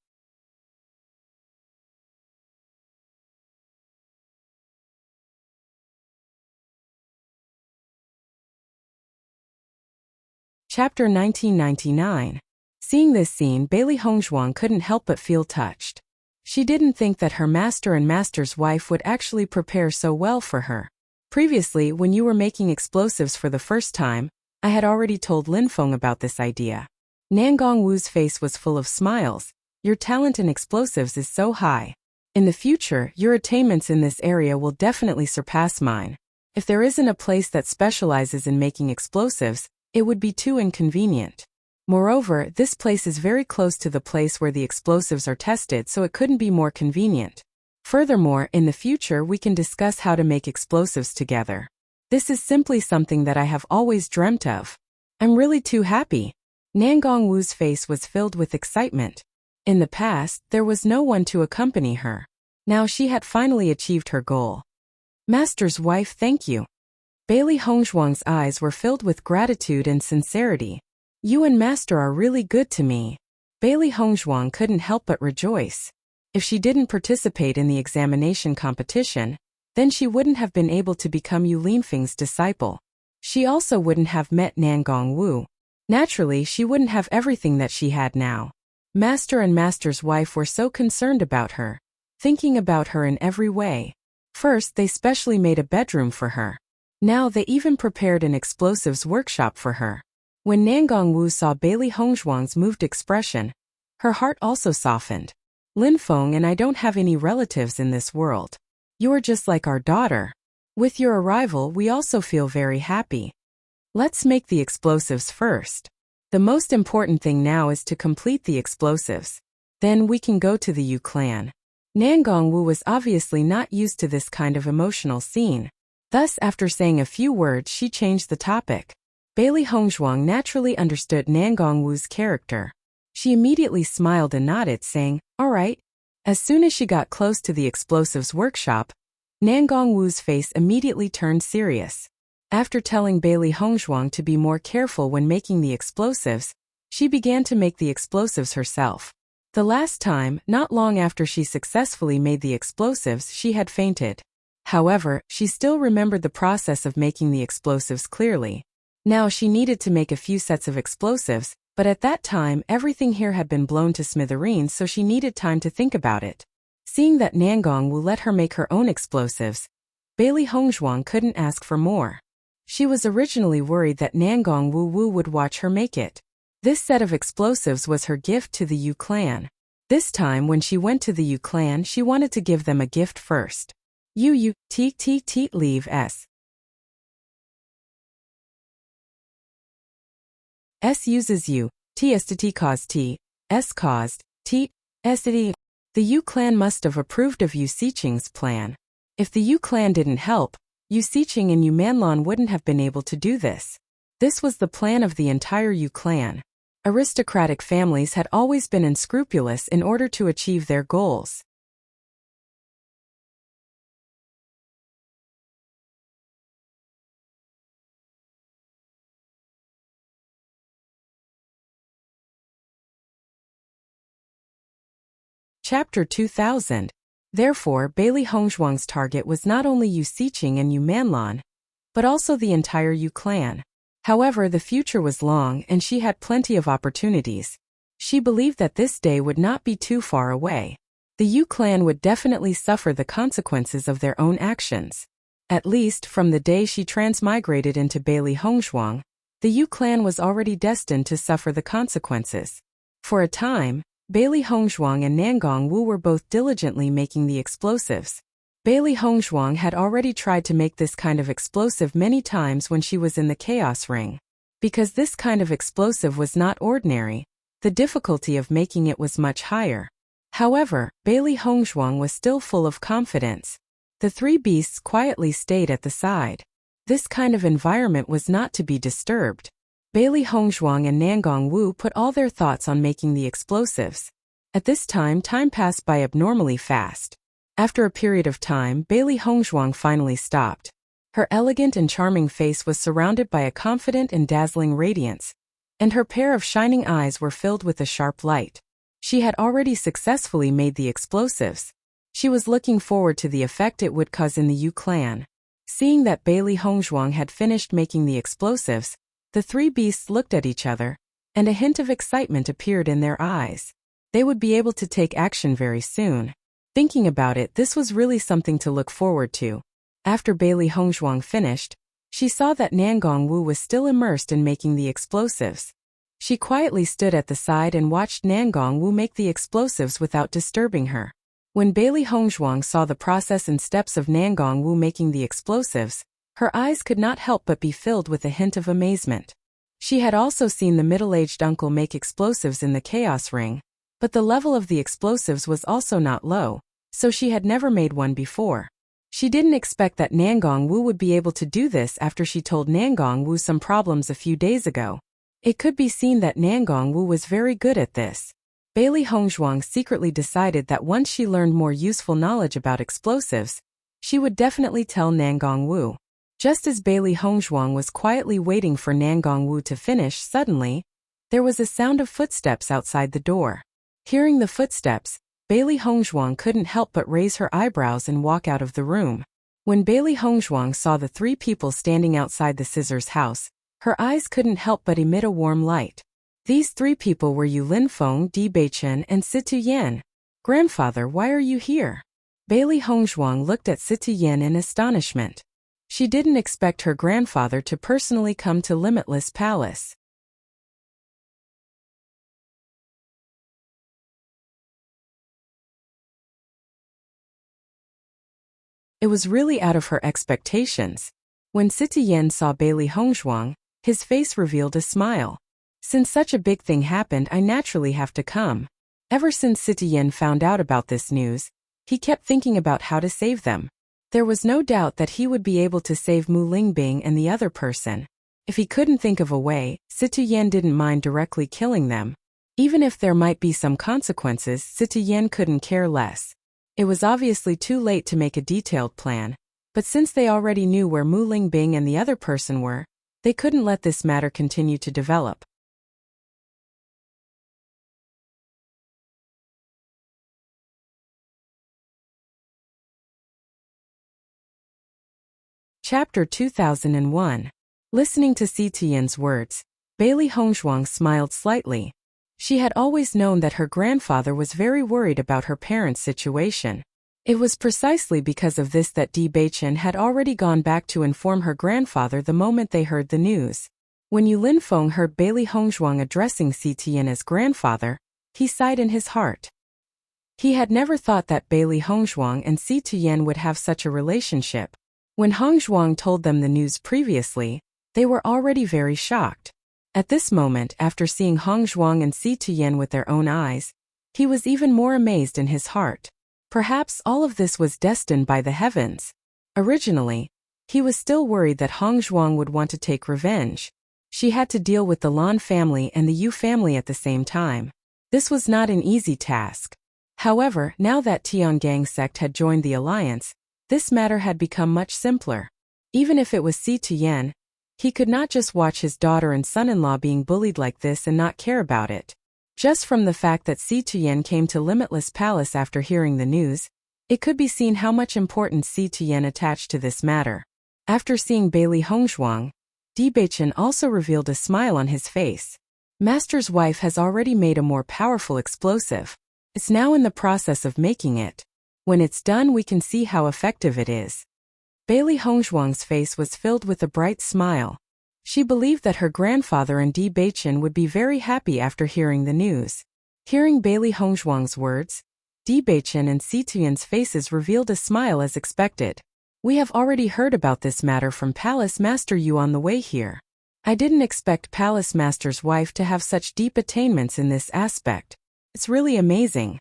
Chapter 1999. Seeing this scene, Bailey Hongzhuang couldn't help but feel touched. She didn't think that her master and master's wife would actually prepare so well for her. Previously, when you were making explosives for the first time, I had already told Lin Feng about this idea. Nan Gongwu's face was full of smiles. Your talent in explosives is so high. In the future, your attainments in this area will definitely surpass mine. If there isn't a place that specializes in making explosives, it would be too inconvenient. Moreover, this place is very close to the place where the explosives are tested, so it couldn't be more convenient. Furthermore, in the future we can discuss how to make explosives together. This is simply something that I have always dreamt of. I'm really too happy. Nan Gongwu's face was filled with excitement. In the past, there was no one to accompany her. Now she had finally achieved her goal. Master's wife, thank you. Bailey Hongzhuang's eyes were filled with gratitude and sincerity. You and master are really good to me. Bailey Hongzhuang couldn't help but rejoice. If she didn't participate in the examination competition, then she wouldn't have been able to become Yu Linfeng's disciple. She also wouldn't have met Nan Gongwu. Naturally, she wouldn't have everything that she had now. Master and master's wife were so concerned about her, thinking about her in every way. First, they specially made a bedroom for her. Now they even prepared an explosives workshop for her. When Nan Gongwu saw Bailey Hongzhuang's moved expression, her heart also softened. Lin Feng and I don't have any relatives in this world. You are just like our daughter. With your arrival, we also feel very happy. Let's make the explosives first. The most important thing now is to complete the explosives. Then we can go to the Yu clan. Nan Gongwu was obviously not used to this kind of emotional scene. Thus, after saying a few words, she changed the topic. Bailey Hongzhuang naturally understood Nan Gongwu's character. She immediately smiled and nodded, saying, all right. As soon as she got close to the explosives workshop, Nan Gongwu's face immediately turned serious. After telling Bailey Hongzhuang to be more careful when making the explosives, she began to make the explosives herself. The last time, not long after she successfully made the explosives, she had fainted. However, she still remembered the process of making the explosives clearly. Now she needed to make a few sets of explosives, but at that time everything here had been blown to smithereens, so she needed time to think about it. Seeing that Nan Gongwu let her make her own explosives, Bailey Hongzhuang couldn't ask for more. She was originally worried that Nan Gongwu would watch her make it. This set of explosives was her gift to the Yu clan. This time when she went to the Yu clan, she wanted to give them a gift first. Yu leave s. S uses U, T est caused T, S caused, T, est. The Yu clan must have approved of Yu Siqing's plan. If the Yu clan didn't help, Yu Siqing and Yu Manlan wouldn't have been able to do this. This was the plan of the entire Yu clan. Aristocratic families had always been unscrupulous in order to achieve their goals. Chapter 2000. Therefore, Bailey Hongzhuang's target was not only Yu Siqing and Yu Manlan, but also the entire Yu clan. However, the future was long and she had plenty of opportunities. She believed that this day would not be too far away. The Yu clan would definitely suffer the consequences of their own actions. At least, from the day she transmigrated into Bailey Hongzhuang, the Yu clan was already destined to suffer the consequences. For a time, Bailey Hongzhuang and Nangong Wu were both diligently making the explosives. Bailey Hongzhuang had already tried to make this kind of explosive many times when she was in the Chaos Ring. Because this kind of explosive was not ordinary, the difficulty of making it was much higher. However, Bailey Hongzhuang was still full of confidence. The three beasts quietly stayed at the side. This kind of environment was not to be disturbed. Bailey Hongzhuang and Nangong Wu put all their thoughts on making the explosives. At this time passed by abnormally fast. After a period of time, Bailey Hongzhuang finally stopped. Her elegant and charming face was surrounded by a confident and dazzling radiance, and her pair of shining eyes were filled with a sharp light. She had already successfully made the explosives. She was looking forward to the effect it would cause in the Yu clan. Seeing that Bailey Hongzhuang had finished making the explosives, the three beasts looked at each other, and a hint of excitement appeared in their eyes. They would be able to take action very soon. Thinking about it, this was really something to look forward to. After Bailey Hongzhuang finished, she saw that Nangong Wu was still immersed in making the explosives. She quietly stood at the side and watched Nangong Wu make the explosives without disturbing her. When Bailey Hongzhuang saw the process and steps of Nangong Wu making the explosives, her eyes could not help but be filled with a hint of amazement. She had also seen the middle-aged uncle make explosives in the Chaos Ring, but the level of the explosives was also not low, so she had never made one before. She didn't expect that Nangong Wu would be able to do this after she told Nangong Wu some problems a few days ago. It could be seen that Nangong Wu was very good at this. Bailey Hongzhuang secretly decided that once she learned more useful knowledge about explosives, she would definitely tell Nangong Wu. Just as Bailey Hongzhuang was quietly waiting for Nangong Wu to finish, suddenly, there was a sound of footsteps outside the door. Hearing the footsteps, Bailey Hongzhuang couldn't help but raise her eyebrows and walk out of the room. When Bailey Hongzhuang saw the three people standing outside the Scissors house, her eyes couldn't help but emit a warm light. These three people were Yu Linfeng, Di Beichen, and Situ Yan. "Grandfather, why are you here?" Bailey Hongzhuang looked at Situ Yan in astonishment. She didn't expect her grandfather to personally come to Limitless Palace. It was really out of her expectations. When Situ Yan saw Bailey Hongzhuang, his face revealed a smile. "Since such a big thing happened, I naturally have to come." Ever since Situ Yan found out about this news, he kept thinking about how to save them. There was no doubt that he would be able to save Mu Lingbing and the other person. If he couldn't think of a way, Situ Yan didn't mind directly killing them. Even if there might be some consequences, Situ Yan couldn't care less. It was obviously too late to make a detailed plan, but since they already knew where Mu Lingbing and the other person were, they couldn't let this matter continue to develop. Chapter 2001. Listening to Situ Yan's words, Bailey Hongzhuang smiled slightly. She had always known that her grandfather was very worried about her parents' situation. It was precisely because of this that Di Beichen had already gone back to inform her grandfather the moment they heard the news. When Yu Linfeng heard Bailey Hongzhuang addressing Situ Yan as grandfather, he sighed in his heart. He had never thought that Bailey Hongzhuang and Situ Yan would have such a relationship. When Hongzhuang told them the news previously, they were already very shocked. At this moment, after seeing Hong Zhuang and Si Tuyen with their own eyes, he was even more amazed in his heart. Perhaps all of this was destined by the heavens. Originally, he was still worried that Hong Zhuang would want to take revenge. She had to deal with the Lan family and the Yu family at the same time. This was not an easy task. However, now that Tiangang sect had joined the alliance, this matter had become much simpler. Even if it was Si Tuyen, he could not just watch his daughter and son-in-law being bullied like this and not care about it. Just from the fact that Si Tuyen came to Limitless Palace after hearing the news, it could be seen how much importance Si Tuyen attached to this matter. After seeing Bailey Hongzhuang, Di Beichen also revealed a smile on his face. Master's wife has already made a more powerful explosive. It's now in the process of making it. When it's done, we can see how effective it is. Bailey Hongzhuang's face was filled with a bright smile. She believed that her grandfather and Di Beichen would be very happy after hearing the news. Hearing Bailey Hongzhuang's words, Di Beichen and Si Tuyen's faces revealed a smile as expected. We have already heard about this matter from Palace Master Yu on the way here. I didn't expect Palace Master's wife to have such deep attainments in this aspect. It's really amazing.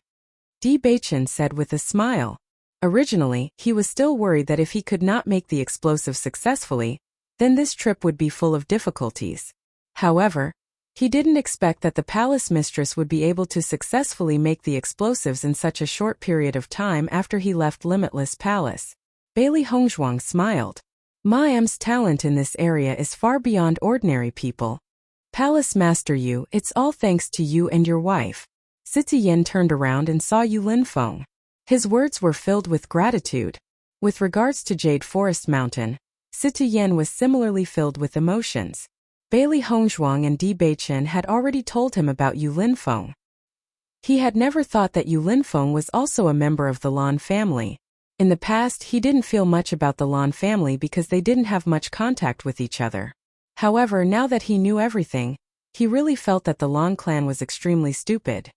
Di Beichen said with a smile. Originally, he was still worried that if he could not make the explosive successfully, then this trip would be full of difficulties. However, he didn't expect that the palace mistress would be able to successfully make the explosives in such a short period of time after he left Limitless Palace. Bailey Hongzhuang smiled. Miam's talent in this area is far beyond ordinary people. Palace Master Yu, it's all thanks to you and your wife. Si Tuyen turned around and saw Yu Linfeng. His words were filled with gratitude. With regards to Jade Forest Mountain, Si Tuyen was similarly filled with emotions. Bailey Hongzhuang and Di Beichen had already told him about Yu Linfeng. He had never thought that Yu Linfeng was also a member of the Lan family. In the past, he didn't feel much about the Lan family because they didn't have much contact with each other. However, now that he knew everything, he really felt that the Lan clan was extremely stupid.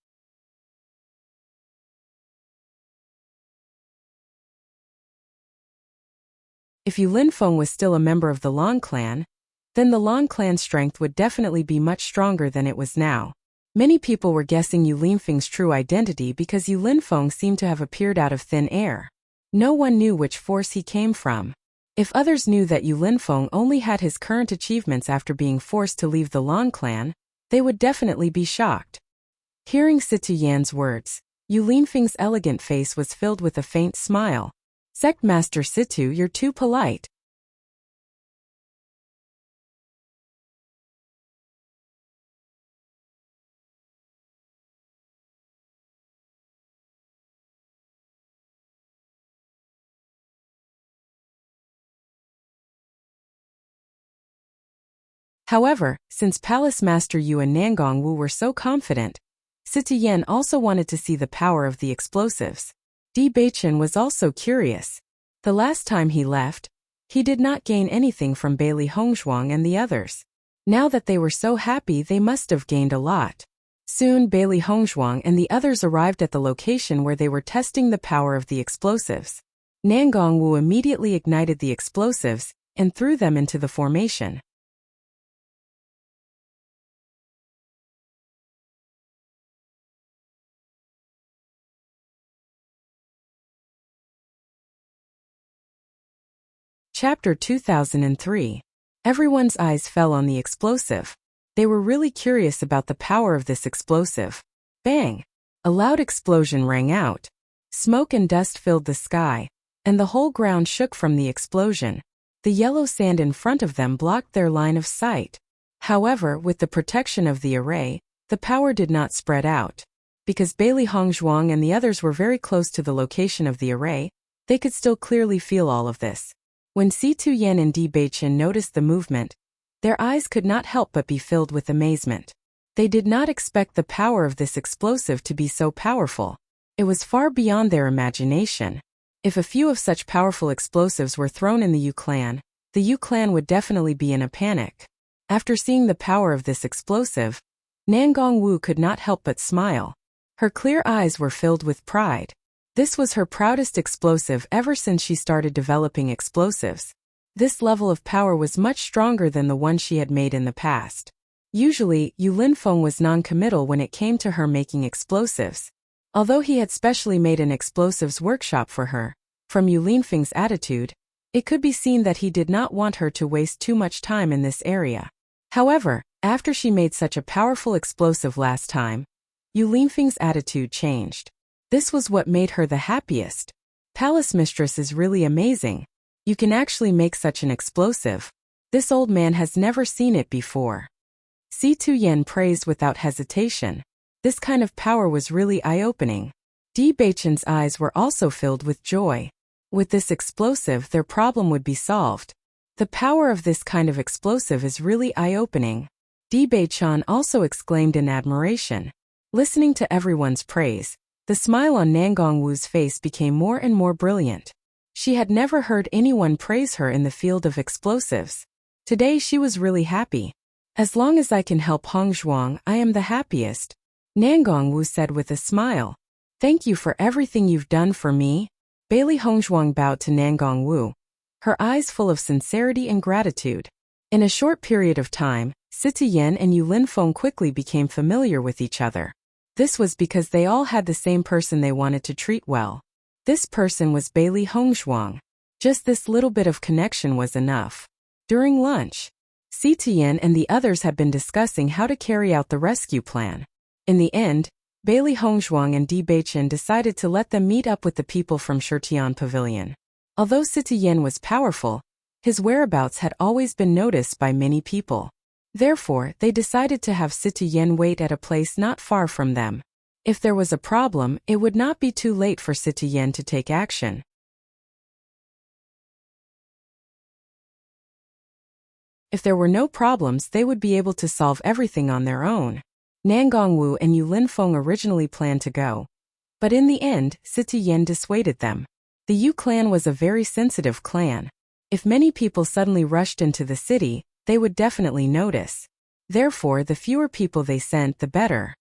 If Yu Linfeng was still a member of the Lan clan, then the Lan clan's strength would definitely be much stronger than it was now. Many people were guessing Yu Linfeng's true identity because Yu Linfeng seemed to have appeared out of thin air. No one knew which force he came from. If others knew that Yu Linfeng only had his current achievements after being forced to leave the Lan clan, they would definitely be shocked. Hearing Si Tuyen's words, Yu Linfeng's elegant face was filled with a faint smile. Sect Master Situ, you're too polite. However, since Palace Master Yu and Nangong Wu were so confident, Si Tuyen also wanted to see the power of the explosives. Di Beichen was also curious. The last time he left, he did not gain anything from Bailey Hongzhuang and the others. Now that they were so happy, they must have gained a lot. Soon Bailey Hongzhuang and the others arrived at the location where they were testing the power of the explosives. Nangong Wu immediately ignited the explosives and threw them into the formation. Chapter 2003. Everyone's eyes fell on the explosive. They were really curious about the power of this explosive. Bang! A loud explosion rang out. Smoke and dust filled the sky, and the whole ground shook from the explosion. The yellow sand in front of them blocked their line of sight. However, with the protection of the array, the power did not spread out. Because Bailey Hongzhuang and the others were very close to the location of the array, they could still clearly feel all of this. When Si Tuyen and Di Beichen noticed the movement, their eyes could not help but be filled with amazement. They did not expect the power of this explosive to be so powerful. It was far beyond their imagination. If a few of such powerful explosives were thrown in the Yu clan, the Yu clan would definitely be in a panic. After seeing the power of this explosive, Nangong Wu could not help but smile. Her clear eyes were filled with pride. This was her proudest explosive ever since she started developing explosives. This level of power was much stronger than the one she had made in the past. Usually, Yu Linfeng was non-committal when it came to her making explosives. Although he had specially made an explosives workshop for her, from Yu Linfeng's attitude, it could be seen that he did not want her to waste too much time in this area. However, after she made such a powerful explosive last time, Yu Linfeng's attitude changed. This was what made her the happiest. Palace mistress is really amazing. You can actually make such an explosive. This old man has never seen it before. Si Tuyen praised without hesitation. This kind of power was really eye-opening. Di Beichen's eyes were also filled with joy. With this explosive, their problem would be solved. The power of this kind of explosive is really eye-opening. Di Beichen also exclaimed in admiration. Listening to everyone's praise, the smile on Nangong Wu's face became more and more brilliant. She had never heard anyone praise her in the field of explosives. Today she was really happy. As long as I can help Hongzhuang, I am the happiest, Nangong Wu said with a smile. Thank you for everything you've done for me. Bailey Hongzhuang bowed to Nangong Wu, her eyes full of sincerity and gratitude. In a short period of time, Sita Yan and Yu Linfeng quickly became familiar with each other. This was because they all had the same person they wanted to treat well. This person was Bailey Hongzhuang. Just this little bit of connection was enough. During lunch, Sita Yan and the others had been discussing how to carry out the rescue plan. In the end, Bailey Hongzhuang and Di Beichen decided to let them meet up with the people from Shirtian Pavilion. Although Sita Yan was powerful, his whereabouts had always been noticed by many people. Therefore, they decided to have Sita Yan wait at a place not far from them. If there was a problem, it would not be too late for Sita Yan to take action. If there were no problems, they would be able to solve everything on their own. Nangong Wu and Yu Linfeng originally planned to go, but in the end, Sita Yan dissuaded them. The Yu clan was a very sensitive clan. If many people suddenly rushed into the city, they would definitely notice. Therefore, the fewer people they sent, the better.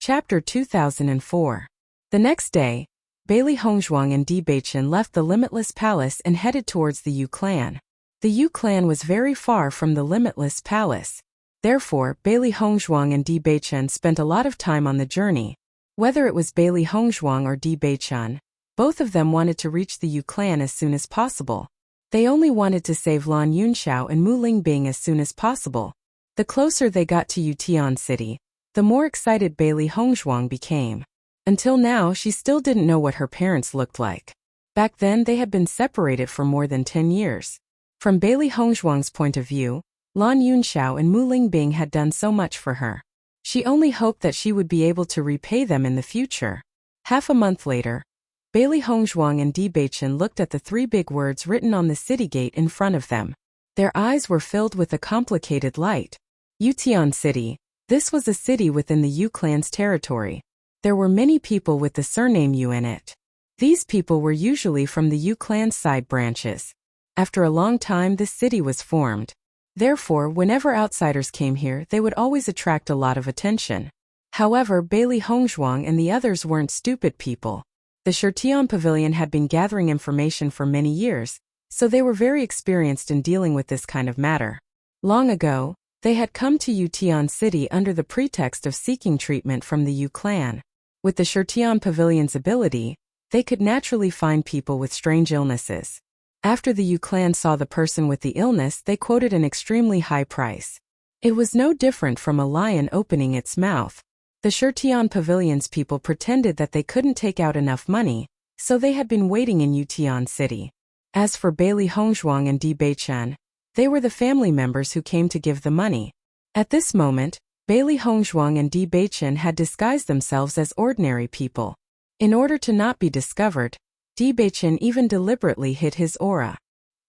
Chapter 2004. The next day, Bailey Hongzhuang and Di Beichen left the Limitless Palace and headed towards the Yu clan. The Yu clan was very far from the Limitless Palace. Therefore, Bailey Hongzhuang and Di Beichen spent a lot of time on the journey. Whether it was Bailey Hongzhuang or Di Beichen, both of them wanted to reach the Yu clan as soon as possible. They only wanted to save Lan Yunxiao and Mu Lingbing as soon as possible. The closer they got to Yutian City, the more excited Bailey Hongzhuang became. Until now, she still didn't know what her parents looked like. Back then, they had been separated for more than 10 years. From Bailey Hongzhuang's point of view, Lan Yunxiao and Mu Lingbing had done so much for her. She only hoped that she would be able to repay them in the future. Half a month later, Bailey Hongzhuang and Di Beichen looked at the 3 big words written on the city gate in front of them. Their eyes were filled with a complicated light. Yutian City. This was a city within the Yu clan's territory. There were many people with the surname Yu in it. These people were usually from the Yu clan's side branches. After a long time, this city was formed. Therefore, whenever outsiders came here, they would always attract a lot of attention. However, Bailey Hongzhuang and the others weren't stupid people. The Shirtian Pavilion had been gathering information for many years, so they were very experienced in dealing with this kind of matter. Long ago, they had come to Yutian City under the pretext of seeking treatment from the Yu clan. With the Shirtian Pavilion's ability, they could naturally find people with strange illnesses. After the Yu clan saw the person with the illness, they quoted an extremely high price. It was no different from a lion opening its mouth. The Shirtian Pavilion's people pretended that they couldn't take out enough money, so they had been waiting in Yutian City. As for Bailey Hongzhuang and Di Beichen, they were the family members who came to give the money. At this moment, Bailey Hongzhuang and Di Beichen had disguised themselves as ordinary people. In order to not be discovered, Di Beichen even deliberately hid his aura.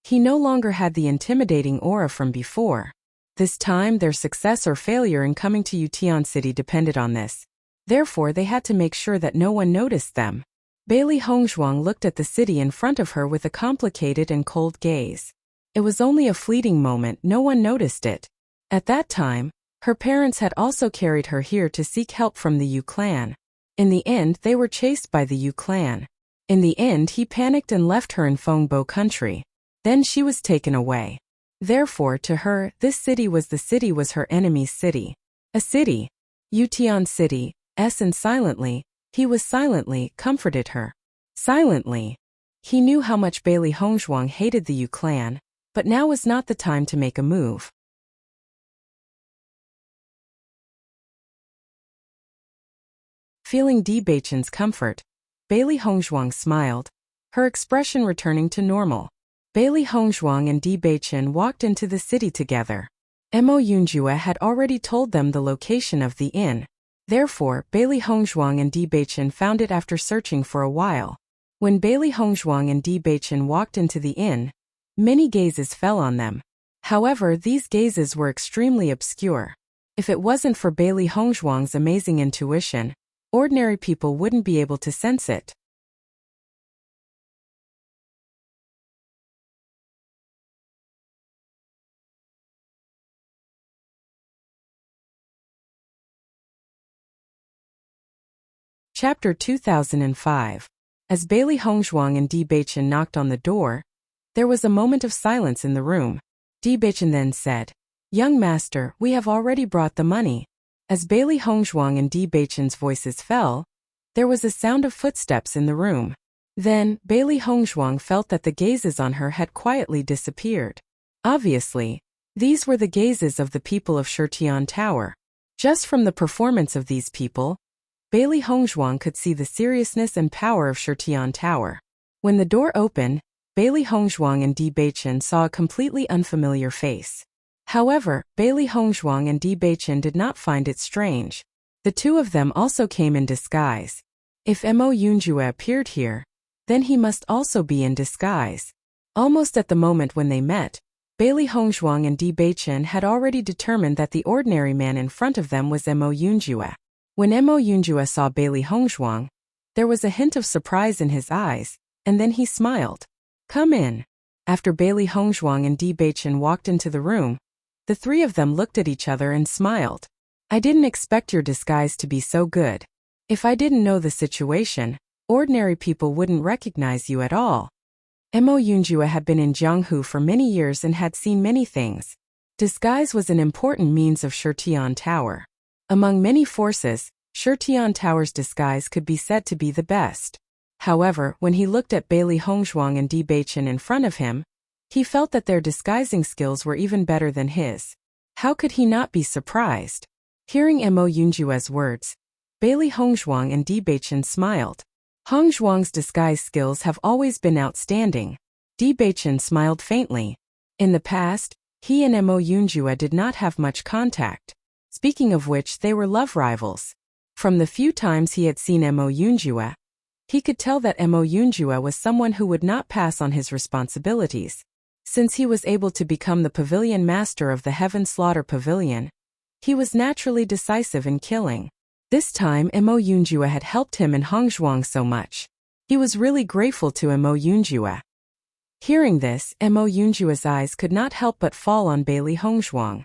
He no longer had the intimidating aura from before. This time, their success or failure in coming to Yutian City depended on this. Therefore, they had to make sure that no one noticed them. Bailey Hongzhuang looked at the city in front of her with a complicated and cold gaze. It was only a fleeting moment, no one noticed it. At that time, Her parents had also carried her here to seek help from the Yu clan. In the end, they were chased by the Yu clan. In the end, he panicked and left her in Fengbo country. Then she was taken away. Therefore, to her, this city was her enemy's city. A city. Yutian City, and silently, he was silently comforted her. Silently. He knew how much Bailey Hongzhuang hated the Yu clan, but now was not the time to make a move. Feeling Di Beichen's comfort, Bailey Hongzhuang smiled, her expression returning to normal. Bailey Hongzhuang and Di Beichen walked into the city together. Mo Yunjue had already told them the location of the inn. Therefore, Bailey Hongzhuang and Di Beichen found it after searching for a while. When Bailey Hongzhuang and Di Beichen walked into the inn, many gazes fell on them. However, these gazes were extremely obscure. If it wasn't for Bailey Hongzhuang's amazing intuition, ordinary people wouldn't be able to sense it. Chapter 2005. As Bailey Hongzhuang and Di Beichen knocked on the door, there was a moment of silence in the room. Di Beichen then said, "Young master, we have already brought the money." As Bailey Hongzhuang and Di Beichen's voices fell, there was a sound of footsteps in the room. Then, Bailey Hongzhuang felt that the gazes on her had quietly disappeared. Obviously, these were the gazes of the people of Shutian Tower. Just from the performance of these people, Bailey Hongzhuang could see the seriousness and power of Shutian Tower. When the door opened, Bailey Hongzhuang and Di Beichen saw a completely unfamiliar face. However, Bailey Hongzhuang and Di Beichen did not find it strange. The two of them also came in disguise. If Mo Yunjue appeared here, then he must also be in disguise. Almost at the moment when they met, Bailey Hongzhuang and Di Beichen had already determined that the ordinary man in front of them was Mo Yunjue. When Mo Yunjue saw Bailey Hongzhuang, there was a hint of surprise in his eyes, and then he smiled. "Come in." After Bailey Hongzhuang and Di Beichen walked into the room, the three of them looked at each other and smiled. "I didn't expect your disguise to be so good. If I didn't know the situation, ordinary people wouldn't recognize you at all." Mo Yunjue had been in Jianghu for many years and had seen many things. Disguise was an important means of Shutian Tower. Among many forces, Shutian Tower's disguise could be said to be the best. However, when he looked at Bailey Hongzhuang and Di Beichen in front of him, he felt that their disguising skills were even better than his. How could he not be surprised? Hearing Mo Yunjue's words, Bailey Hongzhuang and Di Beichen smiled. Hongzhuang's disguise skills have always been outstanding. Di Beichen smiled faintly. In the past, he and Mo Yunjue did not have much contact. Speaking of which, they were love rivals. From the few times he had seen Mo Yunjue, he could tell that Mo Yunjue was someone who would not pass on his responsibilities. Since he was able to become the pavilion master of the Heaven Slaughter Pavilion, he was naturally decisive in killing. This time Mo Yunjue had helped him and Hongzhuang so much. He was really grateful to Mo Yunjue. Hearing this, Mo Yunjue's eyes could not help but fall on Bailey Hongzhuang.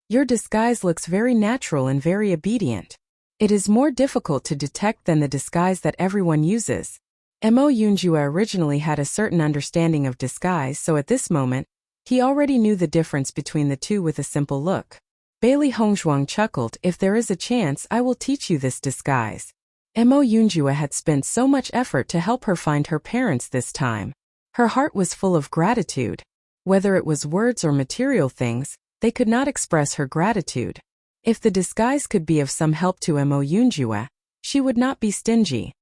"Your disguise looks very natural and very obedient. It is more difficult to detect than the disguise that everyone uses." Mo Yunjue originally had a certain understanding of disguise, so at this moment, he already knew the difference between the two with a simple look. Bailey Hongzhuang chuckled, "If there is a chance, I will teach you this disguise." Mo Yunjue had spent so much effort to help her find her parents this time. Her heart was full of gratitude. Whether it was words or material things, they could not express her gratitude. If the disguise could be of some help to Mo Yunjue, she would not be stingy.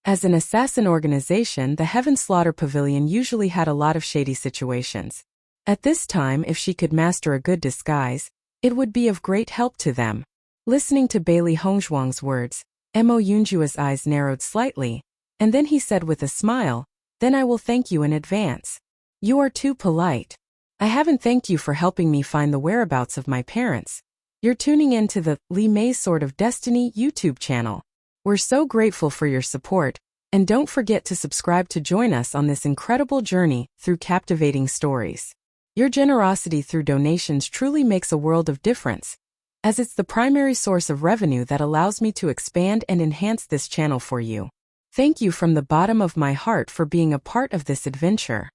As an assassin organization, the Heaven Slaughter Pavilion usually had a lot of shady situations. At this time, if she could master a good disguise, it would be of great help to them. Listening to Bailey Hongzhuang's words, Mo Yunjue's eyes narrowed slightly, and then he said with a smile, "Then I will thank you in advance. You are too polite. I haven't thanked you for helping me find the whereabouts of my parents. You're tuning in to the Li Mei's Sword of Destiny YouTube channel. We're so grateful for your support, And don't forget to subscribe to join us on this incredible journey through captivating stories. Your generosity through donations truly makes a world of difference, as it's the primary source of revenue that allows me to expand and enhance this channel for you. Thank you from the bottom of my heart for being a part of this adventure.